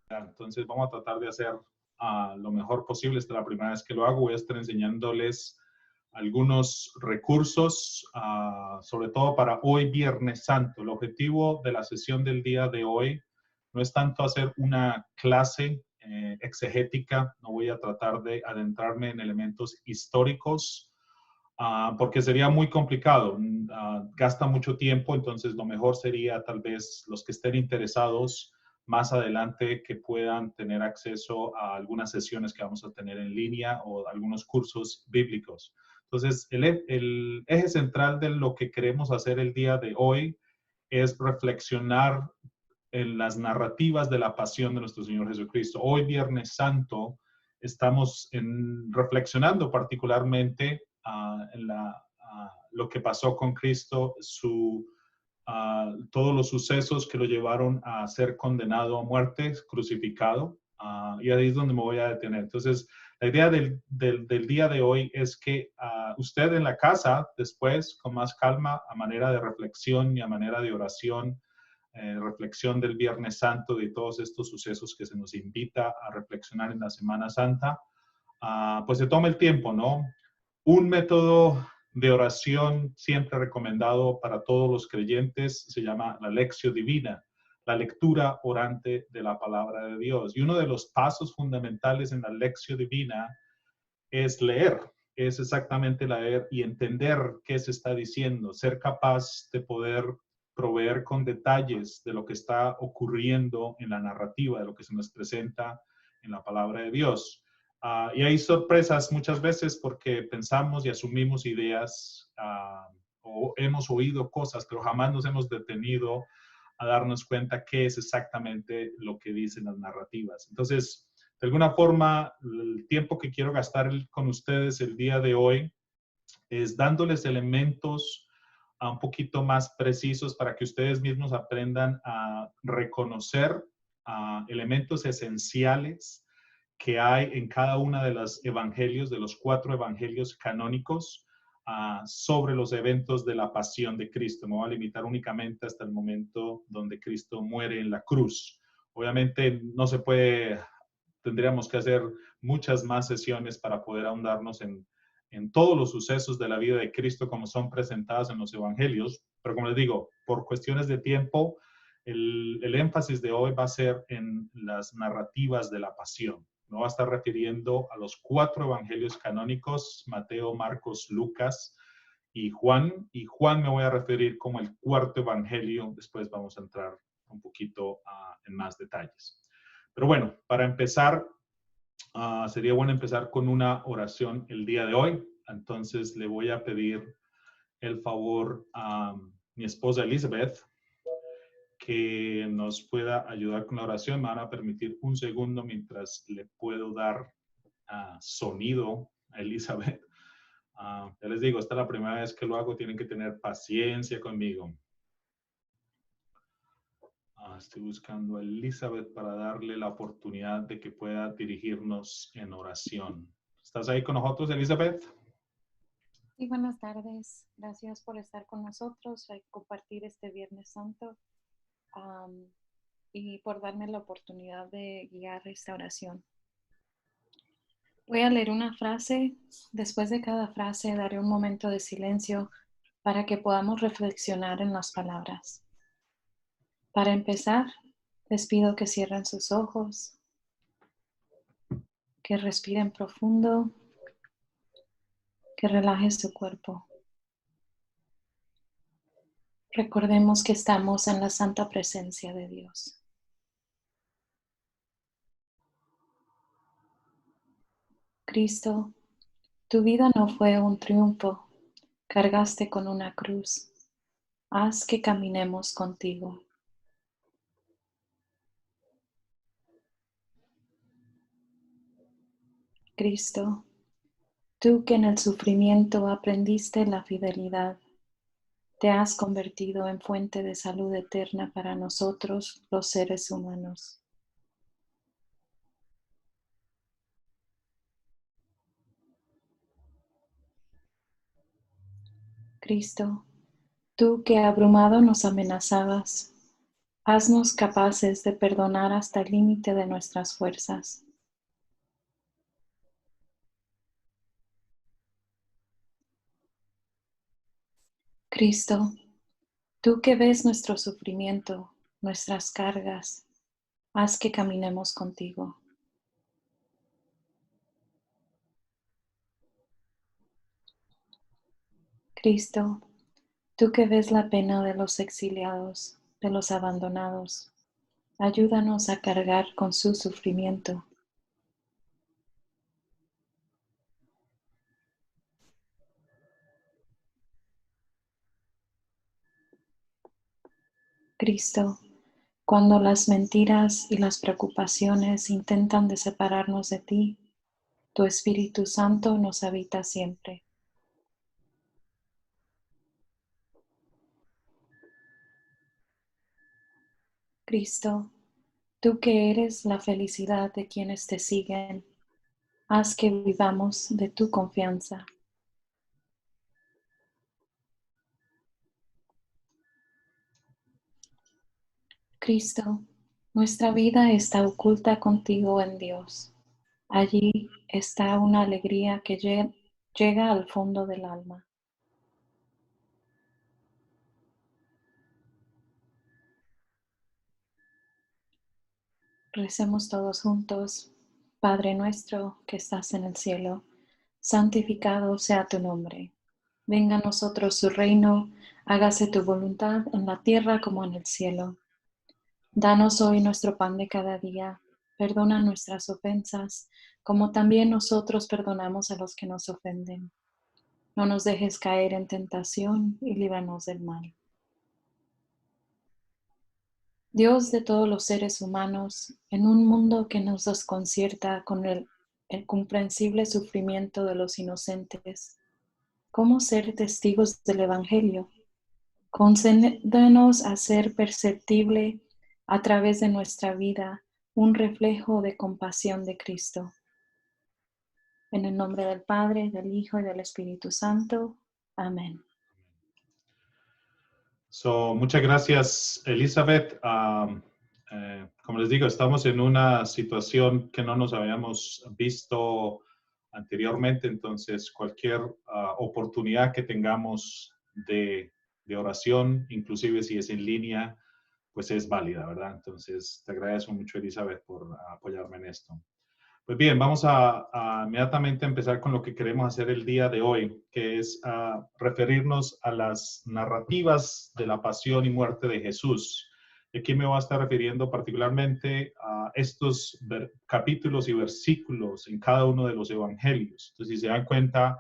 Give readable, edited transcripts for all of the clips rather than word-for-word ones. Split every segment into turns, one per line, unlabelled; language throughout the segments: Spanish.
Entonces vamos a tratar de hacer lo mejor posible. Esta es la primera vez que lo hago. Voy a estar enseñándoles algunos recursos, sobre todo para hoy Viernes Santo. El objetivo de la sesión del día de hoy no es tanto hacer una clase exegética. No voy a tratar de adentrarme en elementos históricos, porque sería muy complicado, gasta mucho tiempo. Entonces lo mejor sería tal vez los que estén interesados más adelante que puedan tener acceso a algunas sesiones que vamos a tener en línea o algunos cursos bíblicos. Entonces el eje central de lo que queremos hacer el día de hoy es reflexionar en las narrativas de la pasión de nuestro Señor Jesucristo. Hoy Viernes Santo estamos reflexionando particularmente en lo que pasó con Cristo, todos los sucesos que lo llevaron a ser condenado a muerte, crucificado, y ahí es donde me voy a detener. Entonces, la idea del día de hoy es que usted en la casa, después, con más calma, a manera de reflexión y a manera de oración, reflexión del Viernes Santo, de todos estos sucesos que se nos invita a reflexionar en la Semana Santa, pues se tome el tiempo, ¿no? Un método de oración siempre recomendado para todos los creyentes se llama la Lectio Divina, la lectura orante de la palabra de Dios. Y uno de los pasos fundamentales en la Lectio Divina es leer, es exactamente leer y entender qué se está diciendo, ser capaz de poder proveer con detalles de lo que está ocurriendo en la narrativa, de lo que se nos presenta en la palabra de Dios. Y hay sorpresas muchas veces porque pensamos y asumimos ideas o hemos oído cosas, pero jamás nos hemos detenido a darnos cuenta qué es exactamente lo que dicen las narrativas. Entonces, de alguna forma, el tiempo que quiero gastar con ustedes el día de hoy es dándoles elementos un poquito más precisos para que ustedes mismos aprendan a reconocer elementos esenciales que hay en cada una de los evangelios, de los 4 evangelios canónicos, sobre los eventos de la pasión de Cristo. Me voy a limitar únicamente hasta el momento donde Cristo muere en la cruz. Obviamente no se puede, tendríamos que hacer muchas más sesiones para poder ahondarnos en todos los sucesos de la vida de Cristo como son presentados en los evangelios, pero como les digo, por cuestiones de tiempo, el énfasis de hoy va a ser en las narrativas de la pasión. Me voy a estar refiriendo a los 4 evangelios canónicos, Mateo, Marcos, Lucas y Juan me voy a referir como el 4º evangelio. Después vamos a entrar un poquito en más detalles. Pero bueno, para empezar, sería bueno empezar con una oración el día de hoy. Entonces le voy a pedir el favor a mi esposa Elizabeth que nos pueda ayudar con la oración. Me van a permitir un segundo mientras le puedo dar sonido a Elizabeth. Ya les digo, esta es la primera vez que lo hago, tienen que tener paciencia conmigo. Estoy buscando a Elizabeth para darle la oportunidad de que pueda dirigirnos en oración. ¿Estás ahí con nosotros, Elizabeth?
Sí, buenas tardes. Gracias por estar con nosotros y compartir este Viernes Santo y por darme la oportunidad de guiar esta oración. Voy a leer una frase. Después de cada frase daré un momento de silencio para que podamos reflexionar en las palabras. Para empezar, les pido que cierren sus ojos, que respiren profundo, que relajen su cuerpo. Recordemos que estamos en la santa presencia de Dios. Cristo, tu vida no fue un triunfo, cargaste con una cruz. Haz que caminemos contigo. Cristo, tú que en el sufrimiento aprendiste la fidelidad, te has convertido en fuente de salud eterna para nosotros, los seres humanos. Cristo, tú que abrumado nos amenazabas, Haznos capaces de perdonar hasta el límite de nuestras fuerzas. Cristo, tú que ves nuestro sufrimiento, nuestras cargas, haz que caminemos contigo. Cristo, tú que ves la pena de los exiliados, de los abandonados, ayúdanos a cargar con su sufrimiento. Cristo, cuando las mentiras y las preocupaciones intentan de separarnos de ti, tu Espíritu Santo nos habita siempre. Cristo, tú que eres la felicidad de quienes te siguen, haz que vivamos de tu confianza. Cristo, nuestra vida está oculta contigo en Dios. Allí está una alegría que llega al fondo del alma. Recemos todos juntos. Padre nuestro que estás en el cielo, santificado sea tu nombre. Venga a nosotros tu reino, hágase tu voluntad en la tierra como en el cielo. Danos hoy nuestro pan de cada día. Perdona nuestras ofensas, como también nosotros perdonamos a los que nos ofenden. No nos dejes caer en tentación y líbranos del mal. Dios de todos los seres humanos, en un mundo que nos desconcierta con el incomprensible sufrimiento de los inocentes, ¿cómo ser testigos del Evangelio? Concédenos a ser perceptible a través de nuestra vida un reflejo de compasión de Cristo. En el nombre del Padre, del Hijo y del Espíritu Santo. Amén.
Muchas gracias, Elizabeth. Como les digo, estamos en una situación que no nos habíamos visto anteriormente, entonces cualquier oportunidad que tengamos de oración, inclusive si es en línea, pues es válida, ¿verdad? Entonces, te agradezco mucho, Elizabeth, por apoyarme en esto. Pues bien, vamos a inmediatamente empezar con lo que queremos hacer el día de hoy, que es referirnos a las narrativas de la pasión y muerte de Jesús. Y aquí me voy a estar refiriendo particularmente a estos capítulos y versículos en cada uno de los evangelios. Entonces, si se dan cuenta,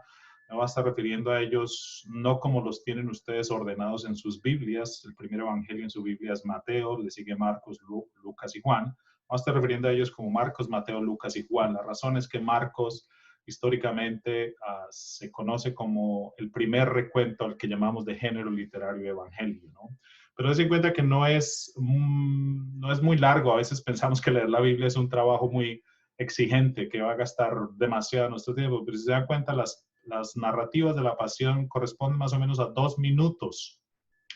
me voy a estar refiriendo a ellos no como los tienen ustedes ordenados en sus Biblias. El primer evangelio en su Biblia es Mateo, le sigue Marcos, Lucas y Juan. Vamos a estar refiriendo a ellos como Marcos, Mateo, Lucas y Juan. La razón es que Marcos históricamente se conoce como el primer recuento al que llamamos de género literario evangelio, ¿no? Pero den en cuenta que no es muy largo. A veces pensamos que leer la Biblia es un trabajo muy exigente, que va a gastar demasiado nuestro tiempo, pero si se dan cuenta, las narrativas de la pasión corresponden más o menos a 2 minutos,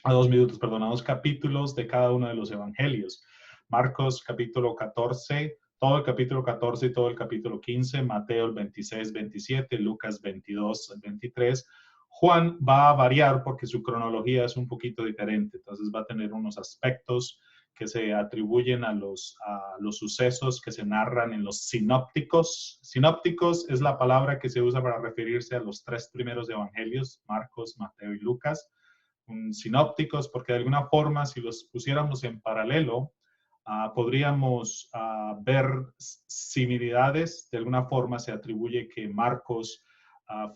a 2 minutos, perdón, a 2 capítulos de cada uno de los evangelios. Marcos capítulo 14, todo el capítulo 14 y todo el capítulo 15, Mateo el 26, 27, Lucas 22, 23. Juan va a variar porque su cronología es un poquito diferente, entonces va a tener unos aspectos que se atribuyen a los sucesos que se narran en los sinópticos. Sinópticos es la palabra que se usa para referirse a los 3 primeros evangelios, Marcos, Mateo y Lucas. Sinópticos, porque de alguna forma, si los pusiéramos en paralelo, podríamos ver similitudes. De alguna forma se atribuye que Marcos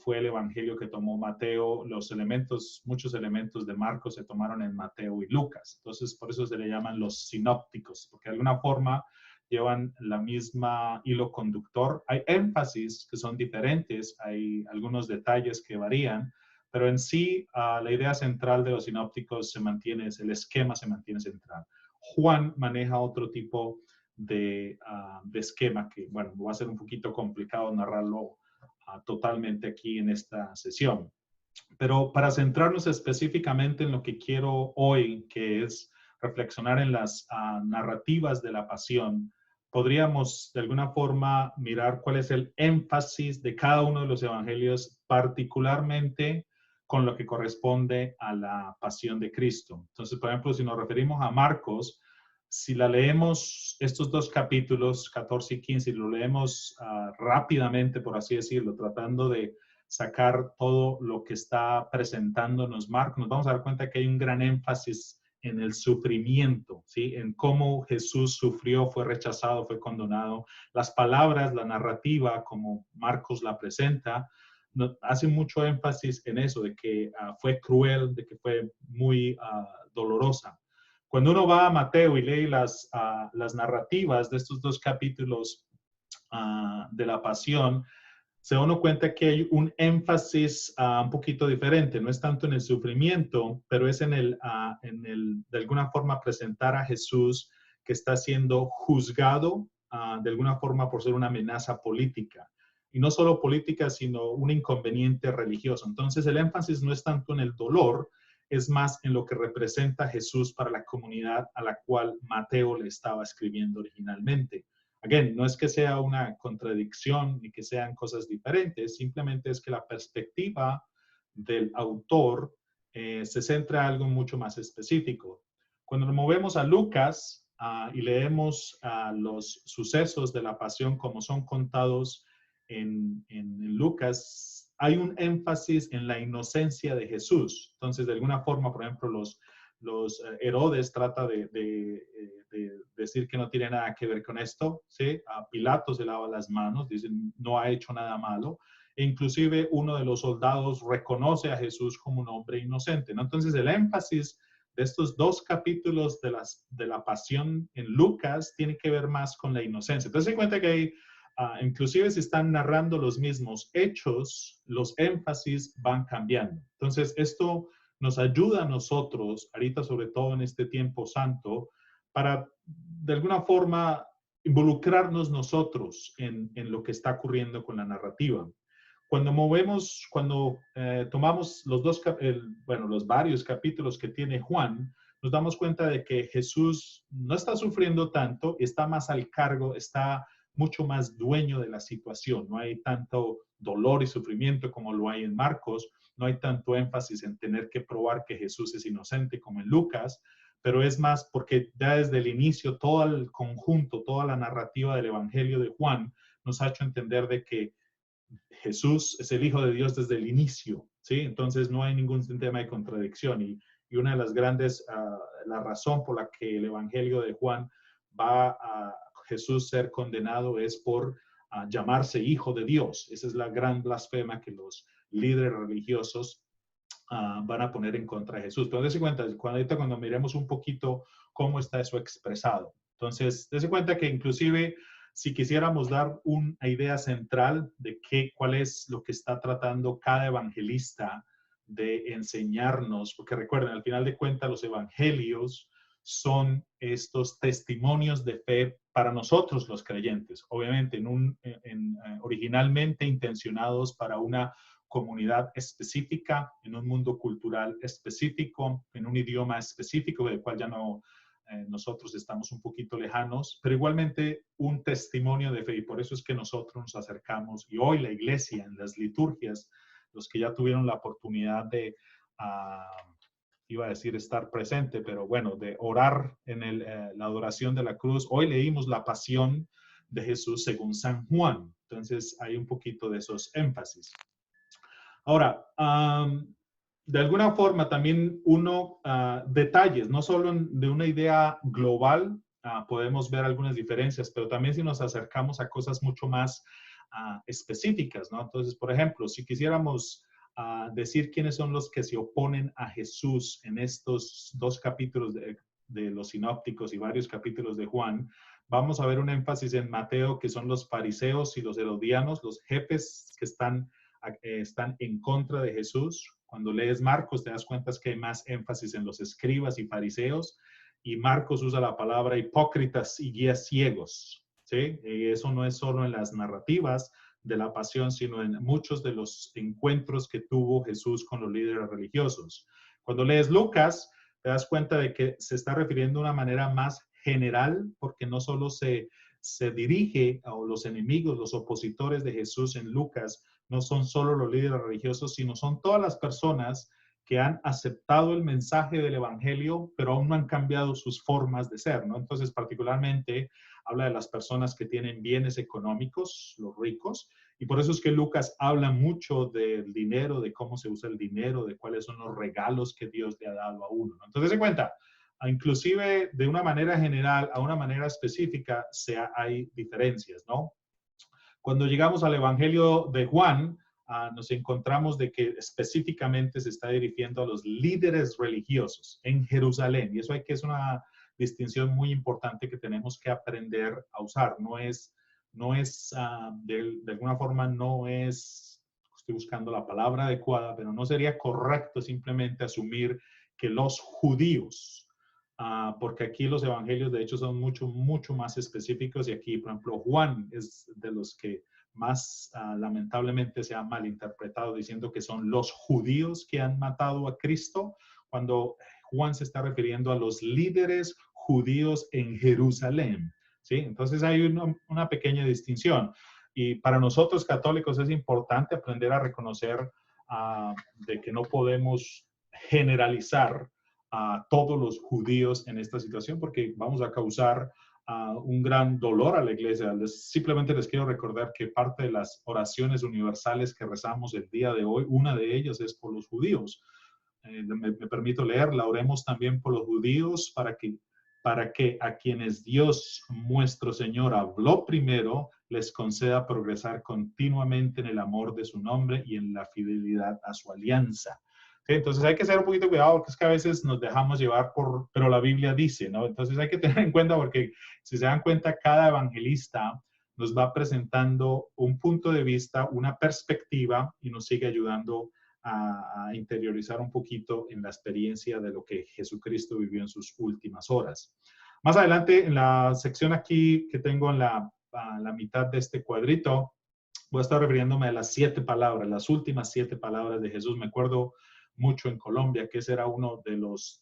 fue el evangelio que tomó Mateo. Los elementos, muchos elementos de Marcos se tomaron en Mateo y Lucas. Entonces, por eso se le llaman los sinópticos, porque de alguna forma llevan la misma hilo conductor. Hay énfasis que son diferentes, hay algunos detalles que varían, pero en sí la idea central de los sinópticos se mantiene, el esquema se mantiene central. Juan maneja otro tipo de esquema que, bueno, va a ser un poquito complicado narrarlo totalmente aquí en esta sesión. Pero para centrarnos específicamente en lo que quiero hoy, que es reflexionar en las narrativas de la pasión, podríamos de alguna forma mirar cuál es el énfasis de cada uno de los evangelios, particularmente con lo que corresponde a la pasión de Cristo. Entonces, por ejemplo, si nos referimos a Marcos, si la leemos estos dos capítulos, 14 y 15, y lo leemos rápidamente, por así decirlo, tratando de sacar todo lo que está presentándonos Marcos, nos vamos a dar cuenta que hay un gran énfasis en el sufrimiento, ¿sí? En cómo Jesús sufrió, fue rechazado, fue condenado. Las palabras, la narrativa, como Marcos la presenta, hace mucho énfasis en eso, de que fue cruel, de que fue muy dolorosa. Cuando uno va a Mateo y lee las narrativas de estos dos capítulos de la pasión, se da uno cuenta que hay un énfasis un poquito diferente. No es tanto en el sufrimiento, pero es en el, de alguna forma, presentar a Jesús que está siendo juzgado de alguna forma por ser una amenaza política. Y no solo política, sino un inconveniente religioso. Entonces, el énfasis no es tanto en el dolor, es más en lo que representa Jesús para la comunidad a la cual Mateo le estaba escribiendo originalmente. Again, no es que sea una contradicción ni que sean cosas diferentes, simplemente es que la perspectiva del autor se centra en algo mucho más específico. Cuando nos movemos a Lucas y leemos los sucesos de la pasión como son contados en Lucas, hay un énfasis en la inocencia de Jesús. Entonces, de alguna forma, por ejemplo, los Herodes trata de decir que no tiene nada que ver con esto, ¿sí? A Pilato se lava las manos, dicen no ha hecho nada malo, e inclusive uno de los soldados reconoce a Jesús como un hombre inocente, ¿no? Entonces el énfasis de estos dos capítulos de la pasión en Lucas tiene que ver más con la inocencia. Entonces se cuenta que hay, inclusive si están narrando los mismos hechos, los énfasis van cambiando. Entonces esto nos ayuda a nosotros, ahorita sobre todo en este tiempo santo, para de alguna forma involucrarnos nosotros en lo que está ocurriendo con la narrativa. Cuando tomamos los varios capítulos que tiene Juan, nos damos cuenta de que Jesús no está sufriendo tanto, está más al cargo, está mucho más dueño de la situación. No hay tanto dolor y sufrimiento como lo hay en Marcos, no hay tanto énfasis en tener que probar que Jesús es inocente como en Lucas, pero es más porque ya desde el inicio todo el conjunto, toda la narrativa del Evangelio de Juan nos ha hecho entender de que Jesús es el Hijo de Dios desde el inicio, ¿sí? Entonces no hay ningún tema de contradicción y una de las grandes, la razón por la que el Evangelio de Juan va a Jesús ser condenado es por llamarse Hijo de Dios. Esa es la gran blasfema que los líderes religiosos van a poner en contra de Jesús. Pero dése cuenta, cuando miremos un poquito cómo está eso expresado. Entonces, dése cuenta que inclusive si quisiéramos dar una idea central de cuál es lo que está tratando cada evangelista de enseñarnos, porque recuerden, al final de cuentas los evangelios son estos testimonios de fe para nosotros los creyentes, obviamente originalmente intencionados para una comunidad específica, en un mundo cultural específico, en un idioma específico del cual ya no nosotros estamos un poquito lejanos, pero igualmente un testimonio de fe y por eso es que nosotros nos acercamos y hoy la iglesia en las liturgias, los que ya tuvieron la oportunidad de, iba a decir estar presente, pero bueno, de orar en la adoración de la cruz, hoy leímos la pasión de Jesús según San Juan, entonces hay un poquito de esos énfasis. Ahora, de alguna forma también detalles, no solo de una idea global, podemos ver algunas diferencias, pero también si nos acercamos a cosas mucho más específicas, ¿no? Entonces, por ejemplo, si quisiéramos decir quiénes son los que se oponen a Jesús en estos dos capítulos de los sinópticos y varios capítulos de Juan, vamos a ver un énfasis en Mateo, que son los fariseos y los herodianos, los jefes que están en contra de Jesús. Cuando lees Marcos te das cuenta que hay más énfasis en los escribas y fariseos y Marcos usa la palabra hipócritas y guías ciegos, ¿sí? Y eso no es solo en las narrativas de la pasión, sino en muchos de los encuentros que tuvo Jesús con los líderes religiosos. Cuando lees Lucas, te das cuenta de que se está refiriendo de una manera más general, porque no solo se dirige a los enemigos, los opositores de Jesús en Lucas, no son solo los líderes religiosos, sino son todas las personas que han aceptado el mensaje del evangelio, pero aún no han cambiado sus formas de ser, ¿no? Entonces, particularmente, habla de las personas que tienen bienes económicos, los ricos, y por eso es que Lucas habla mucho del dinero, de cómo se usa el dinero, de cuáles son los regalos que Dios le ha dado a uno, ¿no? Entonces, se cuenta, inclusive de una manera general a una manera específica, hay diferencias, ¿no? Cuando llegamos al Evangelio de Juan, nos encontramos de que específicamente se está dirigiendo a los líderes religiosos en Jerusalén. Y eso es una distinción muy importante que tenemos que aprender a usar. De alguna forma, no es, estoy buscando la palabra adecuada, pero no sería correcto simplemente asumir que los judíos, porque aquí los evangelios de hecho son mucho más específicos y aquí, por ejemplo, Juan es de los que más lamentablemente se ha malinterpretado diciendo que son los judíos que han matado a Cristo, cuando Juan se está refiriendo a los líderes judíos en Jerusalén, ¿sí? Entonces hay una pequeña distinción. Y para nosotros católicos es importante aprender a reconocer de que no podemos generalizar a todos los judíos en esta situación porque vamos a causar un gran dolor a la iglesia. Simplemente les quiero recordar que parte de las oraciones universales que rezamos el día de hoy, una de ellas es por los judíos. Me permito leerla. Oremos también por los judíos para que a quienes Dios nuestro Señor habló primero, les conceda progresar continuamente en el amor de su nombre y en la fidelidad a su alianza. ¿Sí? Entonces hay que ser un poquito cuidado porque es que a veces nos dejamos llevar pero la Biblia dice, ¿no? Entonces hay que tener en cuenta porque si se dan cuenta, cada evangelista nos va presentando un punto de vista, una perspectiva y nos sigue ayudando a interiorizar un poquito en la experiencia de lo que Jesucristo vivió en sus últimas horas. Más adelante, en la sección aquí que tengo en la mitad de este cuadrito, voy a estar refiriéndome a las 7 palabras, las últimas 7 palabras de Jesús. Me acuerdo mucho en Colombia, que ese era uno de los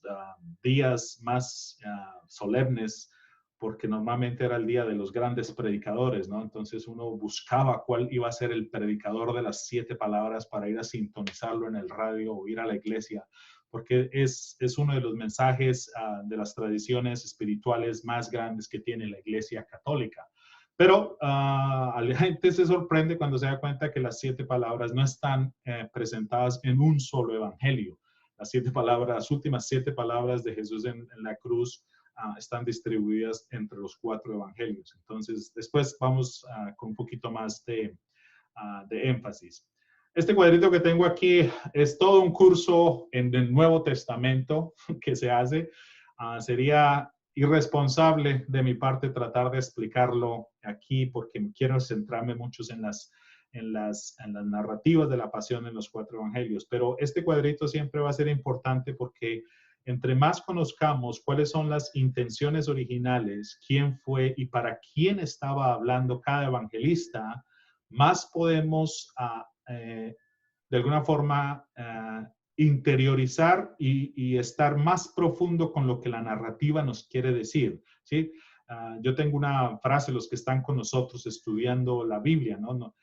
días más solemnes, porque normalmente era el día de los grandes predicadores, ¿no? Entonces uno buscaba cuál iba a ser el predicador de las 7 palabras para ir a sintonizarlo en el radio o ir a la iglesia, porque es uno de los mensajes de las tradiciones espirituales más grandes que tiene la iglesia católica. Pero la gente se sorprende cuando se da cuenta que las 7 palabras no están presentadas en un solo evangelio. Las 7 palabras, las últimas 7 palabras de Jesús en la cruz están distribuidas entre los 4 evangelios. Entonces, después vamos con un poquito más de énfasis. Este cuadrito que tengo aquí es todo un curso en el Nuevo Testamento que se hace. Sería irresponsable de mi parte tratar de explicarlo aquí porque quiero centrarme mucho en las narrativas de la pasión en los 4 evangelios. Pero este cuadrito siempre va a ser importante porque entre más conozcamos cuáles son las intenciones originales, quién fue y para quién estaba hablando cada evangelista, más podemos de alguna forma interiorizar y estar más profundo con lo que la narrativa nos quiere decir, ¿sí? Yo tengo una frase, los que están con nosotros estudiando la Biblia, ¿no?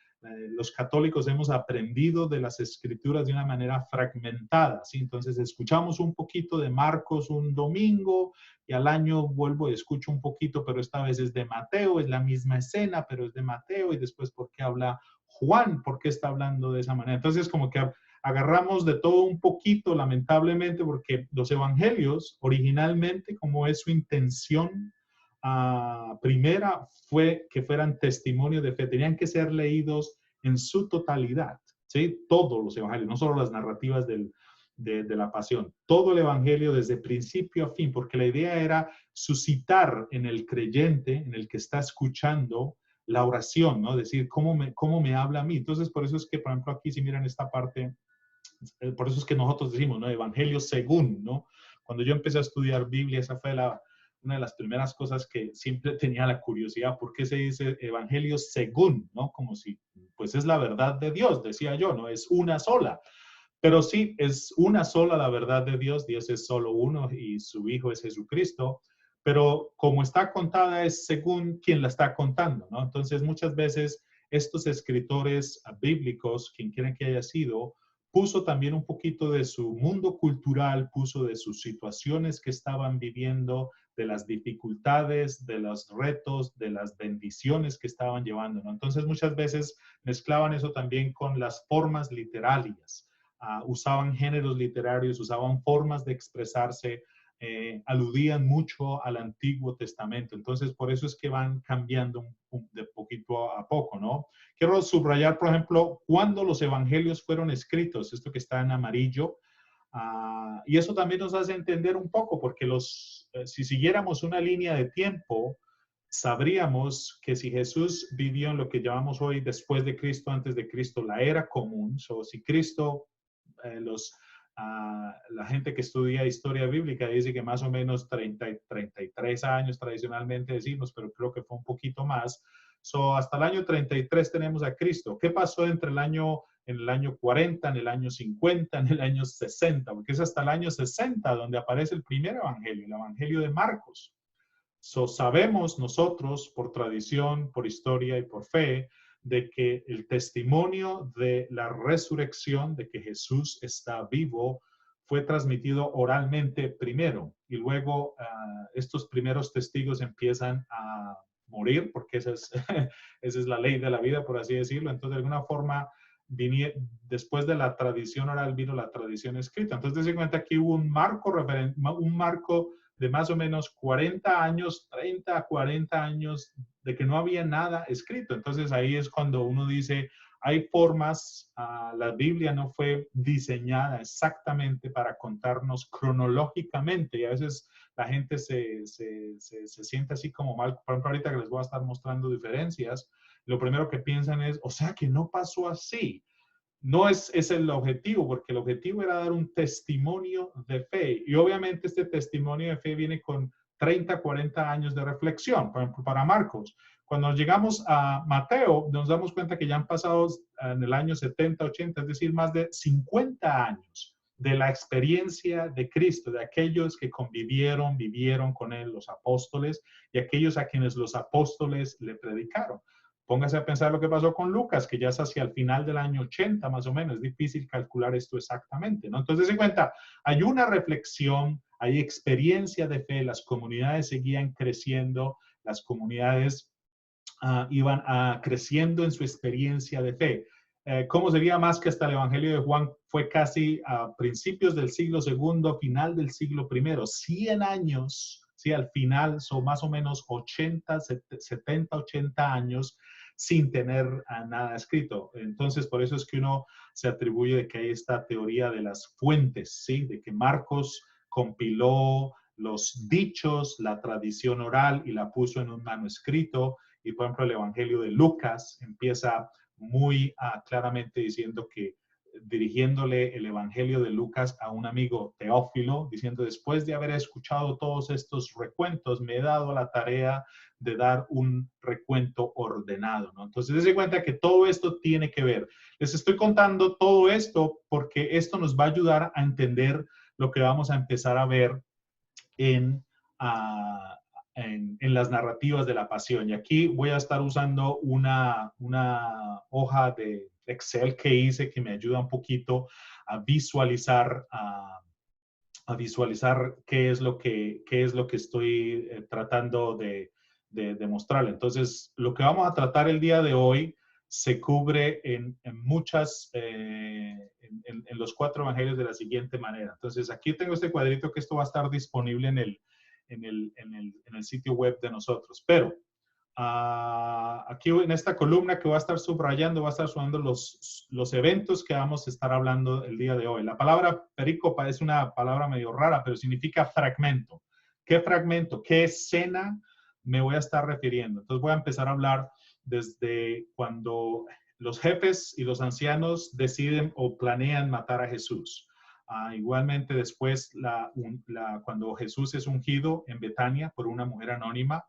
Los católicos hemos aprendido de las escrituras de una manera fragmentada, ¿sí? Entonces escuchamos un poquito de Marcos un domingo y al año vuelvo y escucho un poquito, pero esta vez es de Mateo, es la misma escena, pero es de Mateo y después ¿por qué habla Juan? ¿Por qué está hablando de esa manera? Entonces como que agarramos de todo un poquito, lamentablemente, porque los evangelios originalmente, como es su intención primera, fue que fueran testimonio de fe, tenían que ser leídos en su totalidad, ¿sí? Todos los evangelios, no solo las narrativas de la pasión, todo el evangelio desde principio a fin, porque la idea era suscitar en el creyente, en el que está escuchando, la oración, ¿no? Decir, ¿cómo me habla a mí? Entonces, por eso es que, por ejemplo, aquí si miran esta parte, por eso es que nosotros decimos, ¿no? Evangelio según, ¿no? Cuando yo empecé a estudiar Biblia, esa fue una de las primeras cosas que siempre tenía la curiosidad, ¿por qué se dice Evangelio según, ¿no? Como si, pues es la verdad de Dios, decía yo, ¿no? Es una sola. Pero sí, es una sola la verdad de Dios. Dios es solo uno y su Hijo es Jesucristo. Pero como está contada es según quien la está contando, ¿no? Entonces muchas veces estos escritores bíblicos, quien quiera que haya sido, puso también un poquito de su mundo cultural, puso de sus situaciones que estaban viviendo, de las dificultades, de los retos, de las bendiciones que estaban llevando, ¿no? Entonces muchas veces mezclaban eso también con las formas literarias. Usaban géneros literarios, usaban formas de expresarse, aludían mucho al Antiguo Testamento. Entonces, por eso es que van cambiando de poquito a poco, ¿no? Quiero subrayar, por ejemplo, cuándo los evangelios fueron escritos, esto que está en amarillo, y eso también nos hace entender un poco, porque si siguiéramos una línea de tiempo, sabríamos que si Jesús vivió en lo que llamamos hoy después de Cristo, antes de Cristo, la era común, si Cristo, la gente que estudia historia bíblica dice que más o menos 33 años tradicionalmente decimos, pero creo que fue un poquito más. Hasta el año 33 tenemos a Cristo. ¿Qué pasó en el año 40, en el año 50, en el año 60? Porque es hasta el año 60 donde aparece el primer evangelio, el evangelio de Marcos. Sabemos nosotros por tradición, por historia y por fe, de que el testimonio de la resurrección, de que Jesús está vivo, fue transmitido oralmente primero y luego estos primeros testigos empiezan a morir porque esa es, esa es la ley de la vida, por así decirlo. Entonces, de alguna forma, después de la tradición oral vino la tradición escrita. Entonces, se cuenta que hubo un marco de más o menos 40 años, 30 a 40 años de que no había nada escrito. Entonces ahí es cuando uno dice, hay formas, la Biblia no fue diseñada exactamente para contarnos cronológicamente y a veces la gente se siente así como mal. Por ejemplo, ahorita que les voy a estar mostrando diferencias, lo primero que piensan es, o sea que no pasó así. No es el objetivo, porque el objetivo era dar un testimonio de fe. Y obviamente este testimonio de fe viene con 30, 40 años de reflexión. Por ejemplo, para Marcos, cuando llegamos a Mateo, nos damos cuenta que ya han pasado en el año 70, 80, es decir, más de 50 años de la experiencia de Cristo, de aquellos que convivieron, vivieron con él, los apóstoles, y aquellos a quienes los apóstoles le predicaron. Póngase a pensar lo que pasó con Lucas, que ya es hacia el final del año 80 más o menos. Es difícil calcular esto exactamente, ¿no? Entonces, en cuenta, hay una reflexión, hay experiencia de fe, las comunidades seguían creciendo, las comunidades iban creciendo en su experiencia de fe. ¿Cómo sería más que hasta el Evangelio de Juan fue casi a principios del siglo segundo, final del siglo primero? 100 años, sí, al final son más o menos 80, 70, 80 años sin tener nada escrito. Entonces, por eso es que uno se atribuye de que hay esta teoría de las fuentes, ¿sí? De que Marcos compiló los dichos, la tradición oral y la puso en un manuscrito. Y por ejemplo, el Evangelio de Lucas empieza muy claramente diciendo que dirigiéndole el Evangelio de Lucas a un amigo Teófilo, diciendo, después de haber escuchado todos estos recuentos, me he dado la tarea de dar un recuento ordenado, ¿no? Entonces, se cuenta que todo esto tiene que ver. Les estoy contando todo esto porque esto nos va a ayudar a entender lo que vamos a empezar a ver en, en las narrativas de la pasión. Y aquí voy a estar usando una hoja de Excel que hice que me ayuda un poquito a visualizar, a visualizar qué es lo que estoy tratando de mostrarle. Entonces, lo que vamos a tratar el día de hoy se cubre en muchas, en los 4 evangelios de la siguiente manera. Entonces, aquí tengo este cuadrito que esto va a estar disponible en el sitio web de nosotros. Pero aquí en esta columna que va a estar subrayando, va a estar subiendo los eventos que vamos a estar hablando el día de hoy. La palabra perícopa es una palabra medio rara, pero significa fragmento. ¿Qué fragmento? ¿Qué escena me voy a estar refiriendo? Entonces voy a empezar a hablar desde cuando los jefes y los ancianos deciden o planean matar a Jesús. Igualmente después, cuando Jesús es ungido en Betania por una mujer anónima,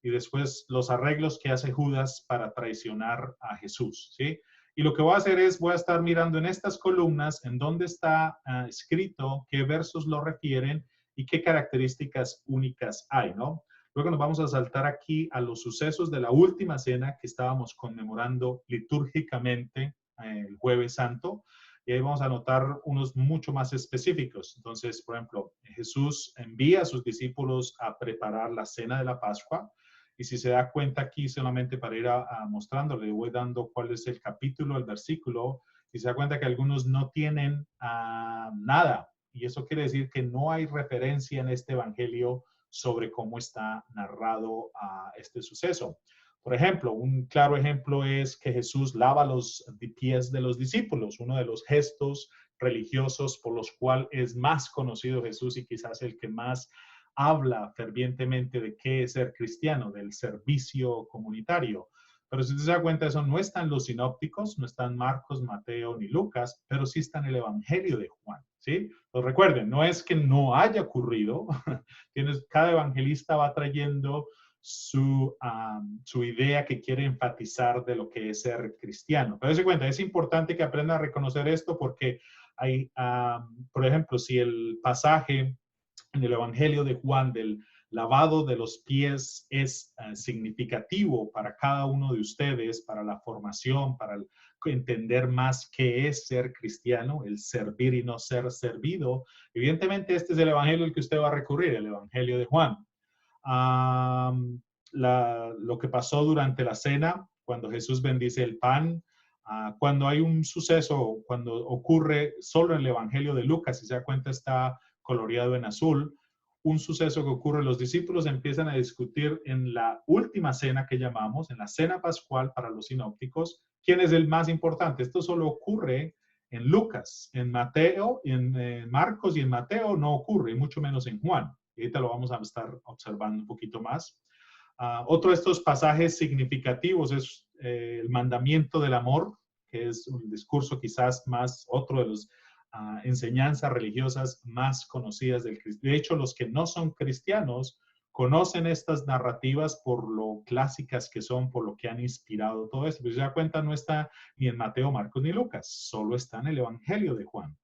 y después los arreglos que hace Judas para traicionar a Jesús, ¿sí? Y lo que voy a hacer es, voy a estar mirando en estas columnas en dónde está escrito, qué versos lo refieren y qué características únicas hay, ¿no? Luego nos vamos a saltar aquí a los sucesos de la última cena que estábamos conmemorando litúrgicamente el Jueves Santo. Y ahí vamos a notar unos mucho más específicos. Entonces, por ejemplo, Jesús envía a sus discípulos a preparar la cena de la Pascua. Y si se da cuenta aquí, solamente para ir mostrándole, voy dando cuál es el capítulo, el versículo, y se da cuenta que algunos no tienen nada. Y eso quiere decir que no hay referencia en este evangelio sobre cómo está narrado este suceso. Por ejemplo, un claro ejemplo es que Jesús lava los pies de los discípulos, uno de los gestos religiosos por los cuales es más conocido Jesús y quizás el que más habla fervientemente de qué es ser cristiano, del servicio comunitario. Pero si usted se da cuenta, eso no está en los sinópticos, no está en Marcos, Mateo ni Lucas, pero sí está en el Evangelio de Juan, ¿sí? Pues recuerden, no es que no haya ocurrido, cada evangelista va trayendo su idea que quiere enfatizar de lo que es ser cristiano. Pero se cuenta, es importante que aprenda a reconocer esto porque hay, por ejemplo, si el pasaje en el Evangelio de Juan del lavado de los pies es significativo para cada uno de ustedes, para la formación, para entender más qué es ser cristiano, el servir y no ser servido. Evidentemente, este es el Evangelio al que usted va a recurrir, el Evangelio de Juan. Lo que pasó durante la cena, cuando Jesús bendice el pan, cuando hay un suceso, cuando ocurre solo en el Evangelio de Lucas, si se da cuenta está coloreado en azul, un suceso que ocurre, los discípulos empiezan a discutir en la última cena que llamamos, en la cena pascual para los sinópticos, quién es el más importante. Esto solo ocurre en Lucas, en Mateo, en Marcos y en Mateo no ocurre, y mucho menos en Juan. Y ahorita lo vamos a estar observando un poquito más. Otro de estos pasajes significativos es el mandamiento del amor, que es un discurso quizás más, otro de los enseñanzas religiosas más conocidas del cristianismo. De hecho, los que no son cristianos conocen estas narrativas por lo clásicas que son, por lo que han inspirado todo esto. Pero si se da cuenta, no está ni en Mateo, Marcos ni Lucas, solo está en el Evangelio de Juan.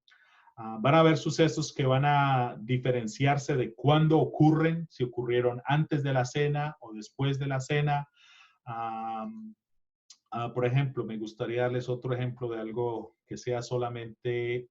Van a haber sucesos que van a diferenciarse de cuándo ocurren, si ocurrieron antes de la cena o después de la cena. Por ejemplo, me gustaría darles otro ejemplo de algo que sea solamente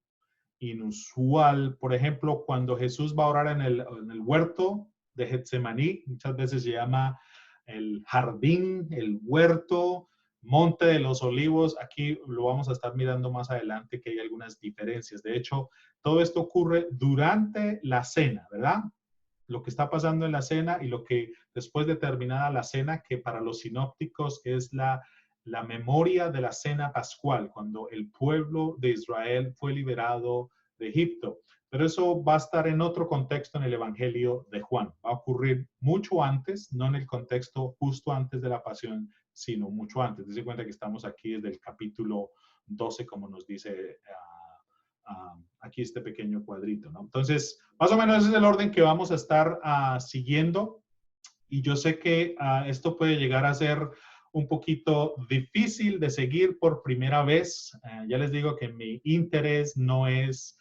inusual. Por ejemplo, cuando Jesús va a orar en el huerto de Getsemaní, muchas veces se llama el jardín, el huerto, Monte de los Olivos. Aquí lo vamos a estar mirando más adelante que hay algunas diferencias. De hecho, todo esto ocurre durante la cena, ¿verdad? Lo que está pasando en la cena y lo que después de terminada la cena, que para los sinópticos es la memoria de la cena pascual, cuando el pueblo de Israel fue liberado de Egipto. Pero eso va a estar en otro contexto en el Evangelio de Juan. Va a ocurrir mucho antes, no en el contexto justo antes de la pasión, sino mucho antes. Dense cuenta que estamos aquí desde el capítulo 12, como nos dice aquí este pequeño cuadrito, ¿no? Entonces, más o menos ese es el orden que vamos a estar siguiendo. Y yo sé que esto puede llegar a ser un poquito difícil de seguir por primera vez. Ya les digo que mi interés no es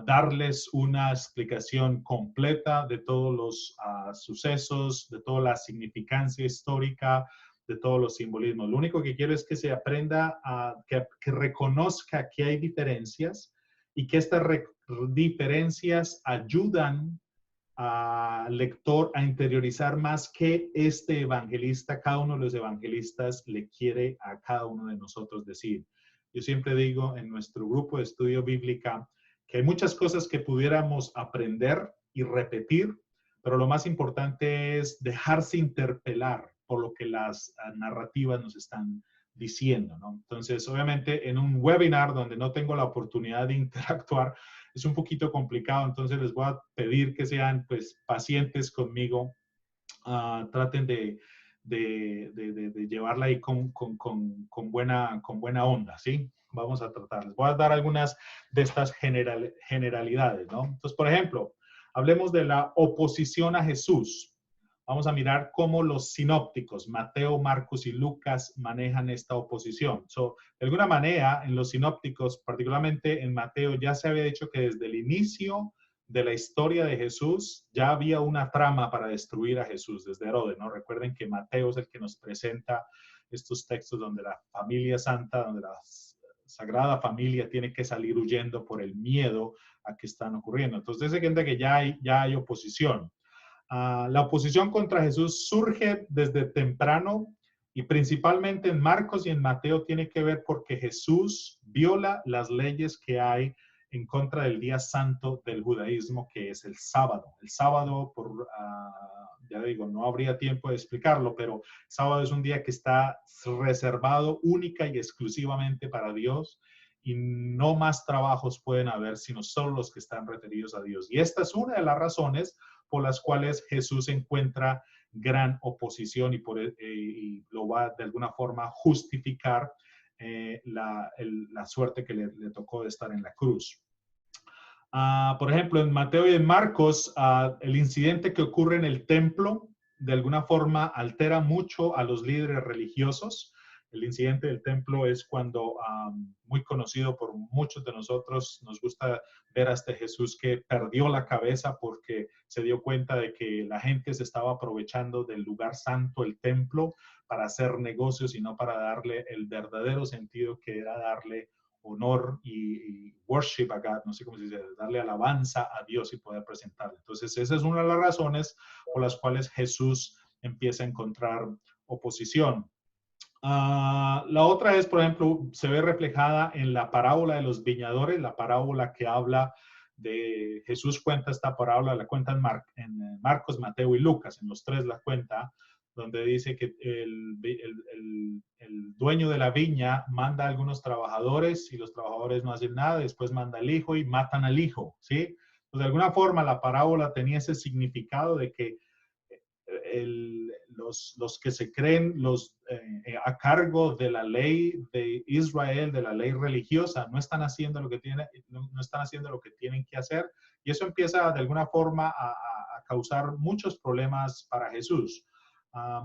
darles una explicación completa de todos los sucesos, de toda la significancia histórica, de todos los simbolismos. Lo único que quiero es que se aprenda, que reconozca que hay diferencias y que estas diferencias ayudan al lector a interiorizar más que este evangelista, cada uno de los evangelistas le quiere a cada uno de nosotros decir. Yo siempre digo en nuestro grupo de estudio bíblica que hay muchas cosas que pudiéramos aprender y repetir, pero lo más importante es dejarse interpelar por lo que las narrativas nos están diciendo, ¿no? Entonces, obviamente, en un webinar donde no tengo la oportunidad de interactuar, es un poquito complicado, entonces les voy a pedir que sean pues pacientes conmigo, traten de llevarla ahí con buena onda, ¿sí? Vamos a tratar. Les voy a dar algunas de estas generalidades, ¿no? Entonces, por ejemplo, hablemos de la oposición a Jesús. vamos a mirar cómo los sinópticos, Mateo, Marcos y Lucas, manejan esta oposición. De alguna manera, en los sinópticos, particularmente en Mateo, ya se había dicho que desde el inicio de la historia de Jesús ya había una trama para destruir a Jesús desde Herodes, ¿no? Recuerden que Mateo es el que nos presenta estos textos donde la familia santa, donde la Sagrada Familia tiene que salir huyendo por el miedo a que están ocurriendo. Entonces, se cuenta que ya hay oposición. La oposición contra Jesús surge desde temprano y principalmente en Marcos y en Mateo tiene que ver porque Jesús viola las leyes que hay en contra del día santo del judaísmo, que es el sábado. El sábado, ya digo, no habría tiempo de explicarlo, pero el sábado es un día que está reservado única y exclusivamente para Dios y no más trabajos pueden haber sino solo los que están referidos a Dios. Y esta es una de las razones por las cuales Jesús encuentra gran oposición y lo va de alguna forma a justificar la suerte que le tocó de estar en la cruz. Por ejemplo, en Mateo y en Marcos, el incidente que ocurre en el templo de alguna forma altera mucho a los líderes religiosos. El incidente del templo es cuando, muy conocido por muchos de nosotros, nos gusta ver a este Jesús que perdió la cabeza porque se dio cuenta de que la gente se estaba aprovechando del lugar santo, el templo, para hacer negocios y no para darle el verdadero sentido que era darle honor y worship a God, no sé cómo se dice, darle alabanza a Dios y poder presentarle. Entonces, esa es una de las razones por las cuales Jesús empieza a encontrar oposición. La otra es, por ejemplo, se ve reflejada en la parábola de los viñadores, la parábola que habla de Jesús cuenta esta parábola, la cuenta en Marcos, Mateo y Lucas, en los tres la cuenta, donde dice que el dueño de la viña manda a algunos trabajadores y los trabajadores no hacen nada, después manda al hijo y matan al hijo, ¿sí? Entonces, de alguna forma la parábola tenía ese significado de que los que se creen a cargo de la ley de Israel, de la ley religiosa, no están haciendo lo que tienen que hacer, y eso empieza de alguna forma a causar muchos problemas para Jesús.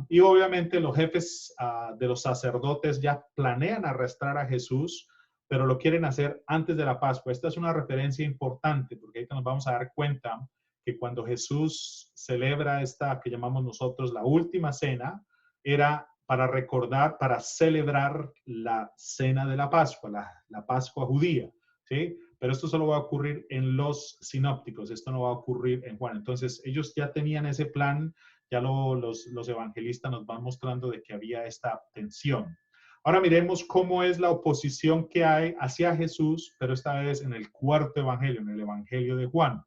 Y obviamente los jefes de los sacerdotes ya planean arrestar a Jesús, pero lo quieren hacer antes de la Pascua. Esta es una referencia importante porque ahorita nos vamos a dar cuenta que cuando Jesús celebra esta que llamamos nosotros la última cena, era para recordar, para celebrar la cena de la Pascua, la Pascua judía, ¿sí? Pero esto solo va a ocurrir en los sinópticos, esto no va a ocurrir en Juan. Entonces, ellos ya tenían ese plan, ya los evangelistas nos van mostrando de que había esta tensión. Ahora miremos cómo es la oposición que hay hacia Jesús, pero esta vez en el cuarto evangelio, en el evangelio de Juan.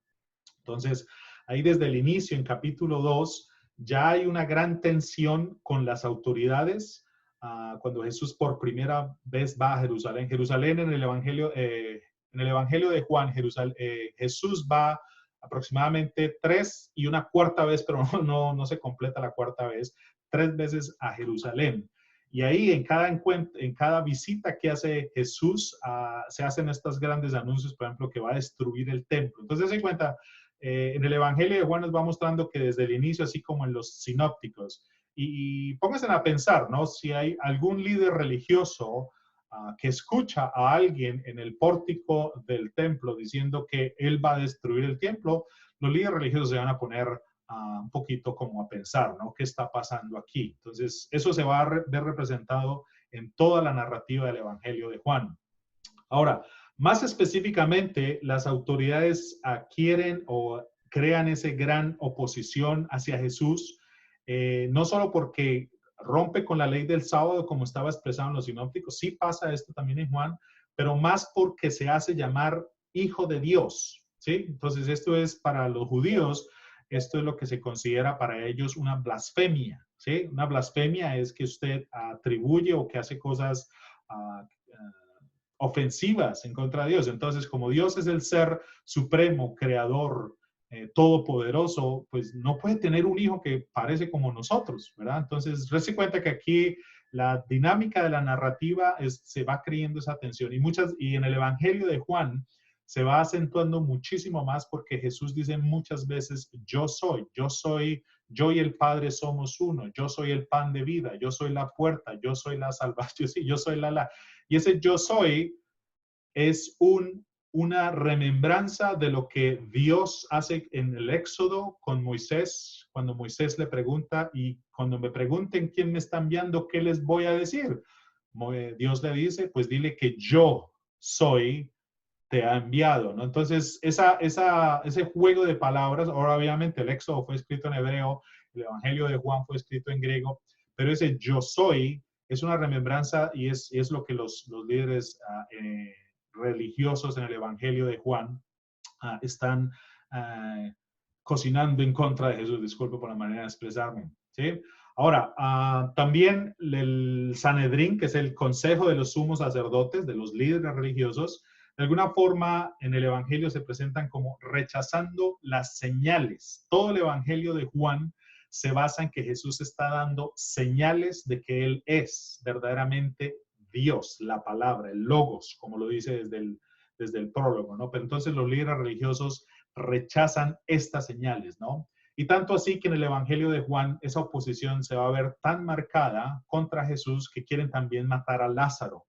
Entonces, ahí desde el inicio, en capítulo 2, ya hay una gran tensión con las autoridades. Cuando Jesús por primera vez va a Jerusalén. Jerusalén en el evangelio de Juan, Jesús va aproximadamente 3 y una cuarta vez, pero no se completa la cuarta vez, 3 veces a Jerusalén. Y ahí en cada visita que hace Jesús, se hacen estos grandes anuncios, por ejemplo, que va a destruir el templo. Entonces, se cuenta, en el Evangelio de Juan nos va mostrando que desde el inicio, así como en los sinópticos, y pónganse a pensar, ¿no? Si hay algún líder religioso que escucha a alguien en el pórtico del templo diciendo que él va a destruir el templo, los líderes religiosos se van a poner un poquito como a pensar, ¿no? ¿Qué está pasando aquí? Entonces, eso se va a ver representado en toda la narrativa del Evangelio de Juan. Ahora, más específicamente, las autoridades quieren o crean esa gran oposición hacia Jesús, no solo porque rompe con la ley del sábado, como estaba expresado en los sinópticos, sí pasa esto también en Juan, pero más porque se hace llamar hijo de Dios, ¿sí? Entonces, esto es para los judíos, esto es lo que se considera para ellos una blasfemia, ¿sí? Una blasfemia es que usted atribuye o que hace cosas ofensivas en contra de Dios. Entonces, como Dios es el ser supremo, creador, todopoderoso, pues no puede tener un hijo que parece como nosotros, ¿verdad? Entonces, se cuenta que aquí la dinámica de la narrativa se va creyendo esa tensión y en el Evangelio de Juan se va acentuando muchísimo más porque Jesús dice muchas veces, yo y el Padre somos uno, yo soy el pan de vida, yo soy la puerta, yo soy la salvación, yo soy la. Y ese yo soy es una remembranza de lo que Dios hace en el Éxodo con Moisés, cuando Moisés le pregunta, y cuando me pregunten quién me está enviando, ¿qué les voy a decir? Dios le dice, pues dile que yo soy, te ha enviado, ¿no? Entonces, ese juego de palabras, ahora obviamente el Éxodo fue escrito en hebreo, el Evangelio de Juan fue escrito en griego, pero ese yo soy es una remembranza y es lo que los líderes religiosos en el Evangelio de Juan están cocinando en contra de Jesús. Disculpe por la manera de expresarme, ¿sí? Ahora, también el Sanedrín, que es el consejo de los sumos sacerdotes, de los líderes religiosos, de alguna forma en el Evangelio se presentan como rechazando las señales. Todo el Evangelio de Juan se basa en que Jesús está dando señales de que Él es verdaderamente Dios, la palabra, el logos, como lo dice desde el prólogo, ¿no? Pero entonces los líderes religiosos rechazan estas señales, ¿no? Y tanto así que en el Evangelio de Juan esa oposición se va a ver tan marcada contra Jesús que quieren también matar a Lázaro.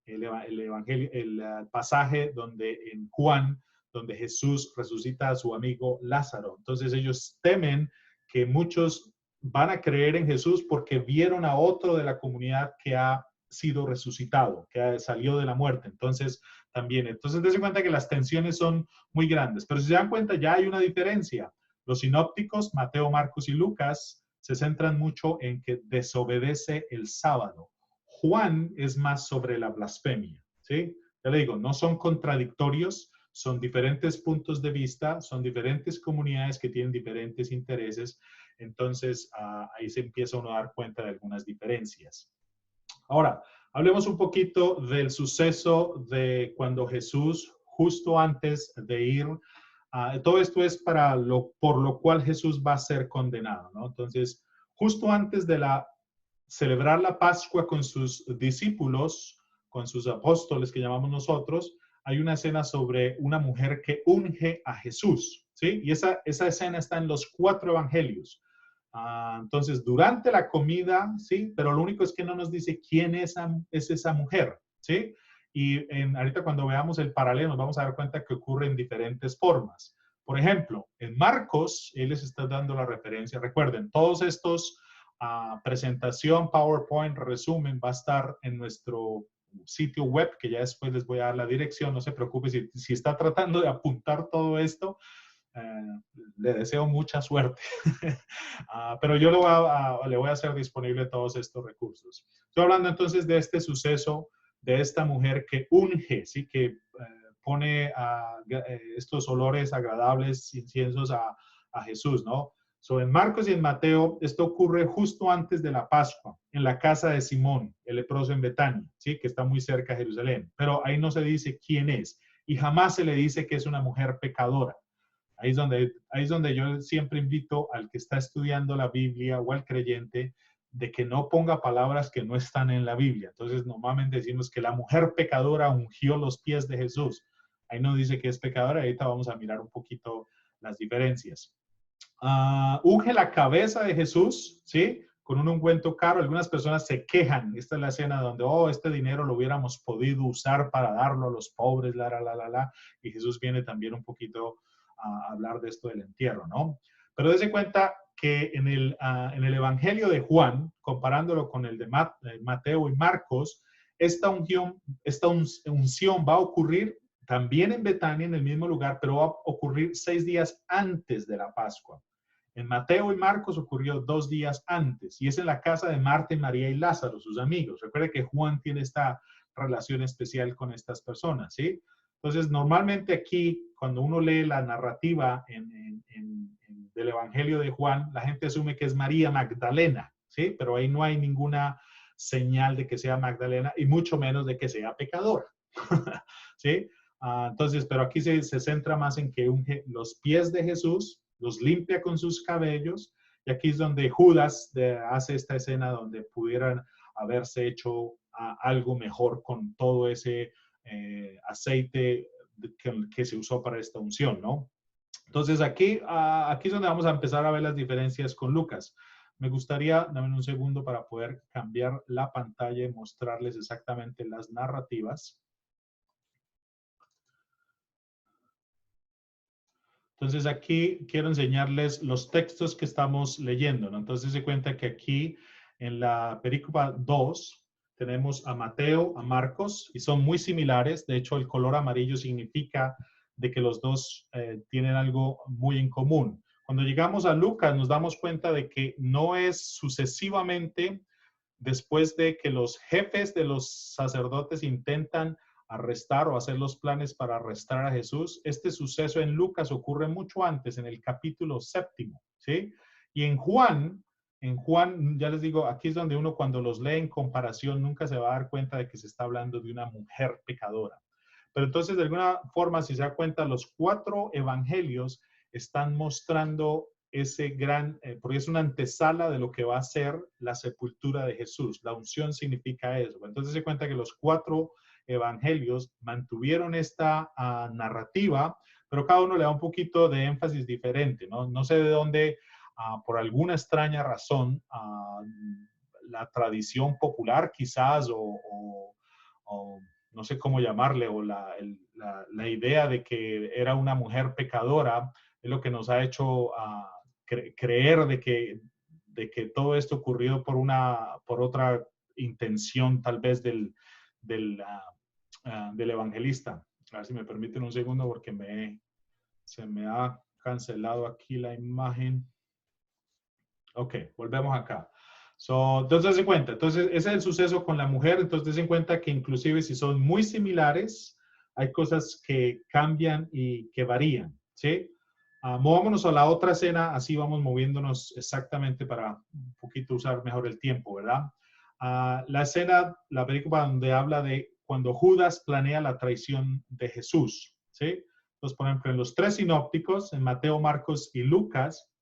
El pasaje donde en Juan, donde Jesús resucita a su amigo Lázaro. Entonces ellos temen que muchos van a creer en Jesús porque vieron a otro de la comunidad que ha sido resucitado, que salió de la muerte. Entonces, dense cuenta que las tensiones son muy grandes. Pero si se dan cuenta, ya hay una diferencia. Los sinópticos, Mateo, Marcos y Lucas, se centran mucho en que desobedece el sábado. Juan es más sobre la blasfemia, ¿sí? Ya le digo, no son contradictorios, son diferentes puntos de vista, son diferentes comunidades que tienen diferentes intereses. Entonces, ahí se empieza uno a dar cuenta de algunas diferencias. Ahora, hablemos un poquito del suceso de cuando Jesús, justo antes de ir, todo esto es por lo cual Jesús va a ser condenado, ¿no? Entonces, justo antes de celebrar la Pascua con sus discípulos, con sus apóstoles que llamamos nosotros, hay una escena sobre una mujer que unge a Jesús, ¿sí? Y esa escena está en los 4 evangelios. Entonces, durante la comida, ¿sí? Pero lo único es que no nos dice quién es esa mujer, ¿sí? Y ahorita cuando veamos el paralelo nos vamos a dar cuenta que ocurre en diferentes formas. Por ejemplo, en Marcos, él les está dando la referencia. Recuerden, todos estos presentación, PowerPoint, resumen, va a estar en nuestro sitio web, que ya después les voy a dar la dirección. No se preocupe si está tratando de apuntar todo esto. Le deseo mucha suerte. Pero yo le voy a hacer disponible todos estos recursos. Estoy hablando entonces de este suceso, de esta mujer que unge, ¿sí? Que pone estos olores agradables, inciensos a Jesús, ¿no? En Marcos y en Mateo, esto ocurre justo antes de la Pascua, en la casa de Simón, el leproso en Betania, ¿sí? Que está muy cerca de Jerusalén. Pero ahí no se dice quién es. Y jamás se le dice que es una mujer pecadora. Ahí es donde yo siempre invito al que está estudiando la Biblia o al creyente de que no ponga palabras que no están en la Biblia. Entonces, normalmente decimos que la mujer pecadora ungió los pies de Jesús. Ahí no dice que es pecadora. Ahorita vamos a mirar un poquito las diferencias. Unge la cabeza de Jesús, ¿sí? Con un ungüento caro. Algunas personas se quejan. Esta es la escena donde, este dinero lo hubiéramos podido usar para darlo a los pobres, y Jesús viene también un poquito a hablar de esto del entierro, ¿no? Pero dése cuenta que en el Evangelio de Juan, comparándolo con el de Mateo y Marcos, esta unción va a ocurrir también en Betania, en el mismo lugar, pero va a ocurrir 6 días antes de la Pascua. En Mateo y Marcos ocurrió 2 días antes, y es en la casa de Marta, María y Lázaro, sus amigos. Recuerde que Juan tiene esta relación especial con estas personas, ¿sí? Entonces, normalmente aquí, cuando uno lee la narrativa del Evangelio de Juan, la gente asume que es María Magdalena, ¿sí? Pero ahí no hay ninguna señal de que sea Magdalena y mucho menos de que sea pecadora, ¿sí? Entonces, pero aquí se centra más en que unge los pies de Jesús, los limpia con sus cabellos, y aquí es donde Judas hace esta escena donde pudieran haberse hecho algo mejor con todo ese aceite que se usó para esta unción, ¿no? Entonces aquí es donde vamos a empezar a ver las diferencias con Lucas. Me gustaría, dame un segundo para poder cambiar la pantalla y mostrarles exactamente las narrativas. Entonces aquí quiero enseñarles los textos que estamos leyendo, ¿no? Entonces se cuenta que aquí en la perícopa 2 tenemos a Mateo, a Marcos, y son muy similares. De hecho, el color amarillo significa de que los dos tienen algo muy en común. Cuando llegamos a Lucas nos damos cuenta de que no es sucesivamente después de que los jefes de los sacerdotes intentan arrestar o hacer los planes para arrestar a Jesús. Este suceso en Lucas ocurre mucho antes, en el capítulo 7, ¿sí? Y en Juan, ya les digo, aquí es donde uno cuando los lee en comparación nunca se va a dar cuenta de que se está hablando de una mujer pecadora. Pero entonces, de alguna forma, si se da cuenta, los 4 evangelios están mostrando ese gran, porque es una antesala de lo que va a ser la sepultura de Jesús. La unción significa eso. Entonces se cuenta que los 4 evangelios mantuvieron esta narrativa, pero cada uno le da un poquito de énfasis diferente, ¿no? No sé de dónde, por alguna extraña razón, la tradición popular quizás, o no sé cómo llamarle, o la idea de que era una mujer pecadora, es lo que nos ha hecho creer de que todo esto ocurrió por otra intención tal vez del evangelista. A ver si me permiten un segundo porque se me ha cancelado aquí la imagen. Ok, volvemos acá. Entonces, en cuenta, entonces ese es el suceso con la mujer, entonces en cuenta que inclusive si son muy similares, hay cosas que cambian y que varían, ¿sí? Movámonos a la otra escena, así vamos moviéndonos exactamente para un poquito usar mejor el tiempo, ¿verdad? La escena, la película donde habla de cuando Judas planea la traición de Jesús, ¿sí? Entonces, por ejemplo, en los 3 sinópticos, en Mateo, Marcos y Lucas,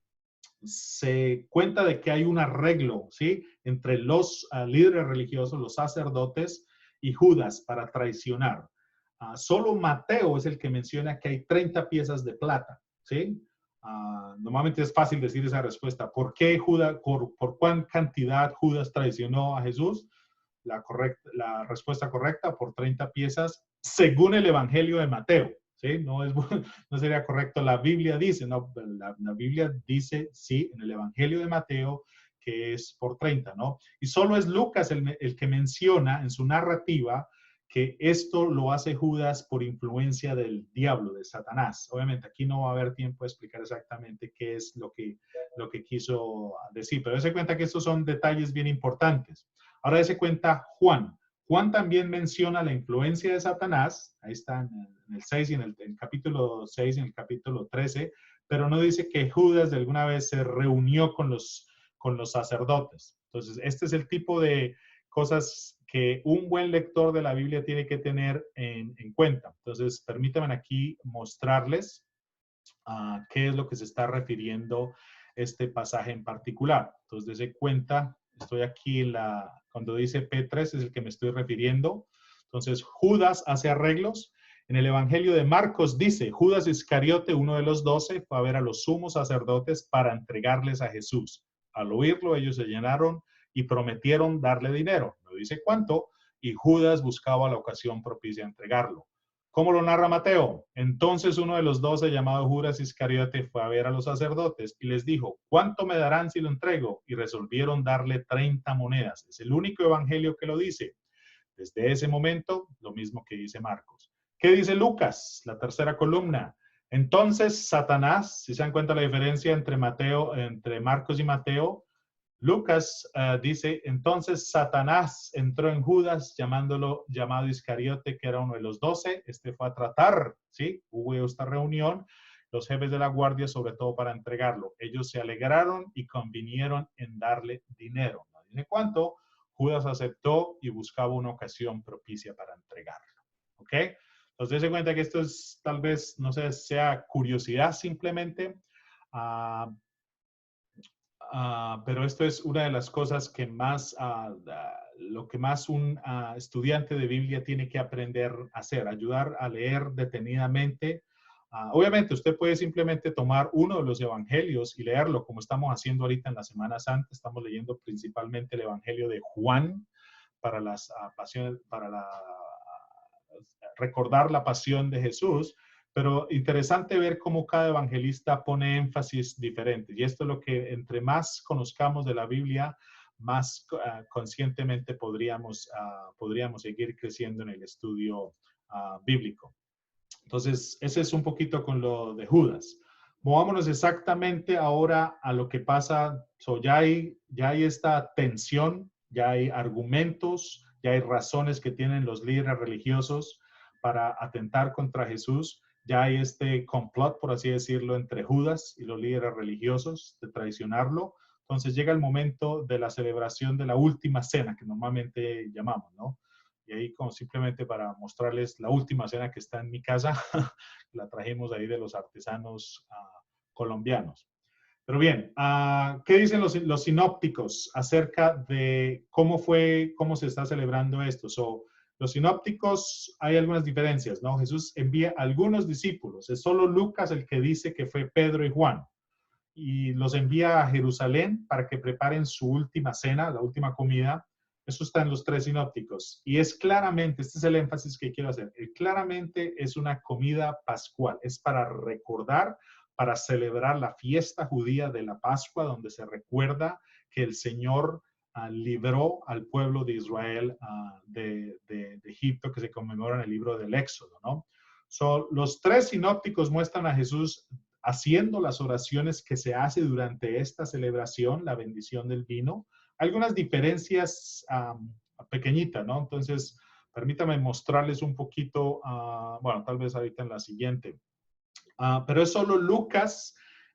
se cuenta de que hay un arreglo, ¿sí? Entre los líderes religiosos, los sacerdotes y Judas para traicionar. Solo Mateo es el que menciona que hay 30 piezas de plata, ¿sí? Normalmente es fácil decir esa respuesta. ¿Por qué Judas, por cuán cantidad Judas traicionó a Jesús? La respuesta correcta, por 30 piezas, según el Evangelio de Mateo. ¿Sí? No sería correcto. La Biblia dice, no, la Biblia dice, sí, en el Evangelio de Mateo, que es por 30, ¿no? Y solo es Lucas el que menciona en su narrativa que esto lo hace Judas por influencia del diablo, de Satanás. Obviamente aquí no va a haber tiempo de explicar exactamente qué es lo que quiso decir, pero se cuenta que estos son detalles bien importantes. Ahora se cuenta Juan. Juan también menciona la influencia de Satanás, ahí está en el 6 y en el capítulo 6 y en el capítulo 13, pero no dice que Judas de alguna vez se reunió con los sacerdotes. Entonces, este es el tipo de cosas que un buen lector de la Biblia tiene que tener en cuenta. Entonces, permítanme aquí mostrarles qué es lo que se está refiriendo este pasaje en particular. Entonces, dése cuenta, estoy aquí cuando dice P3 es el que me estoy refiriendo. Entonces, Judas hace arreglos. En el Evangelio de Marcos dice, Judas Iscariote, uno de los 12, fue a ver a los sumos sacerdotes para entregarles a Jesús. Al oírlo, ellos se llenaron y prometieron darle dinero. No dice cuánto, y Judas buscaba la ocasión propicia a entregarlo. ¿Cómo lo narra Mateo? Entonces uno de los 12, llamado Judas Iscariote, fue a ver a los sacerdotes y les dijo, ¿cuánto me darán si lo entrego? Y resolvieron darle 30 monedas. Es el único evangelio que lo dice. Desde ese momento, lo mismo que dice Marcos. ¿Qué dice Lucas? La tercera columna. Entonces Satanás, si se dan cuenta la diferencia entre Marcos y Mateo, Lucas dice, entonces Satanás entró en Judas llamado Iscariote, que era uno de los 12. Este fue a tratar, ¿sí? Hubo esta reunión, los jefes de la guardia, sobre todo para entregarlo. Ellos se alegraron y convinieron en darle dinero. No dice cuánto. Judas aceptó y buscaba una ocasión propicia para entregarlo. ¿Ok? Entonces, se cuenta que esto es tal vez, no sé, sea curiosidad simplemente. Pero esto es una de las cosas que más lo que más un estudiante de Biblia tiene que aprender a hacer, ayudar a leer detenidamente. Obviamente usted puede simplemente tomar uno de los evangelios y leerlo, como estamos haciendo ahorita en la Semana Santa. Estamos leyendo principalmente el evangelio de Juan para las pasiones, para recordar la pasión de Jesús. Pero interesante ver cómo cada evangelista pone énfasis diferente. Y esto es lo que entre más conozcamos de la Biblia, más conscientemente podríamos seguir creciendo en el estudio bíblico. Entonces, ese es un poquito con lo de Judas. Movámonos exactamente ahora a lo que pasa. Ya hay esta tensión, ya hay argumentos, ya hay razones que tienen los líderes religiosos para atentar contra Jesús. Ya hay este complot, por así decirlo, entre Judas y los líderes religiosos de traicionarlo. Entonces llega el momento de la celebración de la última cena, que normalmente llamamos, ¿no? Y ahí como simplemente para mostrarles la última cena que está en mi casa, la trajimos ahí de los artesanos colombianos. Pero bien, ¿qué dicen los sinópticos acerca de cómo se está celebrando esto? Los sinópticos, hay algunas diferencias, ¿no? Jesús envía a algunos discípulos. Es solo Lucas el que dice que fue Pedro y Juan. Y los envía a Jerusalén para que preparen su última cena, la última comida. Eso está en los tres sinópticos. Y es claramente, este es el énfasis que quiero hacer, claramente es una comida pascual. Es para recordar, para celebrar la fiesta judía de la Pascua, donde se recuerda que el Señor libró al pueblo de Israel de Egipto, que se conmemora en el libro del Éxodo, ¿no? Los tres sinópticos muestran a Jesús haciendo las oraciones que se hace durante esta celebración, la bendición del vino. Algunas diferencias pequeñitas, ¿no? Entonces, permítame mostrarles un poquito, bueno, tal vez ahorita en la siguiente. Pero es solo Lucas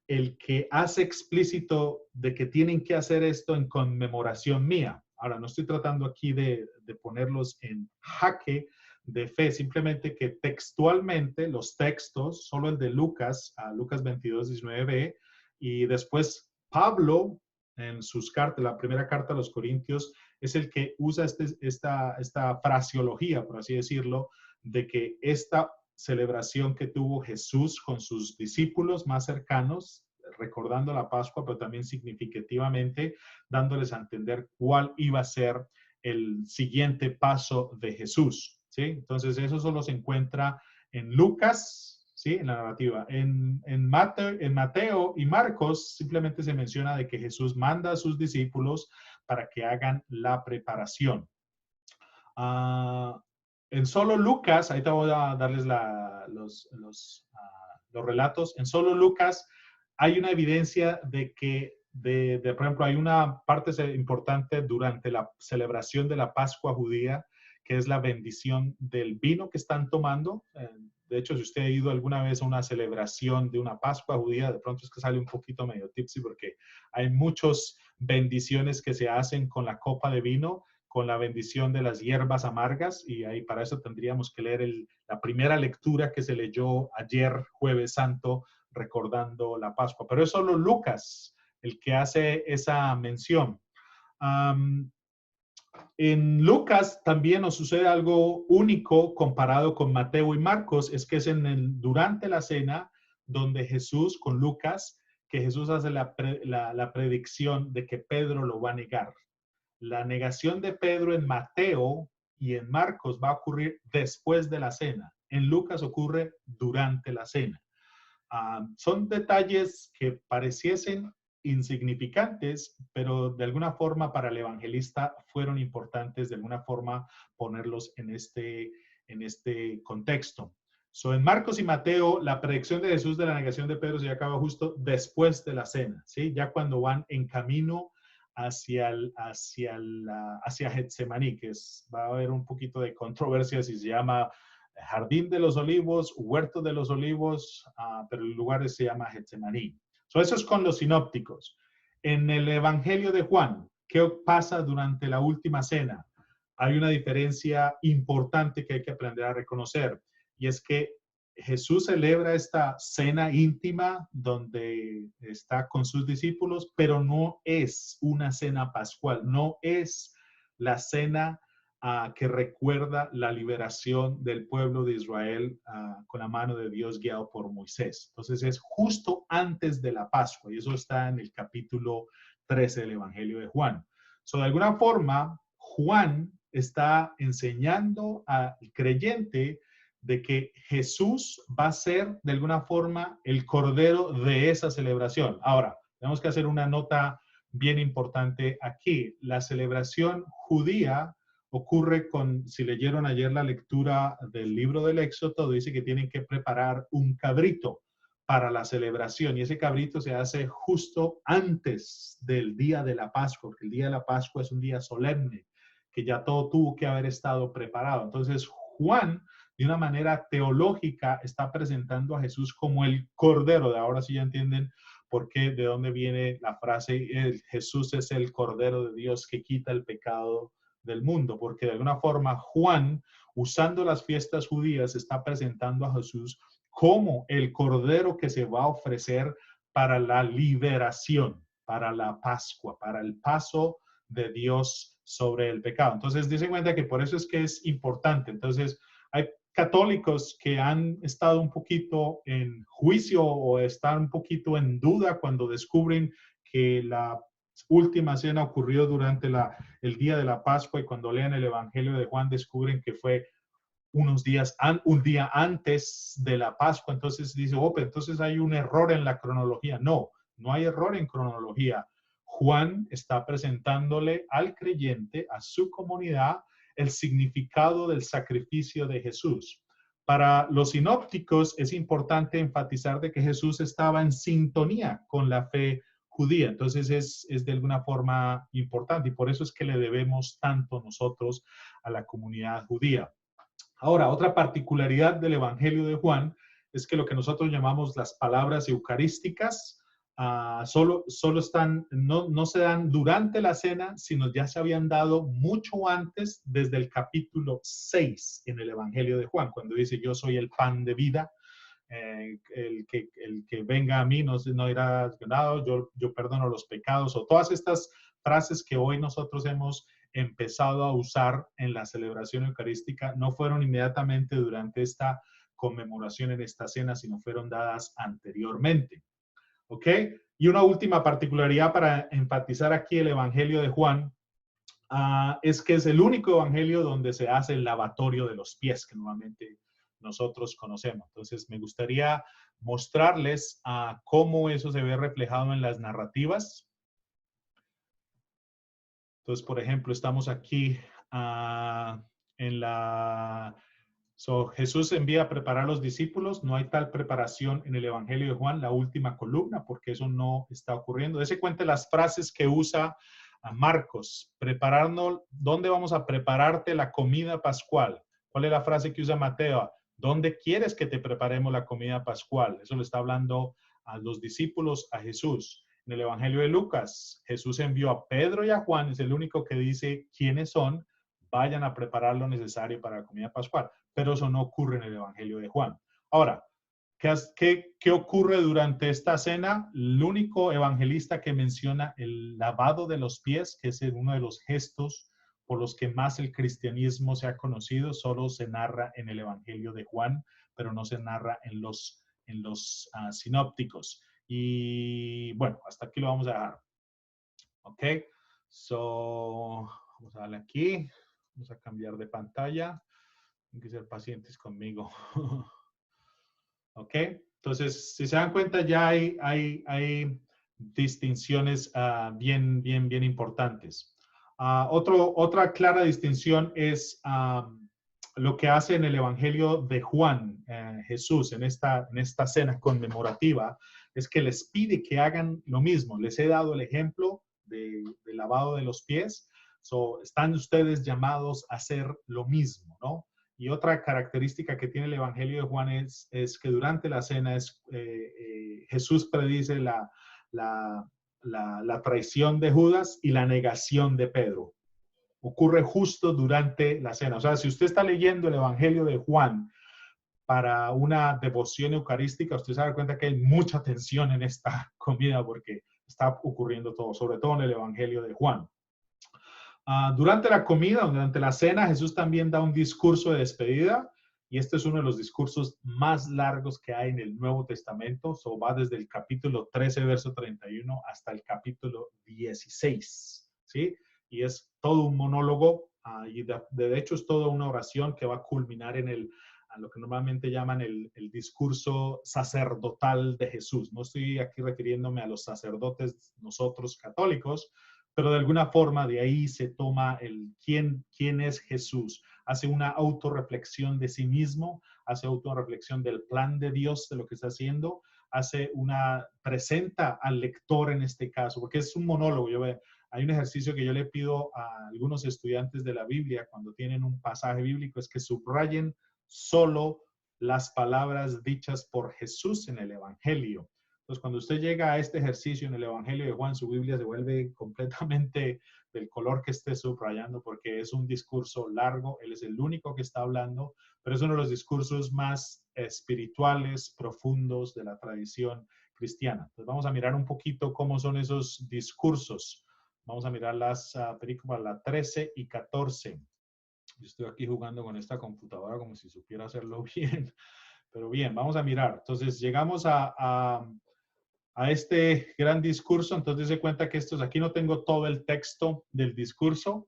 el que hace explícito de que tienen que hacer esto en conmemoración mía. Ahora, no estoy tratando aquí de ponerlos en jaque de fe, simplemente que textualmente los textos, solo el de Lucas, Lucas 22, 19b, y después Pablo en sus cartas, la primera carta a los Corintios, es el que usa esta fraseología, por así decirlo, de que esta celebración que tuvo Jesús con sus discípulos más cercanos, recordando la Pascua, pero también significativamente dándoles a entender cuál iba a ser el siguiente paso de Jesús, ¿sí? Entonces eso solo se encuentra en Lucas, ¿sí? En la narrativa. En Mateo y Marcos simplemente se menciona de que Jesús manda a sus discípulos para que hagan la preparación. En solo Lucas, ahí te voy a darles los relatos, en solo Lucas hay una evidencia de que, por ejemplo, hay una parte importante durante la celebración de la Pascua judía, que es la bendición del vino que están tomando. De hecho, si usted ha ido alguna vez a una celebración de una Pascua judía, de pronto es que sale un poquito medio tipsy porque hay muchas bendiciones que se hacen con la copa de vino, con la bendición de las hierbas amargas, y ahí para eso tendríamos que leer la primera lectura que se leyó ayer, Jueves Santo, recordando la Pascua. Pero es solo Lucas el que hace esa mención. En Lucas también nos sucede algo único comparado con Mateo y Marcos, es que es durante la cena donde Jesús, con Lucas, que Jesús hace la predicción de que Pedro lo va a negar. La negación de Pedro en Mateo y en Marcos va a ocurrir después de la cena. En Lucas ocurre durante la cena. Son detalles que pareciesen insignificantes, pero de alguna forma para el evangelista fueron importantes, de alguna forma ponerlos en este contexto. En Marcos y Mateo, la predicción de Jesús de la negación de Pedro se acaba justo después de la cena, ¿sí? Ya cuando van en camino hacia Getsemaní, que va a haber un poquito de controversia si se llama Jardín de los Olivos, Huerto de los Olivos, pero el lugar se llama Getsemaní. Eso es con los sinópticos. En el Evangelio de Juan, ¿qué pasa durante la última cena? Hay una diferencia importante que hay que aprender a reconocer, y es que Jesús celebra esta cena íntima donde está con sus discípulos, pero no es una cena pascual, no es la cena que recuerda la liberación del pueblo de Israel con la mano de Dios guiado por Moisés. Entonces es justo antes de la Pascua y eso está en el capítulo 13 del Evangelio de Juan. So, de alguna forma, Juan está enseñando al creyente de que Jesús va a ser de alguna forma el cordero de esa celebración. Ahora, tenemos que hacer una nota bien importante aquí. La celebración judía ocurre con, si leyeron ayer la lectura del libro del Éxodo, dice que tienen que preparar un cabrito para la celebración y ese cabrito se hace justo antes del día de la Pascua, porque el día de la Pascua es un día solemne, que ya todo tuvo que haber estado preparado. Entonces, Juan, de una manera teológica, está presentando a Jesús como el Cordero. De ahora sí ya entienden por qué, de dónde viene la frase, Jesús es el Cordero de Dios que quita el pecado del mundo, porque de alguna forma Juan, usando las fiestas judías, está presentando a Jesús como el Cordero que se va a ofrecer para la liberación, para la Pascua, para el paso de Dios sobre el pecado. Entonces, dicen cuenta que por eso es que es importante. Entonces, hay católicos que han estado un poquito en juicio o están un poquito en duda cuando descubren que la última cena ocurrió durante el día de la Pascua y cuando leen el Evangelio de Juan descubren que fue un día antes de la Pascua. Entonces dice, oh, pero entonces hay un error en la cronología. No, no hay error en cronología. Juan está presentándole al creyente, a su comunidad, el significado del sacrificio de Jesús. Para los sinópticos es importante enfatizar de que Jesús estaba en sintonía con la fe judía. Entonces es de alguna forma importante y por eso es que le debemos tanto nosotros a la comunidad judía. Ahora, otra particularidad del Evangelio de Juan es que lo que nosotros llamamos las palabras eucarísticas solo están, no se dan durante la cena, sino ya se habían dado mucho antes, desde el capítulo 6 en el Evangelio de Juan, cuando dice, yo soy el pan de vida, el que venga a mí no irá desganado, yo perdono los pecados, o todas estas frases que hoy nosotros hemos empezado a usar en la celebración eucarística no fueron inmediatamente durante esta conmemoración en esta cena, sino fueron dadas anteriormente. ¿Ok? Y una última particularidad para enfatizar aquí el Evangelio de Juan es que es el único evangelio donde se hace el lavatorio de los pies, que normalmente nosotros conocemos. Entonces, me gustaría mostrarles cómo eso se ve reflejado en las narrativas. Entonces, por ejemplo, estamos aquí en la... Jesús envía a preparar a los discípulos. No hay tal preparación en el Evangelio de Juan, la última columna, porque eso no está ocurriendo. Dese cuenta las frases que usa a Marcos. Prepararnos, ¿dónde vamos a prepararte la comida pascual? ¿Cuál es la frase que usa Mateo? ¿Dónde quieres que te preparemos la comida pascual? Eso le está hablando a los discípulos, a Jesús. En el Evangelio de Lucas, Jesús envió a Pedro y a Juan, es el único que dice quiénes son, vayan a preparar lo necesario para la comida pascual. Pero eso no ocurre en el Evangelio de Juan. Ahora, ¿qué ocurre durante esta cena? El único evangelista que menciona el lavado de los pies, que es uno de los gestos por los que más el cristianismo se ha conocido, solo se narra en el Evangelio de Juan, pero no se narra en los sinópticos. Y bueno, hasta aquí lo vamos a dejar. Ok, vamos a darle aquí. Vamos a cambiar de pantalla. Tienen que ser pacientes conmigo. Ok, entonces, si se dan cuenta, ya hay distinciones bien importantes. Otra clara distinción es lo que hace en el Evangelio de Juan, Jesús, en esta cena conmemorativa, es que les pide que hagan lo mismo. Les he dado el ejemplo de lavado de los pies. Están ustedes llamados a hacer lo mismo, ¿no? Y otra característica que tiene el Evangelio de Juan es que durante la cena Jesús predice la traición de Judas y la negación de Pedro. Ocurre justo durante la cena. O sea, si usted está leyendo el Evangelio de Juan para una devoción eucarística, usted se da cuenta que hay mucha tensión en esta comida porque está ocurriendo todo, sobre todo en el Evangelio de Juan. Durante la comida, durante la cena, Jesús también da un discurso de despedida. Y este es uno de los discursos más largos que hay en el Nuevo Testamento. Va desde el capítulo 13, verso 31, hasta el capítulo 16, ¿sí? Y es todo un monólogo, y de hecho es toda una oración que va a culminar en a lo que normalmente llaman el discurso sacerdotal de Jesús. No estoy aquí refiriéndome a los sacerdotes nosotros católicos, pero de alguna forma de ahí se toma quién es Jesús. Hace una autorreflexión de sí mismo, hace autorreflexión del plan de Dios, de lo que está haciendo, presenta al lector en este caso, porque es un monólogo. Hay un ejercicio que yo le pido a algunos estudiantes de la Biblia cuando tienen un pasaje bíblico, es que subrayen solo las palabras dichas por Jesús en el Evangelio. Entonces, cuando usted llega a este ejercicio en el Evangelio de Juan, su Biblia se vuelve completamente del color que esté subrayando, porque es un discurso largo. Él es el único que está hablando, pero es uno de los discursos más espirituales, profundos de la tradición cristiana. Entonces, vamos a mirar un poquito cómo son esos discursos. Vamos a mirar las películas, la 13 y 14. Yo estoy aquí jugando con esta computadora como si supiera hacerlo bien. Pero bien, vamos a mirar. Entonces, llegamos a este gran discurso. Entonces, se cuenta que aquí no tengo todo el texto del discurso,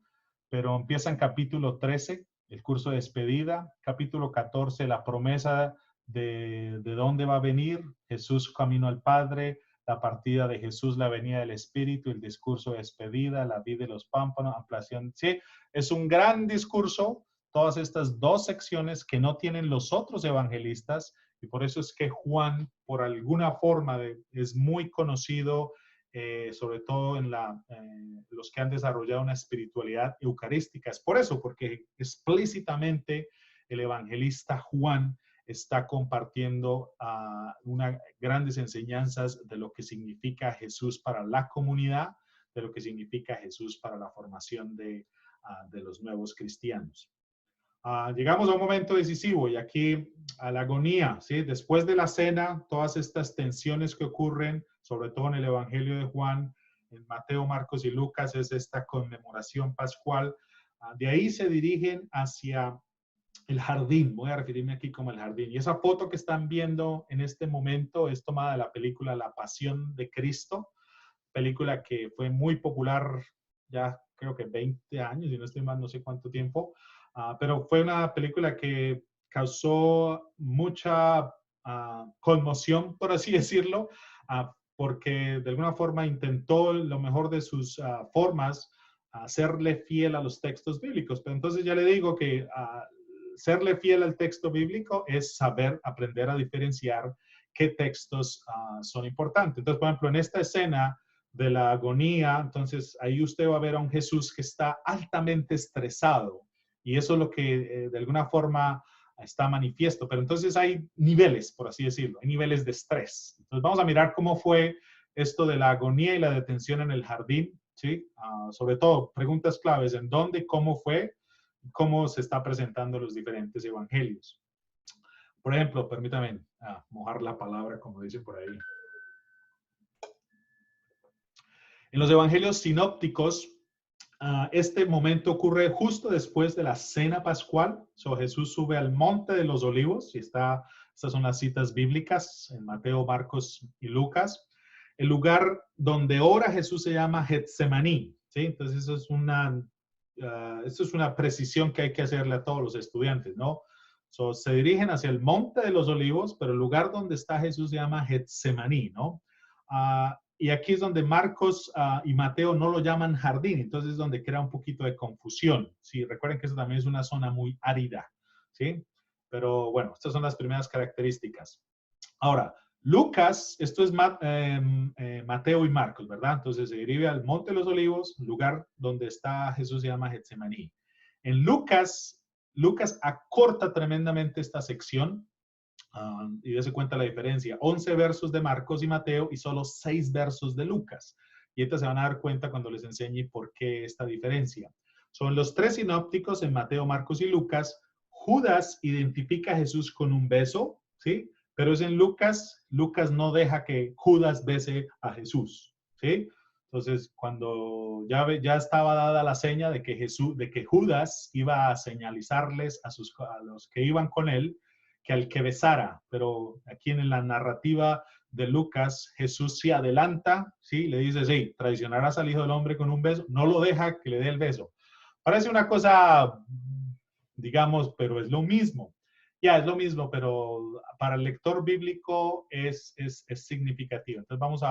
pero empieza en capítulo 13, el curso de despedida. Capítulo 14, la promesa de dónde va a venir Jesús camino al Padre, la partida de Jesús, la venida del Espíritu, el discurso de despedida, la vida de los pámpanos, ampliación. Sí, es un gran discurso, todas estas dos secciones que no tienen los otros evangelistas, y por eso es que Juan, por alguna forma, es muy conocido, sobre todo en los que han desarrollado una espiritualidad eucarística. Es por eso, porque explícitamente el evangelista Juan está compartiendo unas grandes enseñanzas de lo que significa Jesús para la comunidad, de lo que significa Jesús para la formación de los nuevos cristianos. Llegamos a un momento decisivo y aquí a la agonía, ¿sí? Después de la cena, todas estas tensiones que ocurren, sobre todo en el Evangelio de Juan, en Mateo, Marcos y Lucas, es esta conmemoración pascual. De ahí se dirigen hacia el jardín. Voy a referirme aquí como el jardín. Y esa foto que están viendo en este momento es tomada de la película La Pasión de Cristo, película que fue muy popular ya creo que 20 años, y no estoy mal, no sé cuánto tiempo. Pero fue una película que causó mucha conmoción, por así decirlo, porque de alguna forma intentó lo mejor de sus formas serle fiel a los textos bíblicos. Pero entonces ya le digo que serle fiel al texto bíblico es saber, aprender a diferenciar qué textos son importantes. Entonces, por ejemplo, en esta escena de la agonía, entonces ahí usted va a ver a un Jesús que está altamente estresado. Y eso es lo que de alguna forma está manifiesto. Pero entonces hay niveles, por así decirlo, hay niveles de estrés. Entonces vamos a mirar cómo fue esto de la agonía y la detención en el jardín, ¿sí? Sobre todo, preguntas claves, ¿en dónde, cómo fue, cómo se está presentando los diferentes evangelios? Por ejemplo, permítame mojar la palabra, como dicen por ahí. En los evangelios sinópticos, este momento ocurre justo después de la cena pascual. Jesús sube al monte de los olivos, y estas son las citas bíblicas en Mateo, Marcos y Lucas. El lugar donde ora Jesús se llama Getsemaní, ¿sí? Entonces eso es una precisión que hay que hacerle a todos los estudiantes, ¿no? Se dirigen hacia el monte de los olivos, pero el lugar donde está Jesús se llama Getsemaní, ¿no? Y aquí es donde Marcos y Mateo no lo llaman jardín, entonces es donde crea un poquito de confusión. Sí, recuerden que eso también es una zona muy árida, ¿sí? Pero bueno, estas son las primeras características. Ahora, Lucas, esto es Mateo y Marcos, ¿verdad? Entonces se dirige al Monte de los Olivos, lugar donde está Jesús, se llama Getsemaní. En Lucas acorta tremendamente esta sección. Y dése cuenta la diferencia, 11 versos de Marcos y Mateo y solo 6 versos de Lucas. Y ahorita se van a dar cuenta cuando les enseñe por qué esta diferencia. Son los tres sinópticos en Mateo, Marcos y Lucas. Judas identifica a Jesús con un beso, ¿sí? Pero es en Lucas no deja que Judas bese a Jesús, ¿sí? Entonces, cuando ya estaba dada la seña de que Judas iba a señalizarles a los que iban con él, que al que besara, pero aquí en la narrativa de Lucas, Jesús se adelanta, ¿sí? Le dice, sí, traicionarás al Hijo del Hombre con un beso, no lo deja que le dé el beso. Parece una cosa, digamos, pero es lo mismo. Ya, es lo mismo, pero para el lector bíblico es significativo. Entonces vamos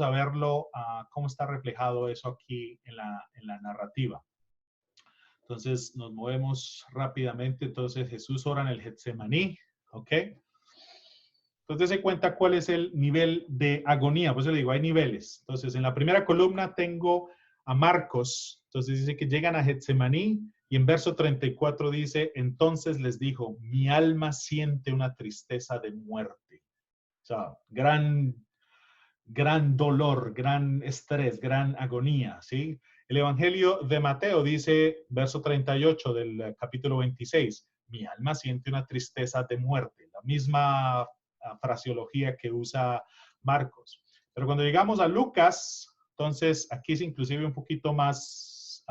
a verlo, cómo está reflejado eso aquí en la narrativa. Entonces nos movemos rápidamente. Entonces Jesús ora en el Getsemaní, ¿ok? Entonces se cuenta cuál es el nivel de agonía. Por eso le digo, hay niveles. Entonces en la primera columna tengo a Marcos. Entonces dice que llegan a Getsemaní y en verso 34 dice, entonces les dijo, mi alma siente una tristeza de muerte. O sea, gran dolor, gran estrés, gran agonía, ¿sí? El Evangelio de Mateo dice, verso 38 del capítulo 26, mi alma siente una tristeza de muerte, la misma fraseología que usa Marcos. Pero cuando llegamos a Lucas, entonces aquí es inclusive un poquito más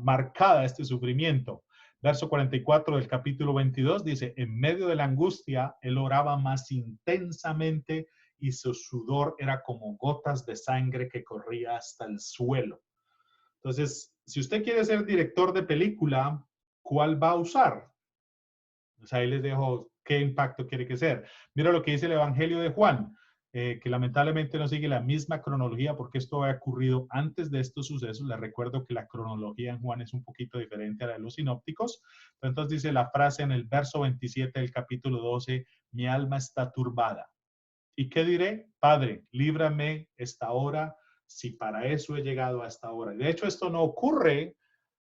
marcada este sufrimiento. Verso 44 del capítulo 22 dice, en medio de la angustia, él oraba más intensamente y su sudor era como gotas de sangre que corría hasta el suelo. Entonces, si usted quiere ser director de película, ¿cuál va a usar? Pues ahí les dejo qué impacto quiere que sea. Mira lo que dice el Evangelio de Juan, que lamentablemente no sigue la misma cronología porque esto ha ocurrido antes de estos sucesos. Les recuerdo que la cronología en Juan es un poquito diferente a la de los sinópticos. Entonces dice la frase en el verso 27 del capítulo 12, mi alma está turbada. ¿Y qué diré? Padre, líbrame esta hora, si para eso he llegado a esta hora. De hecho, esto no ocurre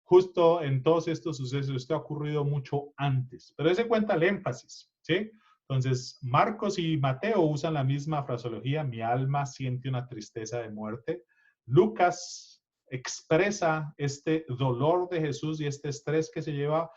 justo en todos estos sucesos, esto ha ocurrido mucho antes, pero ese cuenta el énfasis, ¿sí? Entonces, Marcos y Mateo usan la misma fraseología, mi alma siente una tristeza de muerte. Lucas expresa este dolor de Jesús y este estrés que se lleva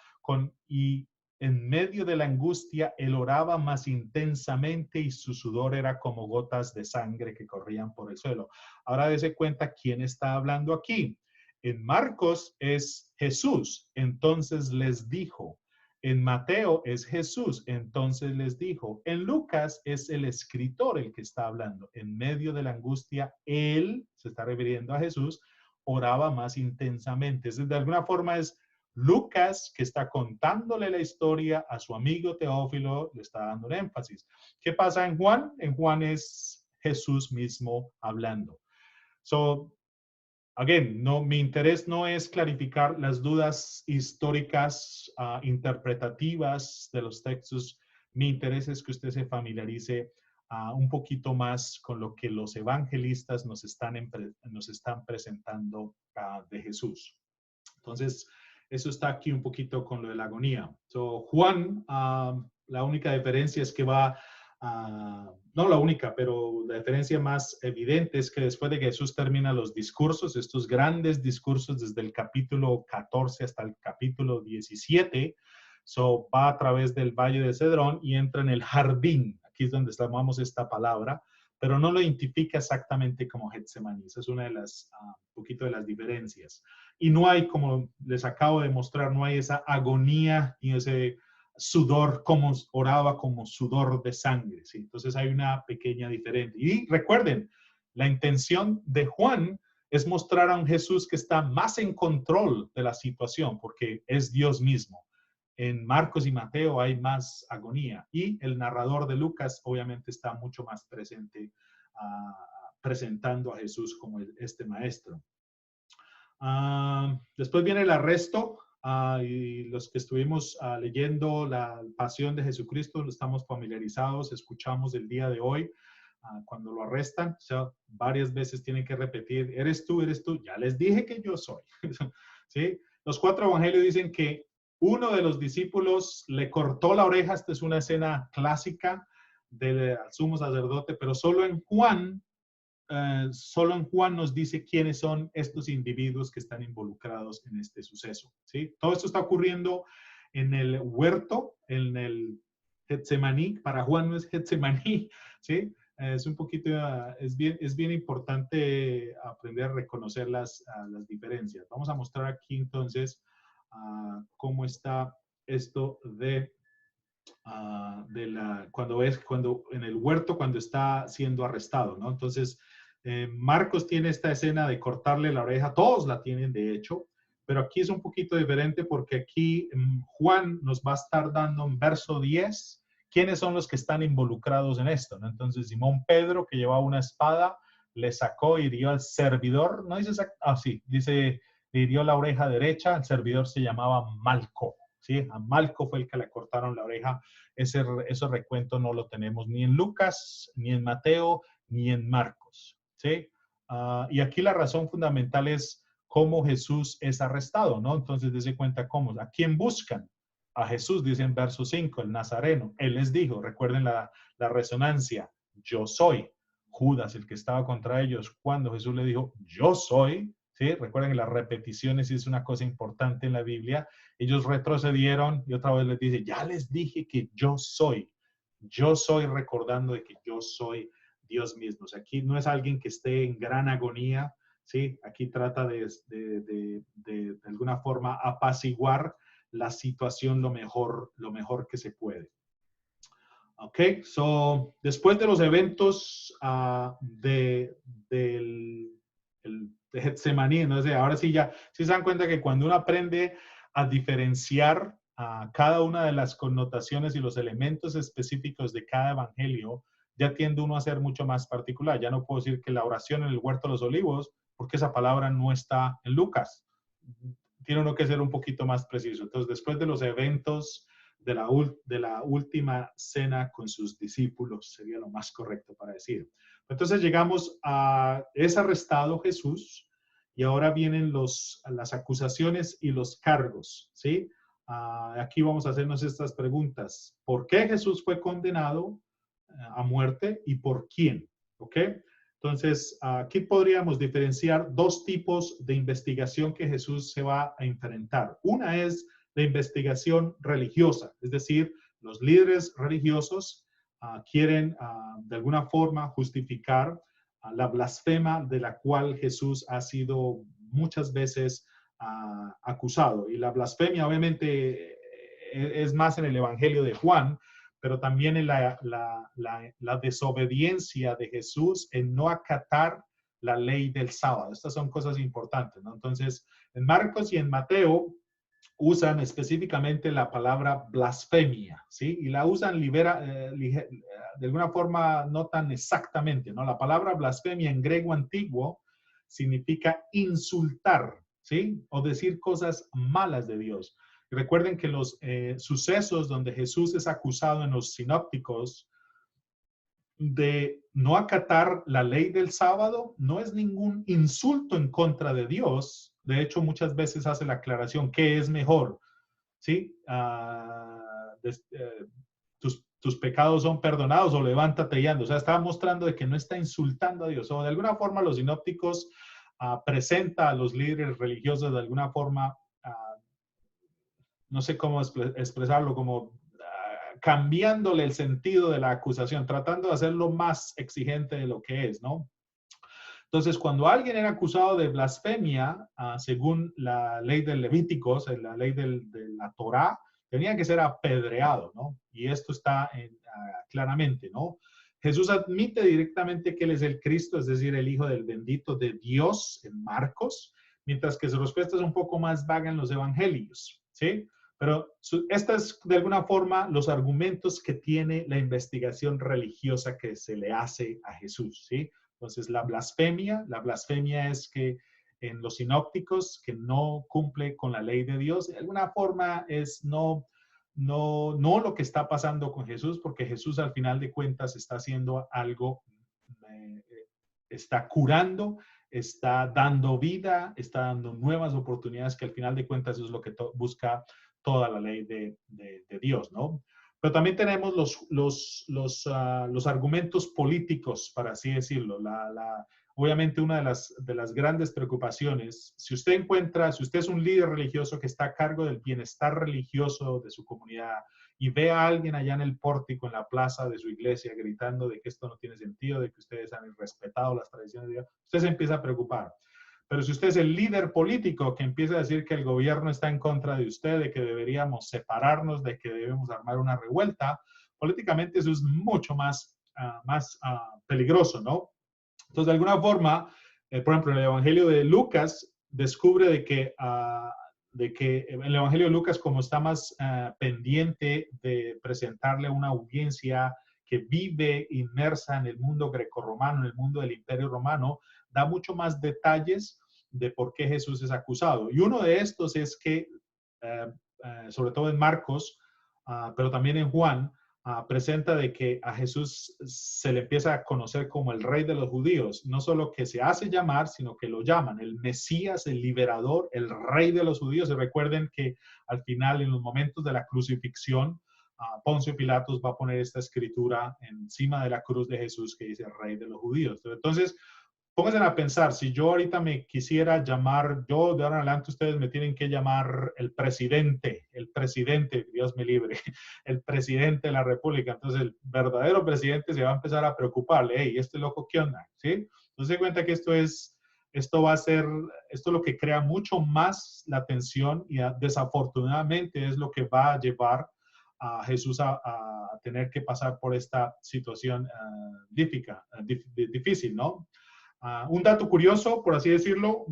y en medio de la angustia, él oraba más intensamente y su sudor era como gotas de sangre que corrían por el suelo. Ahora dése cuenta quién está hablando aquí. En Marcos es Jesús, entonces les dijo. En Mateo es Jesús, entonces les dijo. En Lucas es el escritor el que está hablando. En medio de la angustia, él, se está refiriendo a Jesús, oraba más intensamente. De alguna forma es Lucas, que está contándole la historia a su amigo Teófilo, le está dando un énfasis. ¿Qué pasa en Juan? En Juan es Jesús mismo hablando. So, again, no, mi interés no es clarificar las dudas históricas, interpretativas de los textos. Mi interés es que usted se familiarice un poquito más con lo que los evangelistas nos están presentando de Jesús. Entonces, eso está aquí un poquito con lo de la agonía. So, Juan, la única diferencia es que va, no la única, pero la diferencia más evidente es que después de que Jesús termina los discursos, estos grandes discursos desde el capítulo 14 hasta el capítulo 17, va a través del Valle de Cedrón y entra en el jardín. Aquí es donde tomamos esta palabra, pero no lo identifica exactamente como Getsemaní. Esa es una de las, poquito de las diferencias. Y no hay, como les acabo de mostrar, no hay esa agonía y ese sudor, como oraba como sudor de sangre, ¿sí? Entonces hay una pequeña diferencia. Y recuerden, la intención de Juan es mostrar a un Jesús que está más en control de la situación, porque es Dios mismo. En Marcos y Mateo hay más agonía y el narrador de Lucas obviamente está mucho más presente, presentando a Jesús como este maestro. Después viene el arresto, y los que estuvimos leyendo la pasión de Jesucristo, estamos familiarizados, escuchamos el día de hoy, cuando lo arrestan, o sea, varias veces tienen que repetir, eres tú, ya les dije que yo soy. ¿Sí? Los 4 evangelios dicen que uno de los discípulos le cortó la oreja. Esta es una escena clásica del sumo sacerdote, pero solo en Juan nos dice quiénes son estos individuos que están involucrados en este suceso, ¿sí? Todo esto está ocurriendo en el huerto, en el Getsemaní. Para Juan no es Getsemaní, ¿sí? Es un poquito, es bien importante aprender a reconocer las diferencias. Vamos a mostrar aquí entonces cómo está esto cuando en el huerto, cuando está siendo arrestado, ¿no? Entonces, Marcos tiene esta escena de cortarle la oreja, todos la tienen de hecho, pero aquí es un poquito diferente porque aquí Juan nos va a estar dando en verso 10 quiénes son los que están involucrados en esto, ¿no? Entonces, Simón Pedro, que llevaba una espada, le sacó y hirió al servidor, no dice sí, dice, le hirió la oreja derecha, el servidor se llamaba Malco, ¿sí? A Malco fue el que le cortaron la oreja. Ese recuento no lo tenemos ni en Lucas, ni en Mateo, ni en Marcos, ¿sí? Y aquí la razón fundamental es cómo Jesús es arrestado, ¿no? Entonces, dése cuenta cómo. ¿A quién buscan? A Jesús, dice en verso 5, el Nazareno. Él les dijo, recuerden la resonancia, yo soy. Judas, el que estaba contra ellos, cuando Jesús le dijo, yo soy, ¿sí? Recuerden que las repeticiones es una cosa importante en la Biblia. Ellos retrocedieron y otra vez les dice, ya les dije que yo soy recordando de que yo soy Dios mismo. O sea, aquí no es alguien que esté en gran agonía, ¿sí? Aquí trata de alguna forma apaciguar la situación lo mejor que se puede. Ok, so, después de los eventos de Getsemaní, ¿no? Ahora sí ya, sí se dan cuenta que cuando uno aprende a diferenciar cada una de las connotaciones y los elementos específicos de cada evangelio, ya tiende uno a ser mucho más particular. Ya no puedo decir que la oración en el huerto de los olivos, porque esa palabra no está en Lucas. Tiene uno que ser un poquito más preciso. Entonces, después de los eventos de la última cena con sus discípulos, sería lo más correcto para decir. Entonces llegamos es arrestado Jesús y ahora vienen las acusaciones y los cargos, ¿sí? Aquí vamos a hacernos estas preguntas. ¿Por qué Jesús fue condenado a muerte y por quién? ¿Ok? Entonces, aquí podríamos diferenciar dos tipos de investigación que Jesús se va a enfrentar. Una es la investigación religiosa, es decir, los líderes religiosos quieren de alguna forma justificar la blasfema de la cual Jesús ha sido muchas veces acusado. Y la blasfemia obviamente es más en el Evangelio de Juan, pero también en la desobediencia de Jesús en no acatar la ley del sábado. Estas son cosas importantes, ¿no? Entonces, en Marcos y en Mateo usan específicamente la palabra blasfemia, ¿sí? Y la usan de alguna forma no tan exactamente, ¿no? La palabra blasfemia en griego antiguo significa insultar, ¿sí? O decir cosas malas de Dios. Y recuerden que los sucesos donde Jesús es acusado en los sinópticos de no acatar la ley del sábado no es ningún insulto en contra de Dios. De hecho, muchas veces hace la aclaración, ¿qué es mejor? ¿Sí? Tus pecados son perdonados o levántate y anda. O sea, está mostrando de que no está insultando a Dios. O de alguna forma los sinópticos presenta a los líderes religiosos de alguna forma, no sé cómo expresarlo, como cambiándole el sentido de la acusación, tratando de hacerlo más exigente de lo que es, ¿no? Entonces, cuando alguien era acusado de blasfemia, según la ley del Levíticos, la ley de la Torá, tenía que ser apedreado, ¿no? Y esto está claramente, ¿no? Jesús admite directamente que Él es el Cristo, es decir, el Hijo del bendito de Dios en Marcos, mientras que su respuesta es un poco más vaga en los evangelios, ¿sí? Pero estas es de alguna forma los argumentos que tiene la investigación religiosa que se le hace a Jesús, ¿sí? Entonces, la blasfemia es que en los sinópticos que no cumple con la ley de Dios, de alguna forma es no lo que está pasando con Jesús, porque Jesús al final de cuentas está haciendo algo, está curando, está dando vida, está dando nuevas oportunidades, que al final de cuentas es lo que busca toda la ley de Dios, ¿no? Pero también tenemos los argumentos políticos, para así decirlo. Obviamente una de las grandes preocupaciones, si usted es un líder religioso que está a cargo del bienestar religioso de su comunidad, y ve a alguien allá en el pórtico, en la plaza de su iglesia, gritando de que esto no tiene sentido, de que ustedes han irrespetado las tradiciones de Dios, usted se empieza a preocupar. Pero si usted es el líder político que empieza a decir que el gobierno está en contra de usted, de que deberíamos separarnos, de que debemos armar una revuelta, políticamente eso es mucho más peligroso, ¿no? Entonces, de alguna forma, por ejemplo, en el Evangelio de Lucas descubre de que el Evangelio de Lucas, como está más pendiente de presentarle a una audiencia que vive inmersa en el mundo grecorromano, en el mundo del Imperio Romano, da mucho más detalles de por qué Jesús es acusado. Y uno de estos es que, sobre todo en Marcos, pero también en Juan, presenta de que a Jesús se le empieza a conocer como el rey de los judíos, no solo que se hace llamar, sino que lo llaman el Mesías, el liberador, el rey de los judíos. Y recuerden que al final, en los momentos de la crucifixión, Poncio Pilatos va a poner esta escritura encima de la cruz de Jesús que dice rey de los judíos. Entonces, pónganse a pensar, si yo ahorita me quisiera llamar, yo de ahora en adelante ustedes me tienen que llamar el presidente, Dios me libre, el presidente de la República. Entonces el verdadero presidente se va a empezar a preocupar, hey, este loco, ¿qué onda? ¿Sí? Entonces se cuenta que esto es lo que crea mucho más la tensión y desafortunadamente es lo que va a llevar a Jesús a tener que pasar por esta situación difícil, ¿no? Un dato curioso, por así decirlo,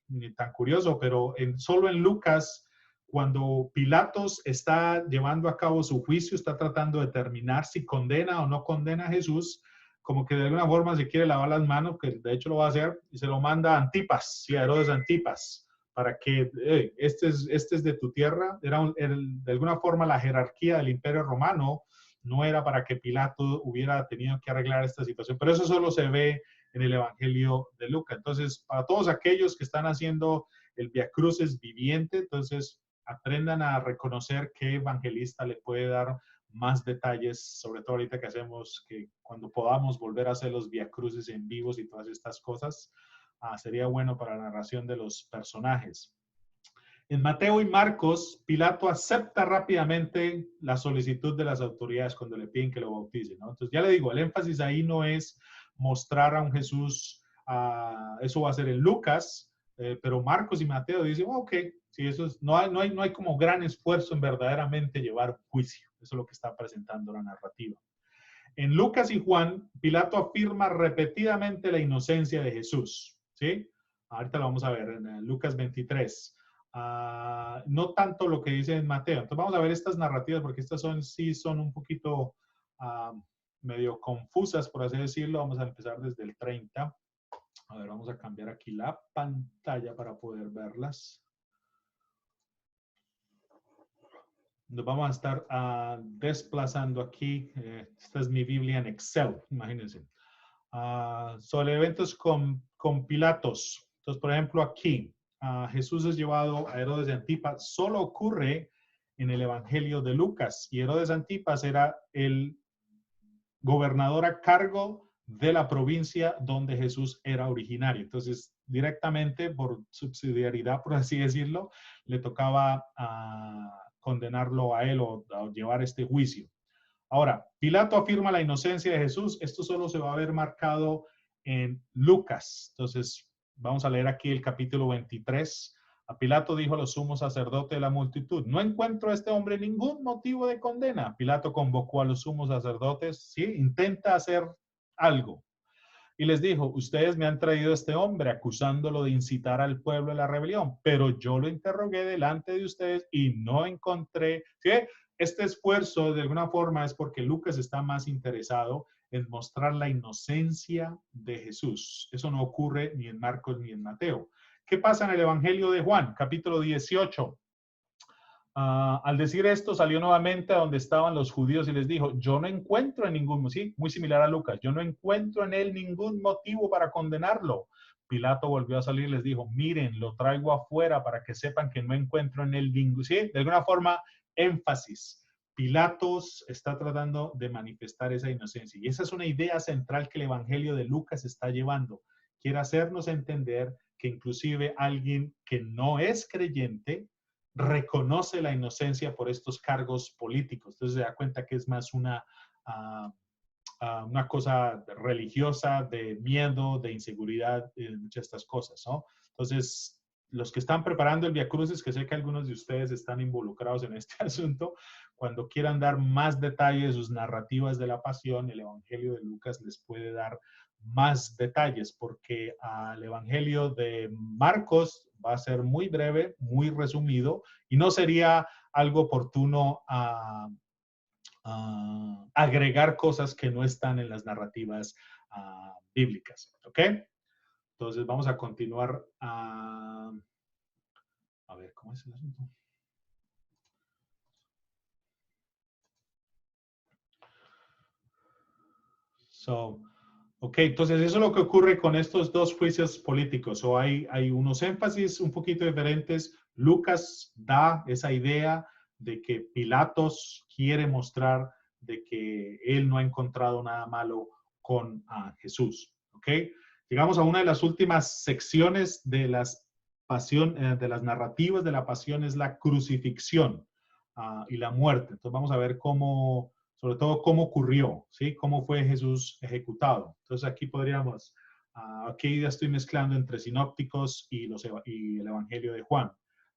ni tan curioso, pero solo en Lucas, cuando Pilatos está llevando a cabo su juicio, está tratando de determinar si condena o no condena a Jesús, como que de alguna forma se quiere lavar las manos, que de hecho lo va a hacer, y se lo manda a Antipas, sí, a Herodes Antipas, para que este es de tu tierra. De alguna forma la jerarquía del Imperio Romano no era para que Pilato hubiera tenido que arreglar esta situación, pero eso solo se ve en el Evangelio de Lucas. Entonces, para todos aquellos que están haciendo el Via Crucis viviente, entonces aprendan a reconocer qué evangelista le puede dar más detalles, sobre todo ahorita que hacemos, que cuando podamos volver a hacer los Via Crucis en vivos y todas estas cosas, sería bueno para la narración de los personajes. En Mateo y Marcos, Pilato acepta rápidamente la solicitud de las autoridades cuando le piden que lo bauticen, ¿no? Entonces, ya le digo, el énfasis ahí no es mostrar a un Jesús, eso va a ser en Lucas, pero Marcos y Mateo dicen, ok, sí, eso es, no hay como gran esfuerzo en verdaderamente llevar juicio. Eso es lo que está presentando la narrativa. En Lucas y Juan, Pilato afirma repetidamente la inocencia de Jesús, ¿sí? Ahorita lo vamos a ver en Lucas 23. No tanto lo que dice en Mateo. Entonces vamos a ver estas narrativas porque estas sí son un poquito medio confusas, por así decirlo. Vamos a empezar desde el 30. A ver, vamos a cambiar aquí la pantalla para poder verlas. Nos vamos a estar desplazando aquí. Esta es mi Biblia en Excel, imagínense. Sobre eventos con Pilatos. Entonces, por ejemplo, aquí, Jesús es llevado a Herodes Antipas. Solo ocurre en el Evangelio de Lucas. Y Herodes Antipas era el gobernador a cargo de la provincia donde Jesús era originario. Entonces, directamente por subsidiariedad, por así decirlo, le tocaba condenarlo a él o llevar este juicio. Ahora, Pilato afirma la inocencia de Jesús. Esto solo se va a ver marcado en Lucas. Entonces, vamos a leer aquí el capítulo 23. A Pilato dijo a los sumos sacerdotes de la multitud, no encuentro a este hombre ningún motivo de condena. Pilato convocó a los sumos sacerdotes, sí, intenta hacer algo. Y les dijo, ustedes me han traído a este hombre acusándolo de incitar al pueblo a la rebelión, pero yo lo interrogué delante de ustedes y no encontré, ¿sí? Este esfuerzo de alguna forma es porque Lucas está más interesado en mostrar la inocencia de Jesús. Eso no ocurre ni en Marcos ni en Mateo. ¿Qué pasa en el Evangelio de Juan, capítulo 18? Al decir esto, salió nuevamente a donde estaban los judíos y les dijo, yo no encuentro en ningún, sí, muy similar a Lucas, yo no encuentro en él ningún motivo para condenarlo. Pilato volvió a salir y les dijo, miren, lo traigo afuera para que sepan que no encuentro en él ningún, sí, de alguna forma, énfasis. Pilatos está tratando de manifestar esa inocencia y esa es una idea central que el Evangelio de Lucas está llevando. Quiere hacernos entender que inclusive alguien que no es creyente reconoce la inocencia por estos cargos políticos. Entonces se da cuenta que es más una cosa religiosa, de miedo, de inseguridad, muchas de estas cosas, ¿no? Entonces, los que están preparando el Via Crucis, que sé que algunos de ustedes están involucrados en este asunto, cuando quieran dar más detalles de sus narrativas de la pasión, el Evangelio de Lucas les puede dar más detalles, porque el Evangelio de Marcos va a ser muy breve, muy resumido, y no sería algo oportuno agregar cosas que no están en las narrativas bíblicas. ¿Ok? Entonces vamos a continuar. A ver, ¿cómo es el asunto? Ok, entonces eso es lo que ocurre con estos dos juicios políticos. Hay unos énfasis un poquito diferentes. Lucas da esa idea de que Pilatos quiere mostrar de que él no ha encontrado nada malo con Jesús. Ok, llegamos a una de las últimas secciones de las de las narrativas de la pasión, es la crucifixión y la muerte. Entonces vamos a ver cómo, sobre todo cómo ocurrió, ¿sí? Cómo fue Jesús ejecutado. Entonces aquí podríamos, aquí ya estoy mezclando entre sinópticos y el Evangelio de Juan.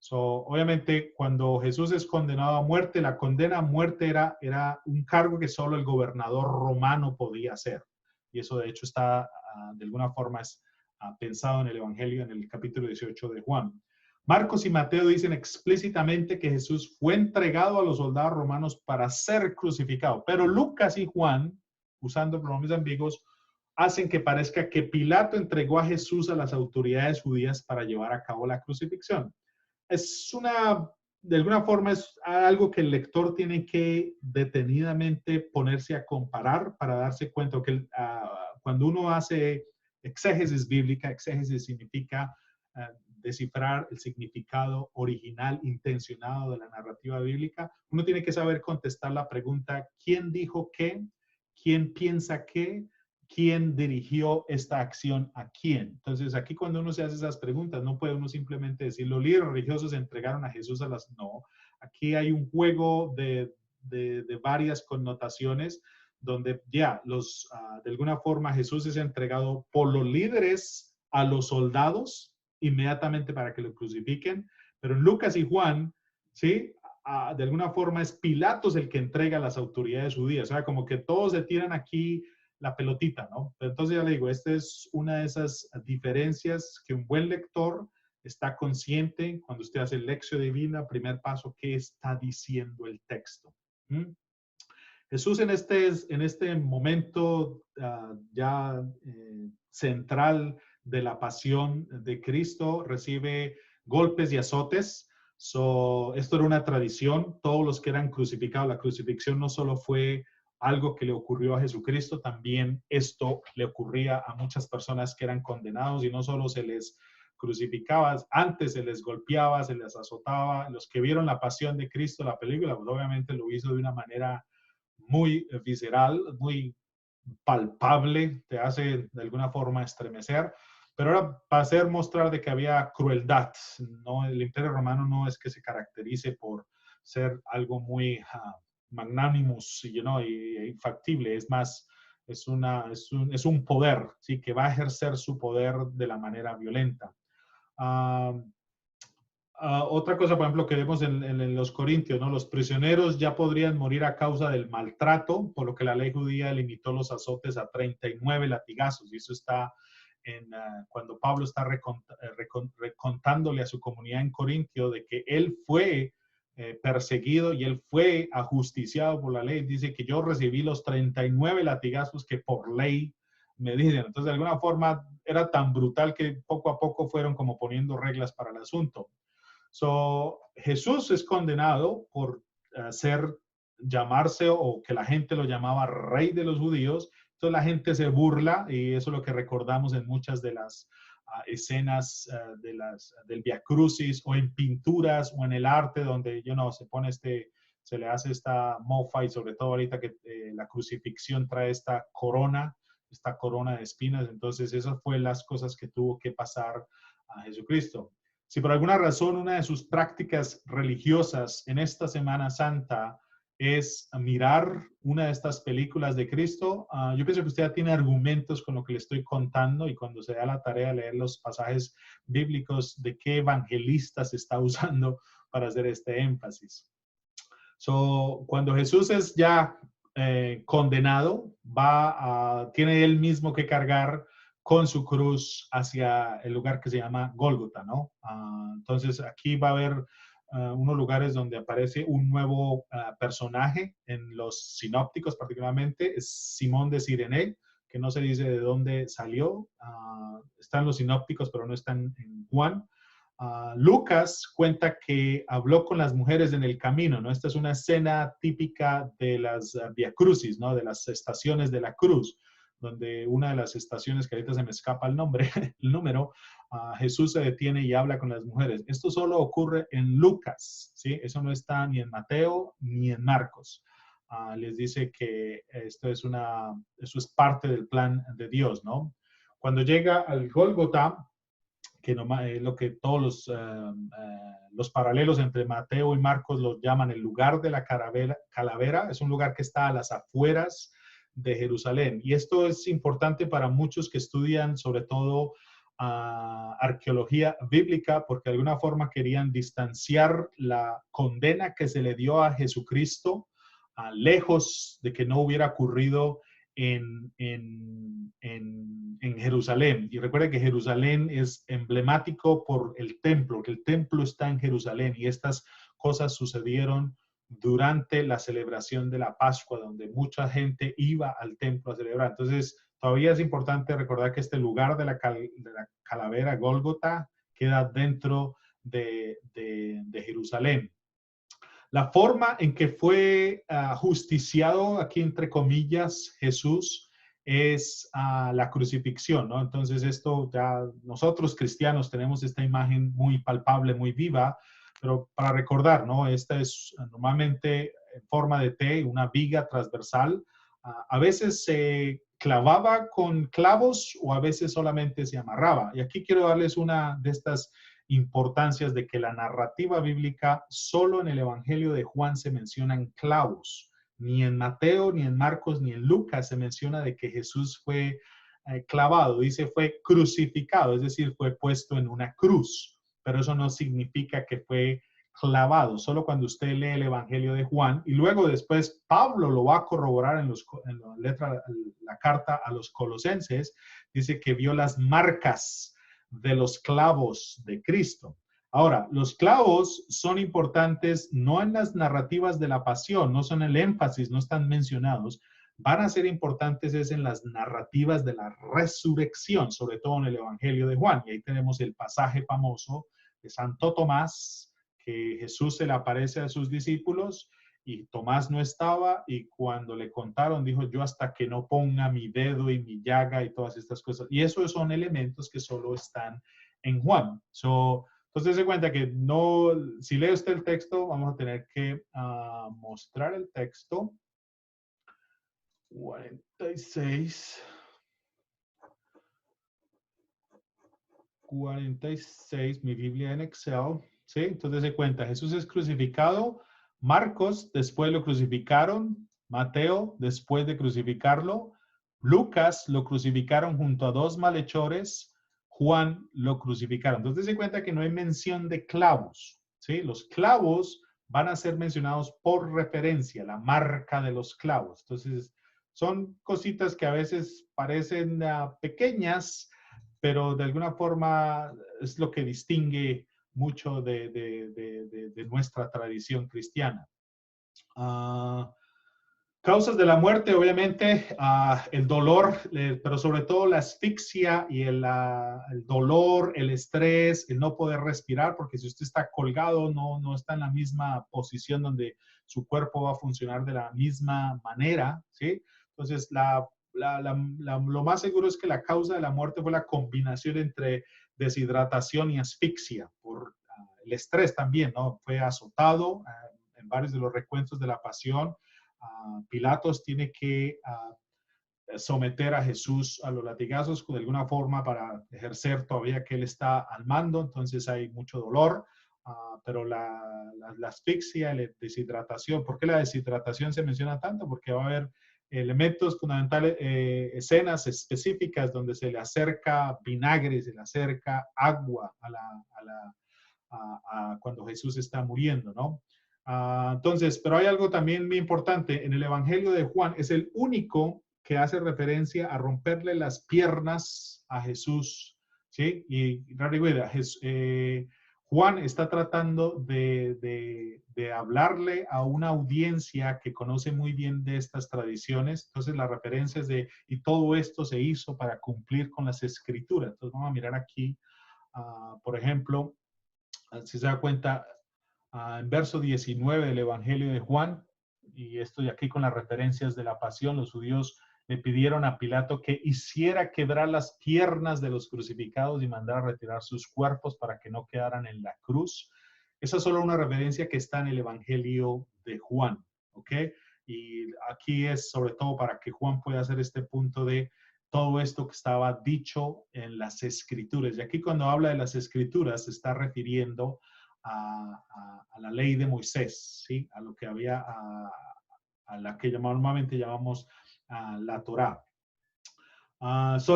Obviamente, cuando Jesús es condenado a muerte, la condena a muerte era un cargo que solo el gobernador romano podía hacer. Y eso de hecho está, de alguna forma, pensado en el Evangelio, en el capítulo 18 de Juan. Marcos y Mateo dicen explícitamente que Jesús fue entregado a los soldados romanos para ser crucificado, pero Lucas y Juan, usando pronombres ambiguos, hacen que parezca que Pilato entregó a Jesús a las autoridades judías para llevar a cabo la crucifixión. De alguna forma es algo que el lector tiene que detenidamente ponerse a comparar para darse cuenta que cuando uno hace exégesis bíblica, exégesis significa descifrar el significado original, intencionado de la narrativa bíblica, uno tiene que saber contestar la pregunta, ¿quién dijo qué? ¿Quién piensa qué? ¿Quién dirigió esta acción a quién? Entonces, aquí cuando uno se hace esas preguntas, no puede uno simplemente decir, los líderes religiosos entregaron a Jesús a las... No, aquí hay un juego de varias connotaciones donde ya, de alguna forma Jesús es entregado por los líderes a los soldados inmediatamente para que lo crucifiquen, pero en Lucas y Juan, ¿sí? De alguna forma es Pilatos el que entrega a las autoridades judías, o sea, como que todos se tiran aquí la pelotita, ¿no? Pero entonces ya le digo, esta es una de esas diferencias que un buen lector está consciente cuando usted hace lección divina, primer paso, ¿qué está diciendo el texto? Jesús en este momento central de la pasión de Cristo recibe golpes y azotes. Esto era una tradición. Todos los que eran crucificados, la crucifixión no solo fue algo que le ocurrió a Jesucristo, también esto le ocurría a muchas personas que eran condenados y no solo se les crucificaba, antes se les golpeaba, se les azotaba. Los que vieron la pasión de Cristo, la película, pues obviamente lo hizo de una manera muy visceral, muy palpable, te hace de alguna forma estremecer, pero era para hacer mostrar de que había crueldad. ¿No? El Imperio Romano no es que se caracterice por ser algo muy magnánimos y infactible, es más, es un poder, ¿sí? Que va a ejercer su poder de la manera violenta. Otra cosa, por ejemplo, que vemos en los Corintios, ¿no? Los prisioneros ya podrían morir a causa del maltrato, por lo que la ley judía limitó los azotes a 39 latigazos. Y eso está cuando Pablo está recontándole a su comunidad en Corintio de que él fue perseguido y él fue ajusticiado por la ley. Dice que yo recibí los 39 latigazos que por ley me dicen. Entonces, de alguna forma, era tan brutal que poco a poco fueron como poniendo reglas para el asunto. Jesús es condenado por llamarse o que la gente lo llamaba rey de los judíos. Entonces la gente se burla y eso es lo que recordamos en muchas de las escenas del Via Crucis o en pinturas o en el arte donde se le hace esta mofa y sobre todo ahorita que la crucifixión trae esta corona de espinas. Entonces esas fueron las cosas que tuvo que pasar a Jesucristo. si por alguna razón una de sus prácticas religiosas en esta Semana Santa es mirar una de estas películas de Cristo, yo pienso que usted ya tiene argumentos con lo que le estoy contando y cuando se da la tarea de leer los pasajes bíblicos de qué evangelista se está usando para hacer este énfasis. Cuando Jesús es ya condenado, tiene él mismo que cargar con su cruz hacia el lugar que se llama Gólgota, ¿no? Entonces aquí va a haber unos lugares donde aparece un nuevo personaje en los sinópticos, particularmente es Simón de Cirene, que no se dice de dónde salió. Están los sinópticos, pero no están en Juan. Lucas cuenta que habló con las mujeres en el camino, ¿no? Esta es una escena típica de las Via Crucis, ¿no? De las estaciones de la cruz, donde una de las estaciones, que ahorita se me escapa el nombre, el número, Jesús se detiene y habla con las mujeres. Esto solo ocurre en Lucas, ¿sí? Eso no está ni en Mateo ni en Marcos. Les dice que eso es parte del plan de Dios, ¿no? Cuando llega al Gólgota, que no, es lo que todos los paralelos entre Mateo y Marcos los llaman el lugar de la calavera, es un lugar que está a las afueras de Jerusalén. Y esto es importante para muchos que estudian sobre todo arqueología bíblica, porque de alguna forma querían distanciar la condena que se le dio a Jesucristo, lejos de que no hubiera ocurrido en Jerusalén. Y recuerden que Jerusalén es emblemático por el templo, que el templo está en Jerusalén y estas cosas sucedieron durante la celebración de la Pascua, donde mucha gente iba al templo a celebrar. Entonces, todavía es importante recordar que este lugar de la calavera, Gólgota, queda dentro de Jerusalén. La forma en que fue justiciado, aquí entre comillas, Jesús, es la crucifixión, ¿no? Entonces esto ya nosotros cristianos tenemos esta imagen muy palpable, muy viva, pero para recordar, ¿no? Esta es normalmente en forma de T, una viga transversal. A veces se clavaba con clavos o a veces solamente se amarraba. Y aquí quiero darles una de estas importancias de que la narrativa bíblica solo en el Evangelio de Juan se mencionan clavos. Ni en Mateo, ni en Marcos, ni en Lucas se menciona de que Jesús fue clavado. Dice fue crucificado, es decir, fue puesto en una cruz. Pero eso no significa que fue clavado. Solo cuando usted lee el Evangelio de Juan y luego después Pablo lo va a corroborar en la carta a los colosenses, dice que vio las marcas de los clavos de Cristo. Ahora, los clavos son importantes no en las narrativas de la pasión, no son el énfasis, no están mencionados, van a ser importantes es en las narrativas de la resurrección, sobre todo en el Evangelio de Juan. Y ahí tenemos el pasaje famoso de Santo Tomás, que Jesús se le aparece a sus discípulos y Tomás no estaba y cuando le contaron dijo yo hasta que no ponga mi dedo y mi llaga y todas estas cosas. Y esos son elementos que solo están en Juan. Entonces se cuenta que no, si lee usted el texto, vamos a tener que mostrar el texto. 46. 46, mi Biblia en Excel. ¿Sí? Entonces se cuenta, Jesús es crucificado, Marcos después lo crucificaron, Mateo después de crucificarlo, Lucas lo crucificaron junto a dos malhechores, Juan lo crucificaron. Entonces se cuenta que no hay mención de clavos, ¿sí? Los clavos van a ser mencionados por referencia, la marca de los clavos. Entonces son cositas que a veces parecen pequeñas, pero de alguna forma es lo que distingue mucho de nuestra tradición cristiana. Causas de la muerte, obviamente, el dolor, pero sobre todo la asfixia y el dolor, el estrés, el no poder respirar, porque si usted está colgado, no está en la misma posición donde su cuerpo va a funcionar de la misma manera, ¿sí? Entonces, lo más seguro es que la causa de la muerte fue la combinación entre deshidratación y asfixia, por el estrés también, ¿no? Fue azotado en varios de los recuentos de la pasión. Pilatos tiene que someter a Jesús a los latigazos de alguna forma para ejercer todavía que él está al mando, entonces hay mucho dolor, pero la asfixia, la deshidratación, ¿por qué la deshidratación se menciona tanto? Porque va a haber elementos fundamentales, escenas específicas donde se le acerca vinagre, se le acerca agua cuando Jesús está muriendo, ¿no? Entonces, pero hay algo también muy importante. En el Evangelio de Juan es el único que hace referencia a romperle las piernas a Jesús, ¿sí? Y Juan está tratando de hablarle a una audiencia que conoce muy bien de estas tradiciones. Entonces, la referencia es de, y todo esto se hizo para cumplir con las escrituras. Entonces, vamos a mirar aquí, por ejemplo, si se da cuenta, en verso 19 del Evangelio de Juan, y estoy aquí con las referencias de la pasión, los judíos le pidieron a Pilato que hiciera quebrar las piernas de los crucificados y mandara retirar sus cuerpos para que no quedaran en la cruz. Esa es solo una referencia que está en el Evangelio de Juan, ¿ok? Y aquí es sobre todo para que Juan pueda hacer este punto de todo esto que estaba dicho en las Escrituras. Y aquí cuando habla de las Escrituras se está refiriendo a la ley de Moisés, ¿sí? A lo que había, a la que normalmente llamamos la Torá.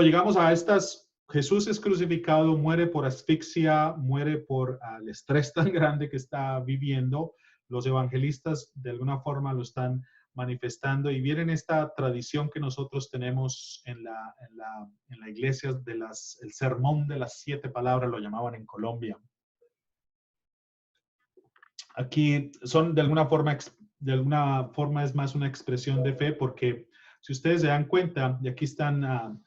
Llegamos a estas, Jesús es crucificado, muere por asfixia, muere por el estrés tan grande que está viviendo. Los evangelistas de alguna forma lo están manifestando y viene esta tradición que nosotros tenemos en la iglesia el sermón de las 7 palabras, lo llamaban en Colombia. Aquí son de alguna forma es más una expresión de fe porque si ustedes se dan cuenta, y aquí están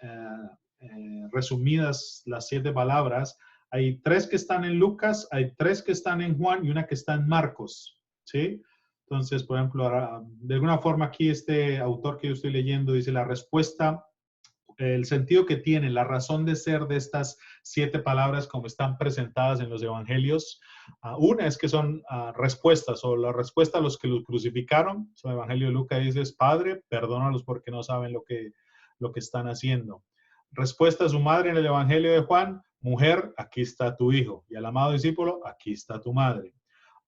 resumidas las 7 palabras, hay 3 que están en Lucas, hay 3 que están en Juan y una que está en Marcos, ¿sí? Entonces, por ejemplo, de alguna forma aquí este autor que yo estoy leyendo dice la respuesta, el sentido que tiene, la razón de ser de estas 7 palabras como están presentadas en los evangelios. Una es que son respuestas o la respuesta a los que los crucificaron. El evangelio de Lucas dice, Padre, perdónalos porque no saben lo que están haciendo. Respuesta a su madre en el evangelio de Juan, mujer, aquí está tu hijo. Y al amado discípulo, aquí está tu madre.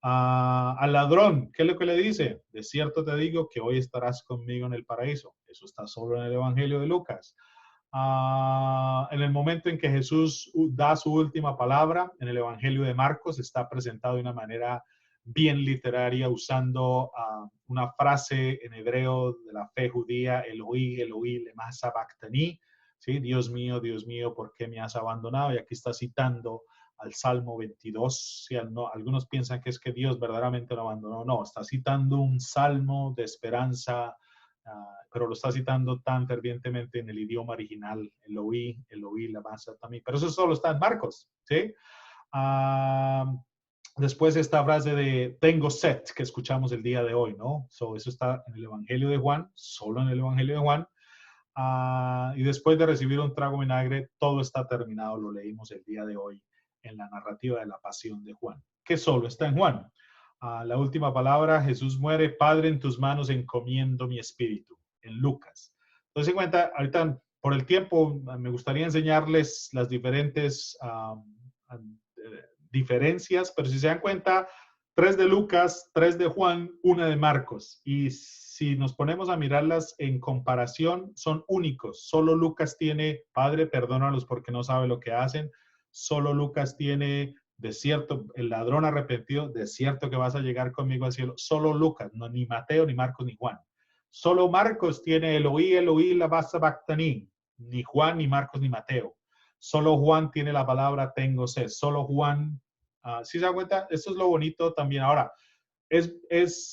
Al ladrón, ¿qué es lo que le dice? De cierto te digo que hoy estarás conmigo en el paraíso. Eso está solo en el evangelio de Lucas. En el momento en que Jesús da su última palabra, en el Evangelio de Marcos está presentado de una manera bien literaria usando una frase en hebreo de la fe judía, Eloí, Eloí, lema sabactani, ¿sí? Dios mío, ¿por qué me has abandonado? Y aquí está citando al Salmo 22. ¿Sí? Algunos piensan que es que Dios verdaderamente lo abandonó. No, está citando un salmo de esperanza, pero lo está citando tan fervientemente en el idioma original, Eloí, Eloí, lama sabactani. Pero eso solo está en Marcos, ¿sí? Después esta frase de tengo sed que escuchamos el día de hoy, ¿no? Eso está en el Evangelio de Juan, solo en el Evangelio de Juan. Y después de recibir un trago de vinagre, todo está terminado, lo leímos el día de hoy en la narrativa de la pasión de Juan, que solo está en Juan. La última palabra, Jesús muere, Padre, en tus manos encomiendo mi espíritu, en Lucas. Entonces, en cuenta, ahorita por el tiempo, me gustaría enseñarles las diferentes diferencias, pero si se dan cuenta, 3 de Lucas, 3 de Juan, 1 de Marcos. Y si nos ponemos a mirarlas en comparación, son únicos. Solo Lucas tiene, Padre, perdónalos porque no sabe lo que hacen. Solo Lucas tiene, de cierto, el ladrón arrepentido, de cierto que vas a llegar conmigo al cielo. Solo Lucas, no, ni Mateo, ni Marcos, ni Juan. Solo Marcos tiene Eloí, Eloí, lama sabactani. Ni Juan, ni Marcos, ni Mateo. Solo Juan tiene la palabra tengo sed. Solo Juan, ¿sí se da cuenta? Esto es lo bonito también. Ahora,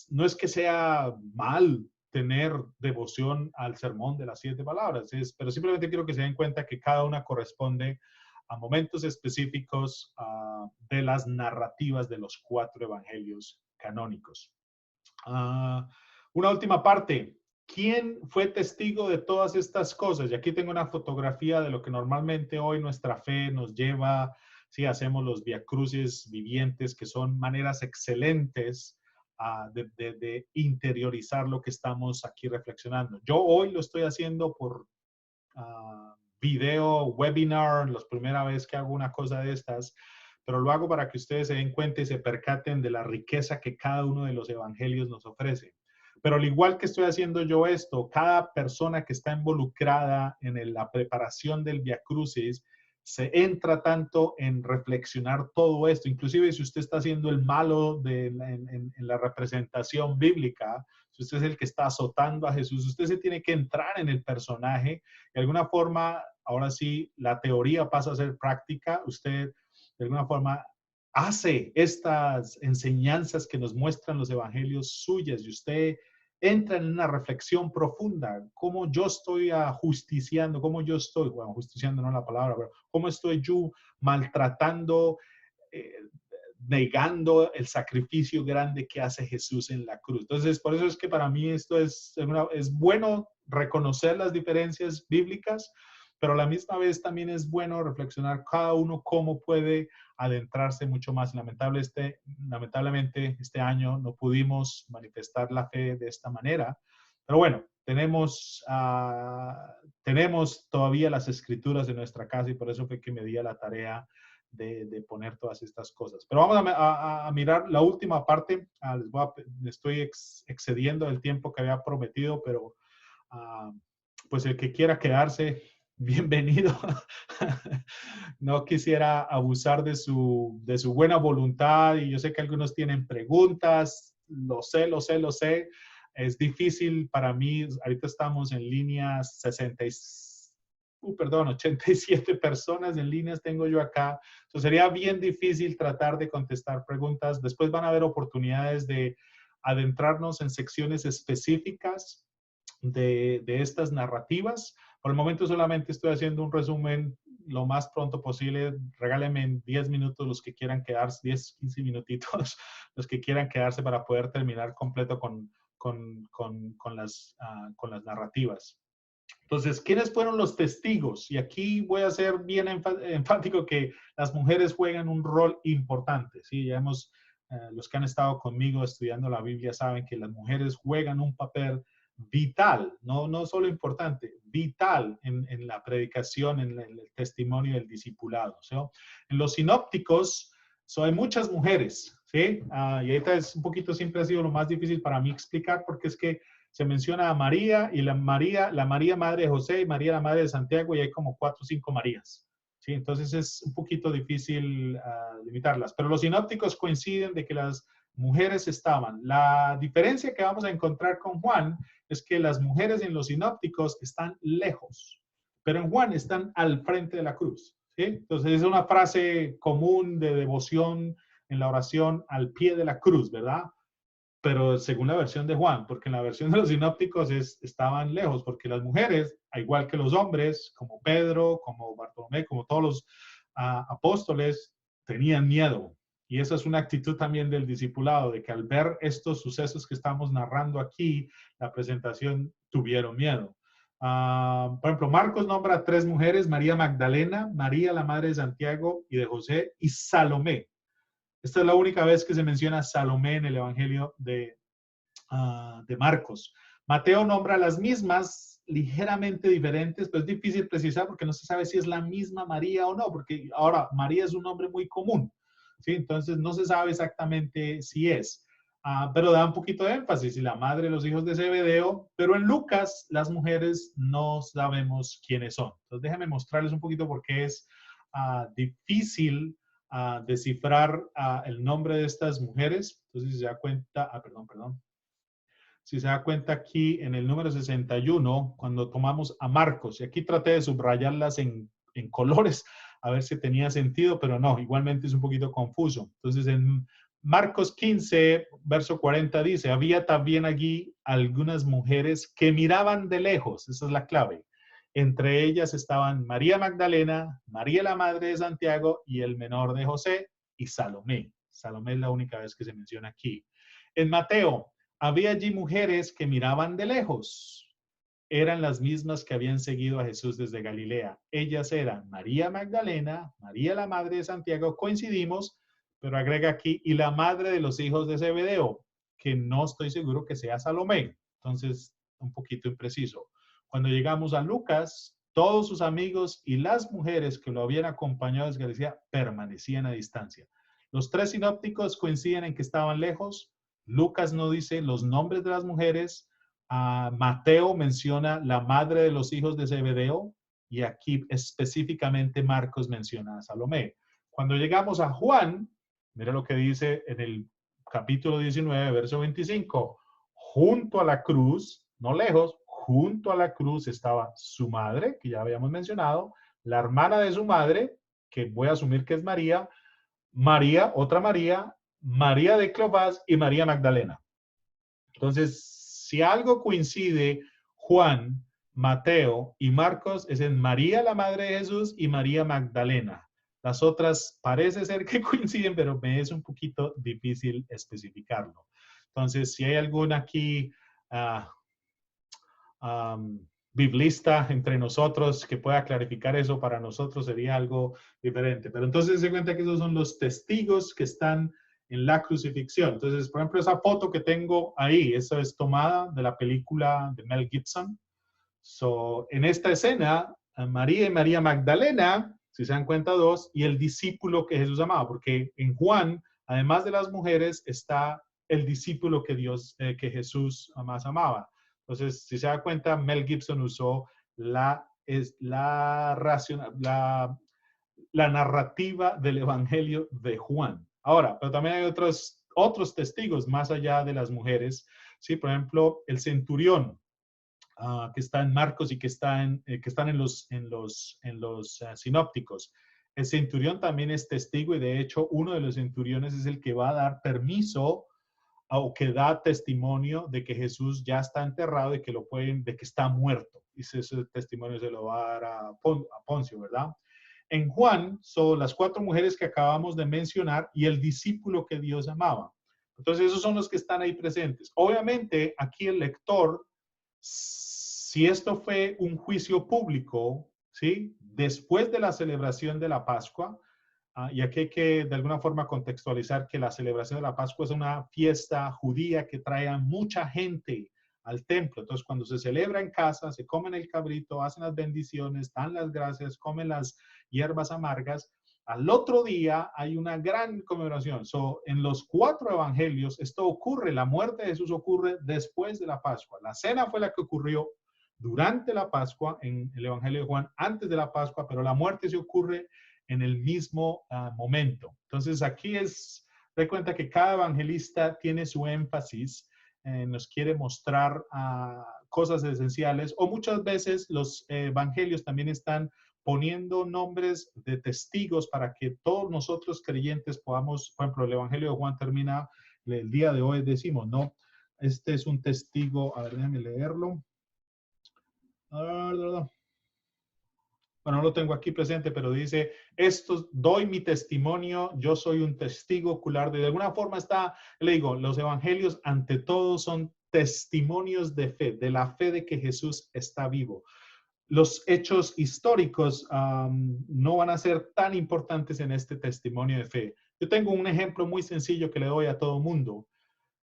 no es que sea mal tener devoción al sermón de las 7 palabras, pero simplemente quiero que se den cuenta que cada una corresponde a momentos específicos de las narrativas de los 4 evangelios canónicos. Una última parte. ¿Quién fue testigo de todas estas cosas? Y aquí tengo una fotografía de lo que normalmente hoy nuestra fe nos lleva. Sí, hacemos los viacrucis vivientes, que son maneras excelentes de interiorizar lo que estamos aquí reflexionando. Yo hoy lo estoy haciendo por video, webinar, la primera vez que hago una cosa de estas, pero lo hago para que ustedes se den cuenta y se percaten de la riqueza que cada uno de los evangelios nos ofrece. Pero al igual que estoy haciendo yo esto, cada persona que está involucrada en la preparación del Via Crucis se entra tanto en reflexionar todo esto, inclusive si usted está haciendo el malo en la representación bíblica, si usted es el que está azotando a Jesús, usted se tiene que entrar en el personaje. De alguna forma, ahora sí, la teoría pasa a ser práctica. Usted, de alguna forma, hace estas enseñanzas que nos muestran los evangelios suyas y usted entra en una reflexión profunda, cómo yo estoy justiciando, cómo yo estoy, bueno, justiciando no es la palabra, pero cómo estoy yo maltratando, eh, negando el sacrificio grande que hace Jesús en la cruz. Entonces, por eso es que para mí esto es bueno reconocer las diferencias bíblicas, pero a la misma vez también es bueno reflexionar cada uno cómo puede adentrarse mucho más. Lamentablemente, este año no pudimos manifestar la fe de esta manera, pero bueno, tenemos todavía las escrituras en nuestra casa y por eso fue que me di a la tarea de poner todas estas cosas. Pero vamos a mirar la última parte. Me estoy excediendo el tiempo que había prometido, pero pues el que quiera quedarse, bienvenido. No quisiera abusar de su buena voluntad y yo sé que algunos tienen preguntas, lo sé. Es difícil para mí, ahorita estamos en línea 87 personas en líneas tengo yo acá. Entonces sería bien difícil tratar de contestar preguntas. Después van a haber oportunidades de adentrarnos en secciones específicas de estas narrativas. Por el momento solamente estoy haciendo un resumen lo más pronto posible. Regálenme en 10 minutos los que quieran quedarse, 10, 15 minutitos, los que quieran quedarse para poder terminar completo con las narrativas. Entonces, ¿quiénes fueron los testigos? Y aquí voy a ser bien enfático que las mujeres juegan un rol importante. ¿Sí? Ya los que han estado conmigo estudiando la Biblia saben que las mujeres juegan un papel vital, no solo importante, vital en la predicación, en el testimonio del discipulado. ¿Sí? En los sinópticos hay muchas mujeres, ¿sí? Y ahorita es un poquito, siempre ha sido lo más difícil para mí explicar porque es que se menciona a María y la María madre de José y María la madre de Santiago y hay como 4 o 5 Marías. ¿Sí? Entonces es un poquito difícil limitarlas. Pero los sinópticos coinciden de que las mujeres estaban. La diferencia que vamos a encontrar con Juan es que las mujeres en los sinópticos están lejos, pero en Juan están al frente de la cruz. ¿Sí? Entonces es una frase común de devoción en la oración al pie de la cruz, ¿verdad? Pero según la versión de Juan, porque en la versión de los sinópticos estaban lejos, porque las mujeres, al igual que los hombres, como Pedro, como Bartolomé, como todos los apóstoles, tenían miedo. Y esa es una actitud también del discipulado, de que al ver estos sucesos que estamos narrando aquí, la presentación, tuvieron miedo. Por ejemplo, Marcos nombra a 3 mujeres, María Magdalena, María la madre de Santiago y de José, y Salomé. Esta es la única vez que se menciona Salomé en el Evangelio de Marcos. Mateo nombra las mismas, ligeramente diferentes, pero es difícil precisar porque no se sabe si es la misma María o no, porque ahora María es un nombre muy común, ¿sí? Entonces no se sabe exactamente si es. Pero da un poquito de énfasis, y la madre de los hijos de Zebedeo, pero en Lucas las mujeres no sabemos quiénes son. Entonces déjenme mostrarles un poquito por qué es difícil descifrar el nombre de estas mujeres. Entonces, si se da cuenta, perdón. Si se da cuenta aquí en el número 61, cuando tomamos a Marcos, y aquí traté de subrayarlas en colores, a ver si tenía sentido, pero no, igualmente es un poquito confuso. Entonces, en Marcos 15, verso 40 dice, había también allí algunas mujeres que miraban de lejos, esa es la clave. Entre ellas estaban María Magdalena, María la madre de Santiago y el menor de José y Salomé. Salomé es la única vez que se menciona aquí. En Mateo, había allí mujeres que miraban de lejos. Eran las mismas que habían seguido a Jesús desde Galilea. Ellas eran María Magdalena, María la madre de Santiago, coincidimos, pero agrega aquí, y la madre de los hijos de Zebedeo, que no estoy seguro que sea Salomé. Entonces, un poquito impreciso. Cuando llegamos a Lucas, todos sus amigos y las mujeres que lo habían acompañado desde Galilea permanecían a distancia. Los tres sinópticos coinciden en que estaban lejos. Lucas no dice los nombres de las mujeres. Mateo menciona la madre de los hijos de Zebedeo y aquí específicamente Marcos menciona a Salomé. Cuando llegamos a Juan, mira lo que dice en el capítulo 19, verso 25. Junto a la cruz, no lejos, junto a la cruz estaba su madre, que ya habíamos mencionado, la hermana de su madre, que voy a asumir que es María, María, otra María, María de Cleofás y María Magdalena. Entonces, si algo coincide Juan, Mateo y Marcos es en María, la madre de Jesús, y María Magdalena. Las otras parece ser que coinciden, pero me es un poquito difícil especificarlo. Entonces, si hay alguna aquí biblista entre nosotros que pueda clarificar eso, para nosotros sería algo diferente. Pero entonces se cuenta que esos son los testigos que están en la crucifixión. Entonces, por ejemplo, esa foto que tengo ahí, esa es tomada de la película de Mel Gibson. So, en esta escena, María y María Magdalena, si se dan cuenta, dos, y el discípulo que Jesús amaba, porque en Juan, además de las mujeres, está el discípulo que Jesús más amaba. Entonces, si se da cuenta, Mel Gibson usó la narrativa del Evangelio de Juan. Ahora, pero también hay otros testigos más allá de las mujeres. ¿Sí? Por ejemplo, el centurión, que está en Marcos y que están en los sinópticos. El centurión también es testigo y de hecho uno de los centuriones es el que va a dar permiso o que da testimonio de que Jesús ya está enterrado y que de que está muerto. Y ese testimonio se lo va a dar a Poncio, ¿verdad? En Juan son las 4 mujeres que acabamos de mencionar y el discípulo que Dios amaba. Entonces esos son los que están ahí presentes. Obviamente aquí el lector, si esto fue un juicio público, ¿sí? Después de la celebración de la Pascua, y aquí hay que de alguna forma contextualizar que la celebración de la Pascua es una fiesta judía que trae a mucha gente al templo. Entonces, cuando se celebra en casa, se comen el cabrito, hacen las bendiciones, dan las gracias, comen las hierbas amargas. Al otro día hay una gran conmemoración. En los 4 evangelios, esto ocurre, la muerte de Jesús ocurre después de la Pascua. La cena fue la que ocurrió durante la Pascua en el Evangelio de Juan, antes de la Pascua, pero la muerte se ocurre en el mismo momento. Entonces aquí de cuenta que cada evangelista tiene su énfasis, nos quiere mostrar cosas esenciales, o muchas veces los evangelios también están poniendo nombres de testigos para que todos nosotros creyentes podamos, por ejemplo, el Evangelio de Juan termina el día de hoy, decimos, no, este es un testigo, a ver, déjame leerlo. Bueno, no lo tengo aquí presente, pero dice, doy mi testimonio, yo soy un testigo ocular. De alguna forma le digo, los evangelios ante todo son testimonios de fe, de la fe de que Jesús está vivo. Los hechos históricos no van a ser tan importantes en este testimonio de fe. Yo tengo un ejemplo muy sencillo que le doy a todo mundo.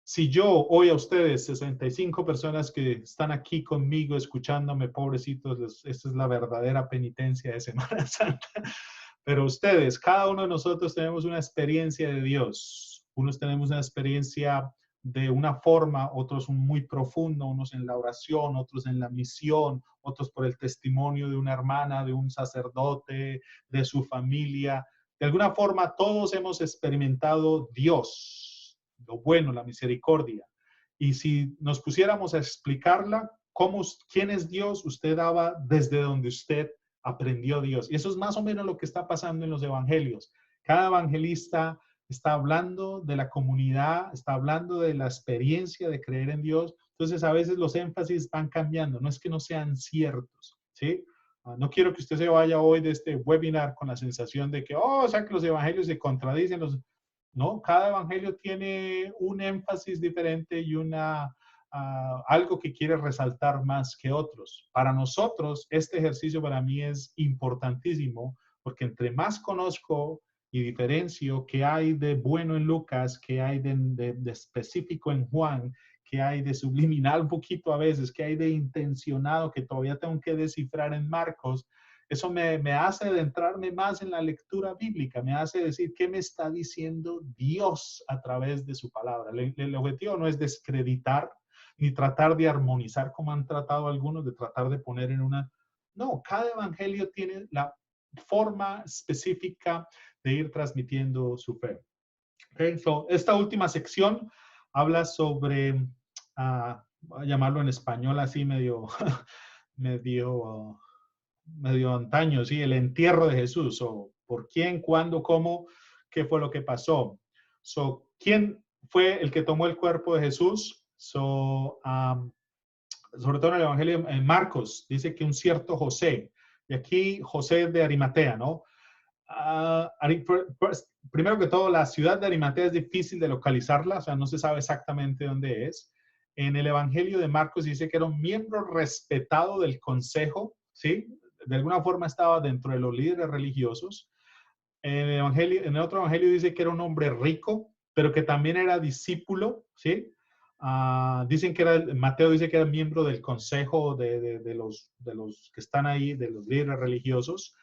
Si yo hoy a ustedes, 65 personas que están aquí conmigo escuchándome, pobrecitos, esta es la verdadera penitencia de Semana Santa. Pero ustedes, cada uno de nosotros tenemos una experiencia de Dios. Unos tenemos una experiencia de una forma, otros muy profundo, unos en la oración, otros en la misión, otros por el testimonio de una hermana, de un sacerdote, de su familia. De alguna forma, todos hemos experimentado Dios, lo bueno, la misericordia. Y si nos pusiéramos a explicarla, quién es Dios, usted daba desde donde usted aprendió Dios. Y eso es más o menos lo que está pasando en los evangelios. Cada evangelista está hablando de la comunidad, está hablando de la experiencia de creer en Dios. Entonces, a veces los énfasis van cambiando. No es que no sean ciertos, ¿sí? No quiero que usted se vaya hoy de este webinar con la sensación de que, o sea, que los evangelios se contradicen. No, cada evangelio tiene un énfasis diferente y algo que quiere resaltar más que otros. Para nosotros, este ejercicio para mí es importantísimo porque entre más conozco y diferencio qué hay de bueno en Lucas, qué hay de específico en Juan, qué hay de subliminal un poquito a veces, qué hay de intencionado que todavía tengo que descifrar en Marcos. Eso me hace adentrarme más en la lectura bíblica, me hace decir qué me está diciendo Dios a través de su palabra. El objetivo no es descreditar ni tratar de armonizar como han tratado algunos, de tratar de poner en una... No, cada evangelio tiene la forma específica de ir transmitiendo su fe. Okay, so esta última sección habla sobre, voy a llamarlo en español así medio, medio antaño, ¿sí? El entierro de Jesús, o por quién, cuándo, cómo, qué fue lo que pasó. So, ¿quién fue el que tomó el cuerpo de Jesús? Sobre todo en el Evangelio en Marcos, dice que un cierto José, y aquí José de Arimatea, ¿no? Primero que todo, la ciudad de Arimatea es difícil de localizarla, o sea, no se sabe exactamente dónde es. En el Evangelio de Marcos dice que era un miembro respetado del consejo, ¿sí? De alguna forma estaba dentro de los líderes religiosos. En el otro evangelio dice que era un hombre rico, pero que también era discípulo, ¿sí? Dicen que Mateo dice que era miembro del consejo de los que están ahí, de los líderes religiosos.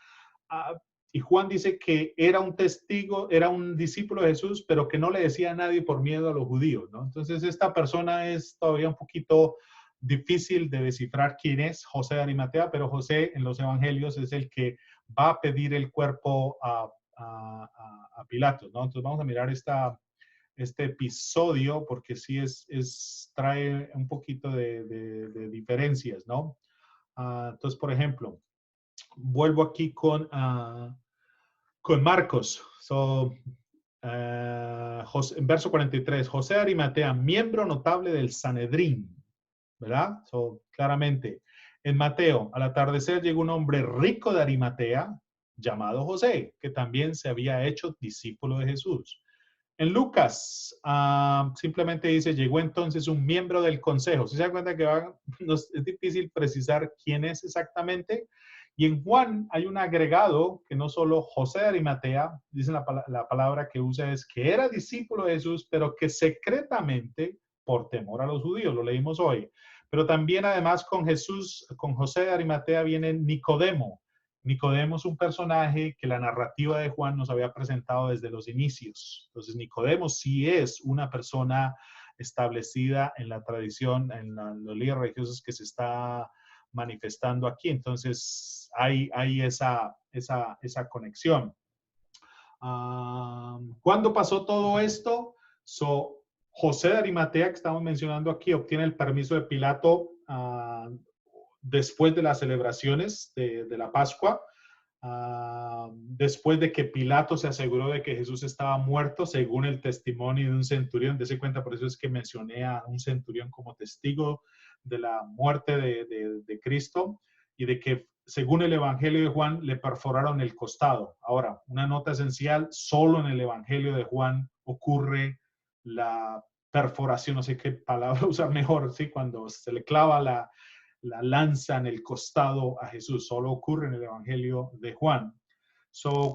Y Juan dice que era un testigo, era un discípulo de Jesús, pero que no le decía a nadie por miedo a los judíos, ¿no? Entonces esta persona es todavía un poquito difícil de descifrar quién es José de Arimatea, pero José en los evangelios es el que va a pedir el cuerpo a Pilatos, ¿no? Entonces vamos a mirar este episodio porque sí trae un poquito de diferencias, ¿no? Entonces, por ejemplo, vuelvo aquí con Marcos. En verso 43, José de Arimatea, miembro notable del Sanedrín, ¿verdad? Claramente. En Mateo, al atardecer llegó un hombre rico de Arimatea, llamado José, que también se había hecho discípulo de Jesús. En Lucas, simplemente dice, llegó entonces un miembro del consejo. ¿Se dan cuenta que es difícil precisar quién es exactamente? Y en Juan hay un agregado que no solo José de Arimatea, dice la palabra que usa es que era discípulo de Jesús, pero que secretamente, por temor a los judíos, lo leímos hoy. Pero también además con José de Arimatea viene Nicodemo. Nicodemo es un personaje que la narrativa de Juan nos había presentado desde los inicios. Entonces, Nicodemo sí es una persona establecida en la tradición, en los líderes religiosos que se está manifestando aquí. Entonces, hay esa conexión. ¿Cuándo pasó todo esto? José de Arimatea, que estamos mencionando aquí, obtiene el permiso de Pilato después de las celebraciones de la Pascua, después de que Pilato se aseguró de que Jesús estaba muerto, según el testimonio de un centurión. Dese cuenta, por eso es que mencioné a un centurión como testigo de la muerte de Cristo y de que, según el Evangelio de Juan, le perforaron el costado. Ahora, una nota esencial, solo en el Evangelio de Juan ocurre la perforación, no sé qué palabra usar mejor, ¿sí? Cuando se le clava la lanza en el costado a Jesús. Solo ocurre en el Evangelio de Juan.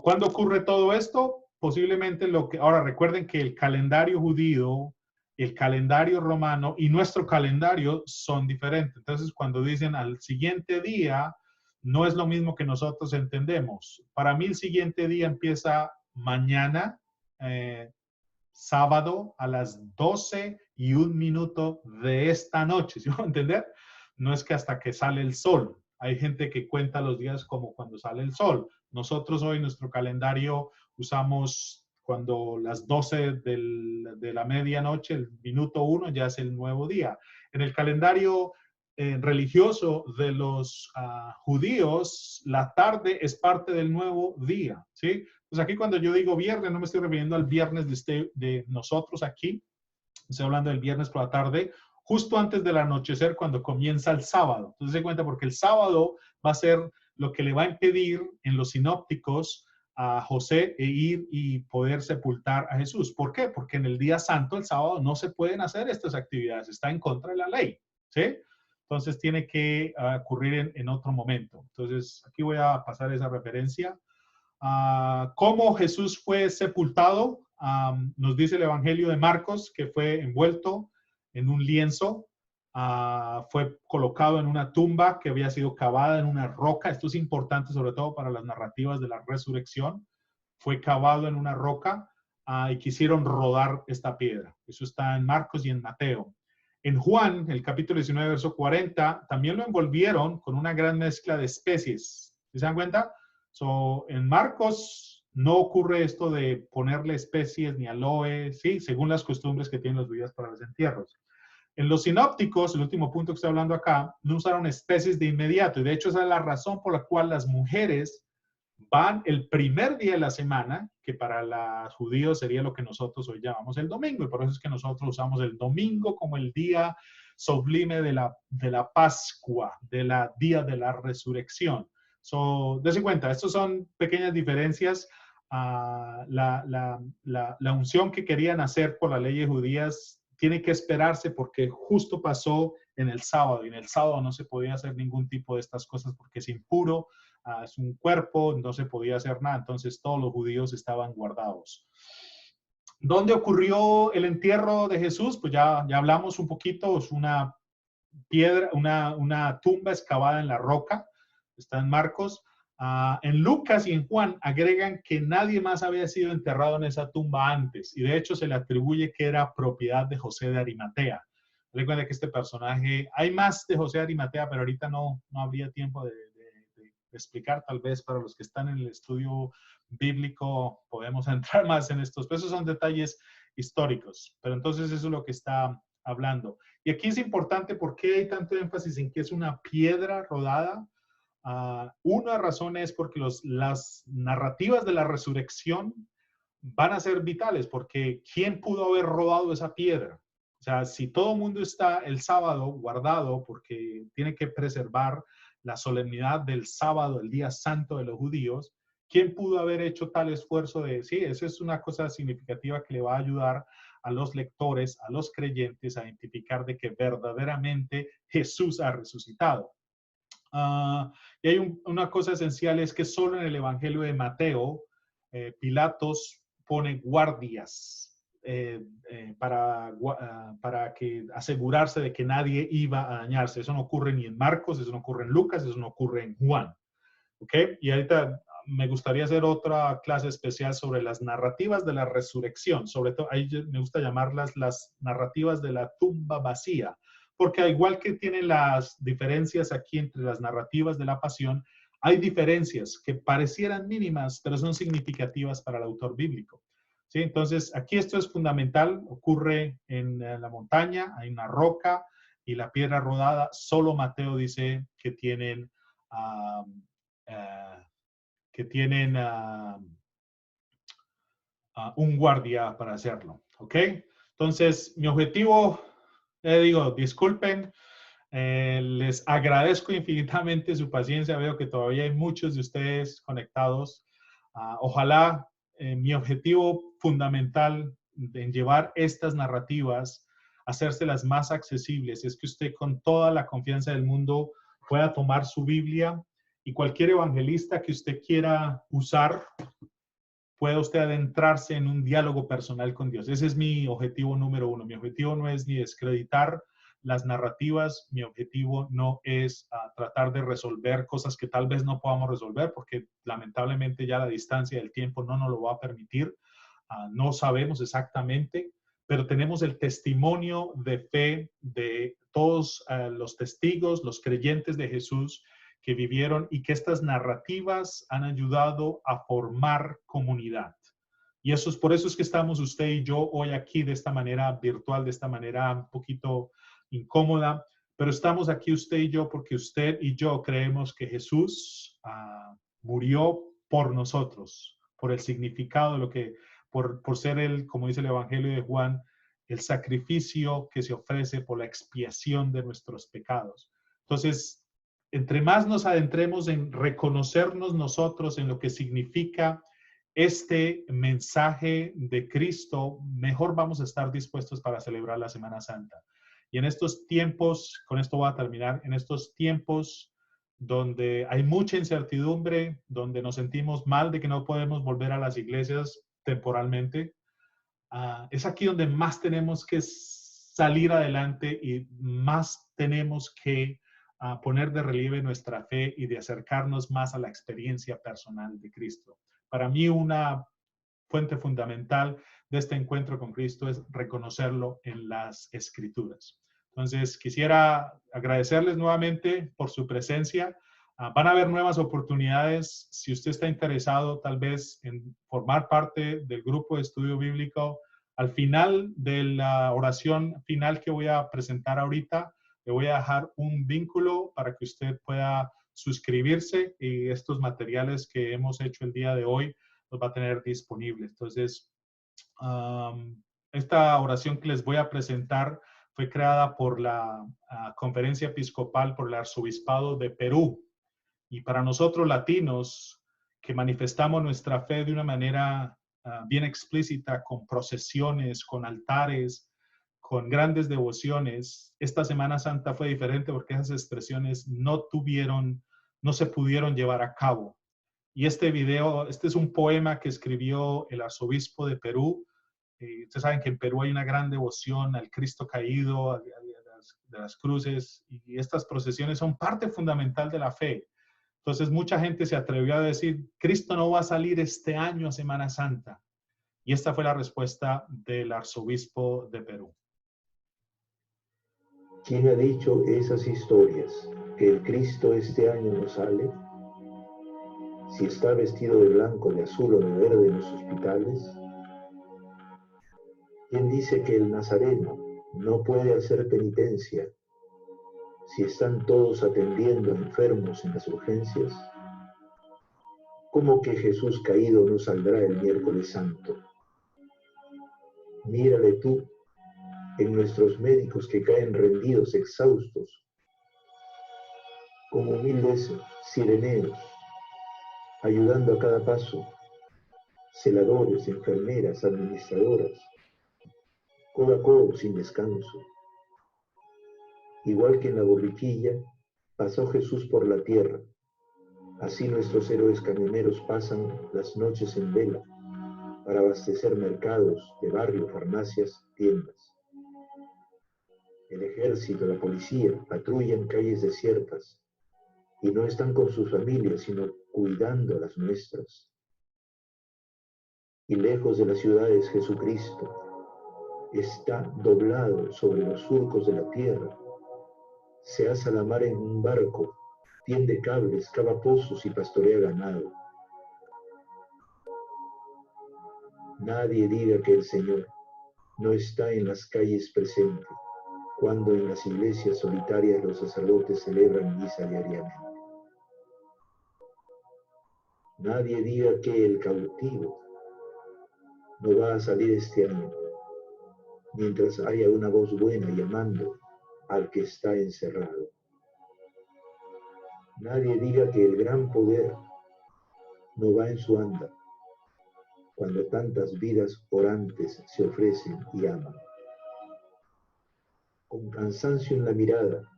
¿Cuándo ocurre todo esto? Posiblemente ahora recuerden que el calendario judío, el calendario romano y nuestro calendario son diferentes. Entonces, cuando dicen al siguiente día, no es lo mismo que nosotros entendemos. Para mí el siguiente día empieza mañana, sábado a las 12:01 de esta noche. ¿Sí van a entender? No es que hasta que sale el sol. Hay gente que cuenta los días como cuando sale el sol. Nosotros hoy, nuestro calendario, usamos cuando las 12 de la medianoche, el minuto 1, ya es el nuevo día. En el calendario religioso de los judíos, la tarde es parte del nuevo día, ¿sí? Pues aquí cuando yo digo viernes, no me estoy refiriendo al viernes de nosotros aquí, estoy hablando del viernes por la tarde, justo antes del anochecer cuando comienza el sábado. Entonces se cuenta porque el sábado va a ser lo que le va a impedir en los sinópticos a José ir y poder sepultar a Jesús. ¿Por qué? Porque en el día santo, el sábado, no se pueden hacer estas actividades, está en contra de la ley, ¿sí? Entonces tiene que ocurrir en otro momento. Entonces aquí voy a pasar esa referencia. ¿Cómo Jesús fue sepultado? Nos dice el Evangelio de Marcos que fue envuelto en un lienzo. Fue colocado en una tumba que había sido cavada en una roca. Esto es importante sobre todo para las narrativas de la resurrección. Fue cavado en una roca y quisieron rodar esta piedra. Eso está en Marcos y en Mateo. En Juan, el capítulo 19, verso 40, también lo envolvieron con una gran mezcla de especies. ¿Se dan cuenta? En Marcos no ocurre esto de ponerle especies ni aloe, ¿sí? Según las costumbres que tienen los judíos para los entierros. En los sinópticos, el último punto que estoy hablando acá, no usaron especies de inmediato. Y de hecho esa es la razón por la cual las mujeres van el primer día de la semana, que para los judíos sería lo que nosotros hoy llamamos el domingo. Y por eso es que nosotros usamos el domingo como el día sublime de la Pascua, del día de la resurrección. Dense cuenta, estas son pequeñas diferencias. La unción que querían hacer por las leyes judías tiene que esperarse porque justo pasó en el sábado, y en el sábado no se podía hacer ningún tipo de estas cosas porque es impuro, es un cuerpo, no se podía hacer nada. Entonces todos los judíos estaban guardados. ¿Dónde ocurrió el entierro de Jesús? Pues ya hablamos un poquito. Es una piedra, una tumba excavada en la roca. Está en Marcos. En Lucas y en Juan agregan que nadie más había sido enterrado en esa tumba antes, y de hecho se le atribuye que era propiedad de José de Arimatea. Recuerden que este personaje, hay más de José de Arimatea, pero ahorita no habría tiempo de explicar. Tal vez para los que están en el estudio bíblico podemos entrar más en estos, pero esos son detalles históricos. Pero entonces eso es lo que está hablando. Y aquí es importante, ¿por qué hay tanto énfasis en que es una piedra rodada? Una razón es porque las narrativas de la resurrección van a ser vitales, porque ¿quién pudo haber rodado esa piedra? O sea, si todo el mundo está el sábado guardado porque tiene que preservar la solemnidad del sábado, el día santo de los judíos, ¿quién pudo haber hecho tal esfuerzo de, sí, esa es una cosa significativa que le va a ayudar a los lectores, a los creyentes, a identificar de que verdaderamente Jesús ha resucitado? Y hay una cosa esencial, es que solo en el Evangelio de Mateo, Pilatos pone guardias para asegurarse de que nadie iba a dañarse. Eso no ocurre ni en Marcos, eso no ocurre en Lucas, eso no ocurre en Juan. ¿Ok? Y ahorita me gustaría hacer otra clase especial sobre las narrativas de la resurrección. Sobre todo, ahí me gusta llamarlas las narrativas de la tumba vacía, porque al igual que tienen las diferencias aquí entre las narrativas de la pasión, hay diferencias que parecieran mínimas, pero son significativas para el autor bíblico. ¿Sí? Entonces, aquí esto es fundamental. Ocurre en la montaña, hay una roca y la piedra rodada. Solo Mateo dice que tienen un guardia para hacerlo. ¿Ok? Entonces, mi objetivo, digo, disculpen, les agradezco infinitamente su paciencia. Veo que todavía hay muchos de ustedes conectados. Ojalá mi objetivo fundamental en llevar estas narrativas, hacérselas más accesibles, es que usted con toda la confianza del mundo pueda tomar su Biblia y cualquier evangelista que usted quiera usar, pueda usted adentrarse en un diálogo personal con Dios. Ese es mi objetivo número uno. Mi objetivo no es ni descreditar las narrativas, mi objetivo no es tratar de resolver cosas que tal vez no podamos resolver, porque lamentablemente ya la distancia del tiempo no nos lo va a permitir. No sabemos exactamente, pero tenemos el testimonio de fe de todos los testigos, los creyentes de Jesús que vivieron, y que estas narrativas han ayudado a formar comunidad. Y eso es por eso es que estamos usted y yo hoy aquí de esta manera virtual, de esta manera un poquito incómoda, pero estamos aquí usted y yo porque usted y yo creemos que Jesús murió por nosotros, por el significado de lo que, por ser el, como dice el Evangelio de Juan, el sacrificio que se ofrece por la expiación de nuestros pecados. Entonces, entre más nos adentremos en reconocernos nosotros en lo que significa este mensaje de Cristo, mejor vamos a estar dispuestos para celebrar la Semana Santa. Y en estos tiempos, con esto voy a terminar, en estos tiempos donde hay mucha incertidumbre, donde nos sentimos mal de que no podemos volver a las iglesias temporalmente, es aquí donde más tenemos que salir adelante y más tenemos que poner de relieve nuestra fe y de acercarnos más a la experiencia personal de Cristo. Para mí, una fuente fundamental de este encuentro con Cristo es reconocerlo en las Escrituras. Entonces, quisiera agradecerles nuevamente por su presencia. Van a haber nuevas oportunidades. Si usted está interesado tal vez en formar parte del grupo de estudio bíblico, al final de la oración final que voy a presentar ahorita, le voy a dejar un vínculo para que usted pueda suscribirse y estos materiales que hemos hecho el día de hoy los va a tener disponibles. Entonces, esta oración que les voy a presentar fue creada por la Conferencia Episcopal, por el Arzobispado de Perú. Y para nosotros latinos, que manifestamos nuestra fe de una manera bien explícita, con procesiones, con altares, con grandes devociones, esta Semana Santa fue diferente porque esas expresiones no se pudieron llevar a cabo. Y este es un poema que escribió el arzobispo de Perú. Ustedes saben que en Perú hay una gran devoción al Cristo caído, de las cruces, y estas procesiones son parte fundamental de la fe. Entonces mucha gente se atrevió a decir, Cristo no va a salir este año a Semana Santa. Y esta fue la respuesta del arzobispo de Perú.
¿Quién ha dicho esas historias? ¿Que el Cristo este año no sale? Si está vestido de blanco, de azul o de verde en los hospitales. ¿Quién dice que el Nazareno no puede hacer penitencia si están todos atendiendo a enfermos en las urgencias? ¿Cómo que Jesús caído no saldrá el miércoles santo? Mírale tú en nuestros médicos que caen rendidos, exhaustos, como humildes sireneos, ayudando a cada paso, celadores, enfermeras, administradoras, codo a codo, sin descanso. Igual que en la borriquilla, pasó Jesús por la tierra. Así nuestros héroes camioneros pasan las noches en vela para abastecer mercados de barrio, farmacias, tiendas. El ejército, la policía patrullan calles desiertas y no están con sus familias, sino cuidando las nuestras. Y lejos de las ciudades, Jesucristo está doblado sobre los surcos de la tierra. Se asa la mar en un barco, tiende cables, cava pozos y pastorea ganado. Nadie diga que el Señor no está en las calles presente, cuando en las iglesias solitarias los sacerdotes celebran misa diariamente. Nadie diga que el cautivo no va a salir este año, mientras haya una voz buena llamando al que está encerrado. Nadie diga que el gran poder no va en su anda, cuando tantas vidas orantes se ofrecen y aman. Con cansancio en la mirada,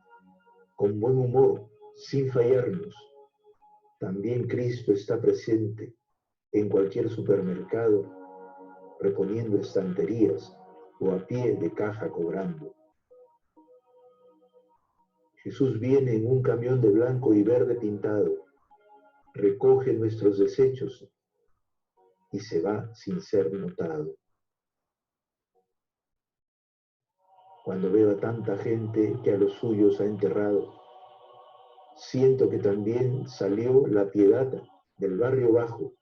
con buen humor, sin fallarnos, también Cristo está presente en cualquier supermercado, reponiendo estanterías o a pie de caja cobrando. Jesús viene en un camión de blanco y verde pintado, recoge nuestros desechos y se va sin ser notado. Cuando veo a tanta gente que a los suyos ha enterrado, siento que también salió la piedad del barrio bajo,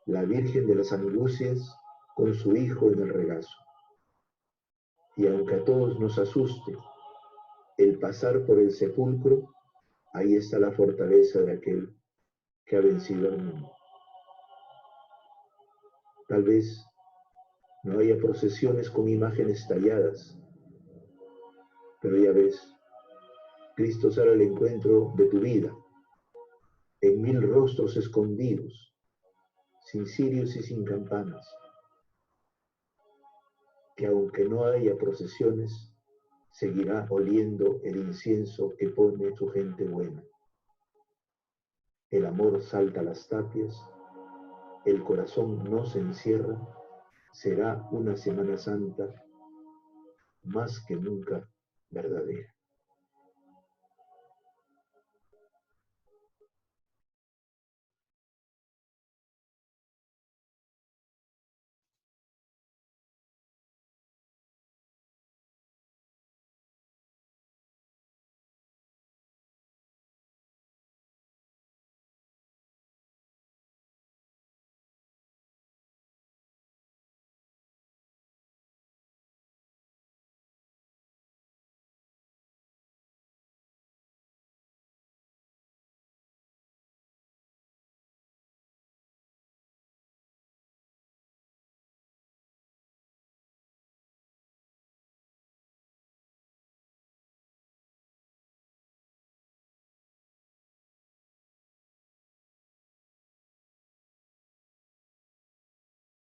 la Virgen de las Angustias con su hijo en el regazo. Y aunque a todos nos asuste el pasar por el sepulcro, ahí está la fortaleza de aquel que ha vencido al mundo. Tal vez no haya procesiones con imágenes talladas, pero ya ves, Cristo sale al encuentro de tu vida, en 1000 rostros escondidos, sin cirios y sin campanas, que aunque no haya procesiones, seguirá oliendo el incienso que pone su gente buena. El amor salta las tapias, el corazón no se encierra, será una Semana Santa más que nunca verdadera.